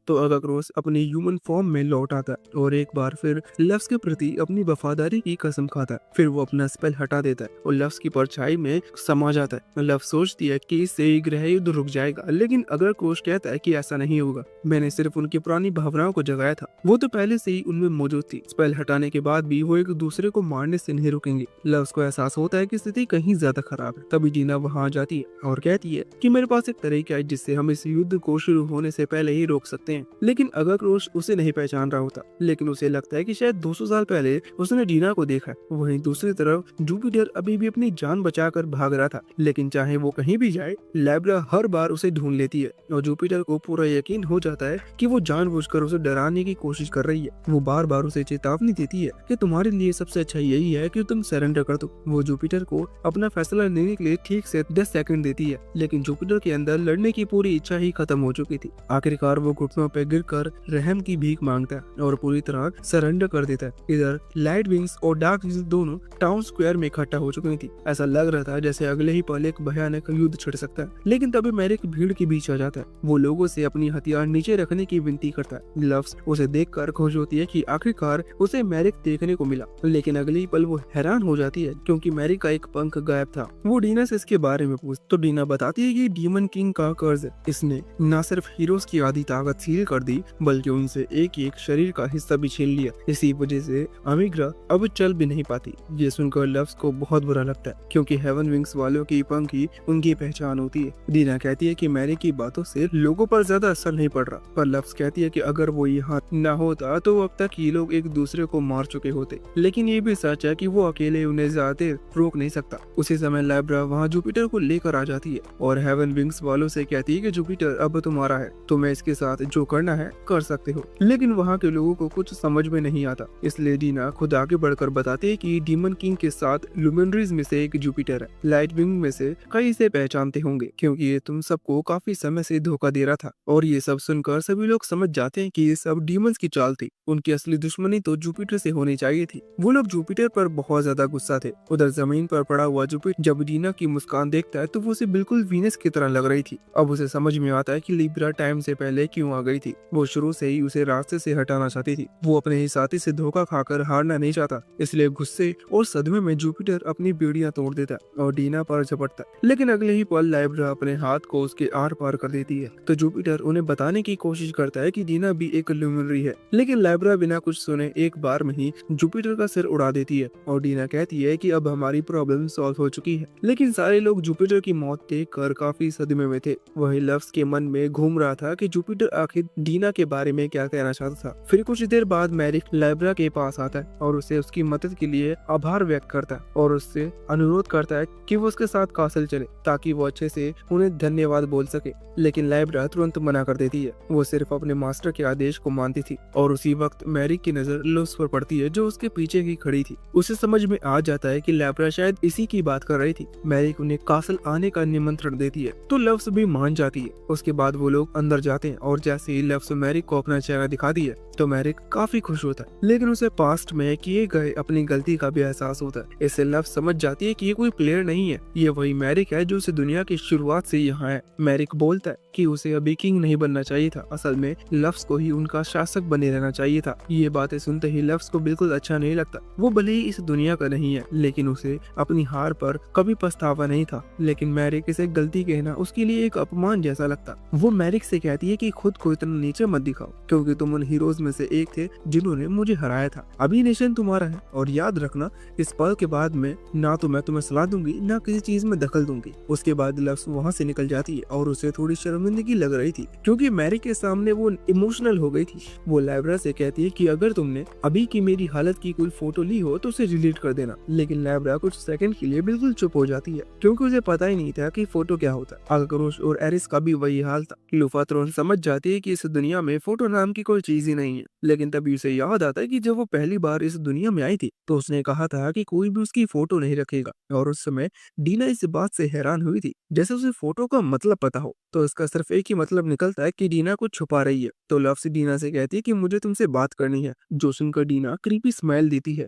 तो अग्राकोशिस अपनी ह्यूमन फॉर्म में लौट आता है और एक बार फिर लव्स के प्रति अपनी वफादारी की कसम खाता है। फिर वो अपना स्पेल हटा देता है और लव्स की परछाई में समा जाता है। लव्स सोचती है कि इससे ग्रह युद्ध रुक जाएगा, लेकिन अग्राकोशिस कहता है कि ऐसा नहीं होगा, मैंने सिर्फ उनकी पुरानी भावनाओं को जगाया था, वो तो पहले से ही उनमें मौजूद थी। स्पेल हटाने के बाद भी वो एक दूसरे को मारने से नहीं रुकेंगे। लव्स को एहसास होता है कि स्थिति कहीं ज्यादा खराब है। तभी जीना वहाँ जाती है और कहती है कि मेरे पास एक तरीका है जिससे हम इस युद्ध को शुरू होने से पहले ही रोक सकते हैं। लेकिन अग्राकोशिस उसे नहीं पहचान रहा होता, लेकिन उसे लगता है कि शायद 200 साल पहले उसने डीना को देखा। वहीं दूसरी तरफ जुपिटर अभी भी अपनी जान बचाकर भाग रहा था, लेकिन चाहे वो कहीं भी जाए, लाइब्रा हर बार उसे ढूंढ लेती है और जुपिटर को पूरा यकीन हो जाता है कि वो जानबूझकर उसे डराने की कोशिश कर रही है। वो बार बार उसे चेतावनी देती है कि तुम्हारे लिए सबसे अच्छा यही है कि तुम सरेंडर कर दो। वो जुपिटर को अपना फैसला लेने के लिए ठीक से 10 सेकंड देती है, लेकिन जुपिटर के अंदर लड़ने की पूरी इच्छा ही खत्म हो चुकी थी। आखिरकार वो घुटनों पे गिरकर रहम की भीख मांगता है और पूरी तरह सरेंडर कर देता है। इधर लाइट विंग्स और डार्क विंग्स दोनों टाउन स्क्वायर में इकट्ठा हो चुकी थी। ऐसा लग रहा था जैसे अगले ही पल एक भयानक युद्ध छिड़ सकता है, लेकिन तभी मैरिक भीड़ के बीच आ जाता है। वो लोगों से अपनी हथियार नीचे रखने की विनती करता है। लव्स उसे देखकर खुश होती है कि आखिरकार उसे मैरिक देखने को मिला, लेकिन अगले ही पल वो हैरान हो जाती है क्योंकि मैरिक का एक पंख गायब था। वो डीना से इसके बारे में पूछती तो डीना बताती है कि डीमन किंग का कर्ज है, इसने न सिर्फ हीरोज की आधी ताकत सील कर दी, बल्कि उनसे एक एक शरीर का हिस्सा भी छीन लिया। इसी वजह से अमीग्रा अब चल भी नहीं पाती। ये सुनकर लव्स को बहुत बुरा लगता है, क्योंकि हेवन विंग्स वालों की पंख ही उनकी पहचान होती है। डीना कहती है कि मैरी की बातों से लोगों पर ज्यादा असर नहीं पड़ रहा, पर लव्स कहती है कि अगर वो यहाँ न होता तो अब तक ये लोग एक दूसरे को मार चुके होते। लेकिन ये भी सच है कि वो अकेले उन्हें ज्यादा रोक नहीं सकता। उसी समय लाइब्रा वहाँ जुपिटर को लेकर आ जाती है और हेवन विंग्स वालों से कहती है कि जुपिटर अब तुम्हारा है, तुम्हें इसके साथ जो जो करना है कर सकते हो। लेकिन वहाँ के लोगों को कुछ समझ में नहीं आता, इसलिए डीना खुद आगे बढ़कर बताते हैं कि डीमन किंग के साथ लुमिनरीज में से एक जुपिटर है। लाइट विंग में से कई इसे पहचानते होंगे क्योंकि ये तुम सबको काफी समय से धोखा दे रहा था। और ये सब सुनकर सभी लोग समझ जाते हैं कि ये सब डीमंस की चाल थी। उनकी असली दुश्मनी तो जुपिटर से होनी चाहिए थी। वो लोग जुपिटर पर बहुत ज्यादा गुस्सा थे। उधर जमीन पर पड़ा हुआ जुपिटर जब डीना की मुस्कान देखता है तो वो उसे बिल्कुल वीनस की तरह लग रही थी। अब उसे समझ में आता है कि लिब्रा टाइम से पहले क्यों आ गई थी। वो शुरू से ही उसे रास्ते से हटाना चाहती थी। वो अपने ही साथी से धोखा खाकर हारना नहीं चाहता, इसलिए गुस्से और सदमे में जुपिटर अपनी बेड़ियां तोड़ देता है और डीना पर झपटता है। लेकिन अगले ही पल लाइब्रा अपने हाथ को उसके आर पार कर देती है तो जुपिटर उन्हें बताने की कोशिश करता है कि डीना भी एक लुमिनरी है। लेकिन लाइब्रा बिना कुछ सुने एक बार में ही जुपिटर का सिर उड़ा देती है और डीना कहती है कि अब हमारी प्रॉब्लम सॉल्व हो चुकी है। लेकिन सारे लोग जुपिटर की मौत देख कर काफी सदमे में थे। वही लव्स के मन में घूम रहा था कि जुपिटर आखिर डीना के बारे में क्या कहना चाहता था। फिर कुछ देर बाद मैरिक लाइब्रा के पास आता है और उसे उसकी मदद के लिए आभार व्यक्त करता है और उससे अनुरोध करता है कि वो उसके साथ कासल चले ताकि वो अच्छे से उन्हें धन्यवाद बोल सके। लेकिन लाइब्रा तुरंत मना कर देती है। वो सिर्फ अपने मास्टर के आदेश को मानती थी। और उसी वक्त मैरिक की नजर लव्स पर पड़ती है जो उसके पीछे ही खड़ी थी। उसे समझ में आ जाता है कि लाइब्रा शायद इसी की बात कर रही थी। मैरिक उन्हें कासल आने का निमंत्रण देती है तो लव्स भी मान जाती है। उसके बाद वो लोग अंदर जाते हैं और जैसे ही लव्स मैरिक को अपना चेहरा दिखाती है तो मैरिक काफी खुश होता है। लेकिन उसे पास्ट में किए गए अपनी गलती का भी एहसास होता है। इससे लव्स समझ जाती है कि ये कोई प्लेयर नहीं है, ये वही मैरिक है जो उसे दुनिया की शुरुआत से यहाँ है। मैरिक बोलता है कि उसे अभी किंग नहीं बनना चाहिए था, असल में लव्स को ही उनका शासक बने रहना चाहिए था। ये बातें सुनते ही लव्स को बिल्कुल अच्छा नहीं लगता। वो भले ही इस दुनिया का नहीं है लेकिन उसे अपनी हार पर कभी पछतावा नहीं था। लेकिन मैरिक इसे गलती कहना उसके लिए एक अपमान जैसा लगता। वो मैरिक से कहती है कि खुद को इतना नीचे मत दिखाओ क्योंकि तुम उन हीरोज में से एक थे जिन्होंने मुझे हराया था। अभी नेशन तुम्हारा है और याद रखना इस पल के बाद में ना तो मैं तुम्हें सलाह दूंगी ना किसी चीज में दखल दूंगी। उसके बाद लव्स वहाँ से निकल जाती है और उसे थोड़ी शर्मिंदगी लग रही थी क्योंकि मैरिक के सामने वो इमोशनल हो गई थी। वो लाइब्रा से कहती है कि अगर तुमने अभी की मेरी हालत की कोई फोटो ली हो तो उसे डिलीट कर देना। लेकिन लाइब्रा कुछ सेकंड के लिए बिल्कुल चुप हो जाती है क्योंकि उसे पता ही नहीं था कि फोटो क्या होता है। अल्करोश और एरिस का भी वही हाल था। लुफाथ्रोन समझ जाती है कि इस दुनिया में फोटो नाम की कोई चीज ही नहीं है। लेकिन तभी उसे याद आता है कि जब वो पहली बार इस दुनिया में आई थी तो उसने कहा था कि कोई भी उसकी फोटो नहीं रखेगा। और उस समय डीना इस बात से हैरान हुई थी जैसे उसे फोटो का मतलब पता हो। तो इसका सिर्फ एक ही मतलब निकलता है कि डीना कुछ छुपा रही है। तो लव्स डीना से कहती है कि मुझे तुमसे बात करनी है, जो सुनकर डीना क्रीपी स्माइल देती है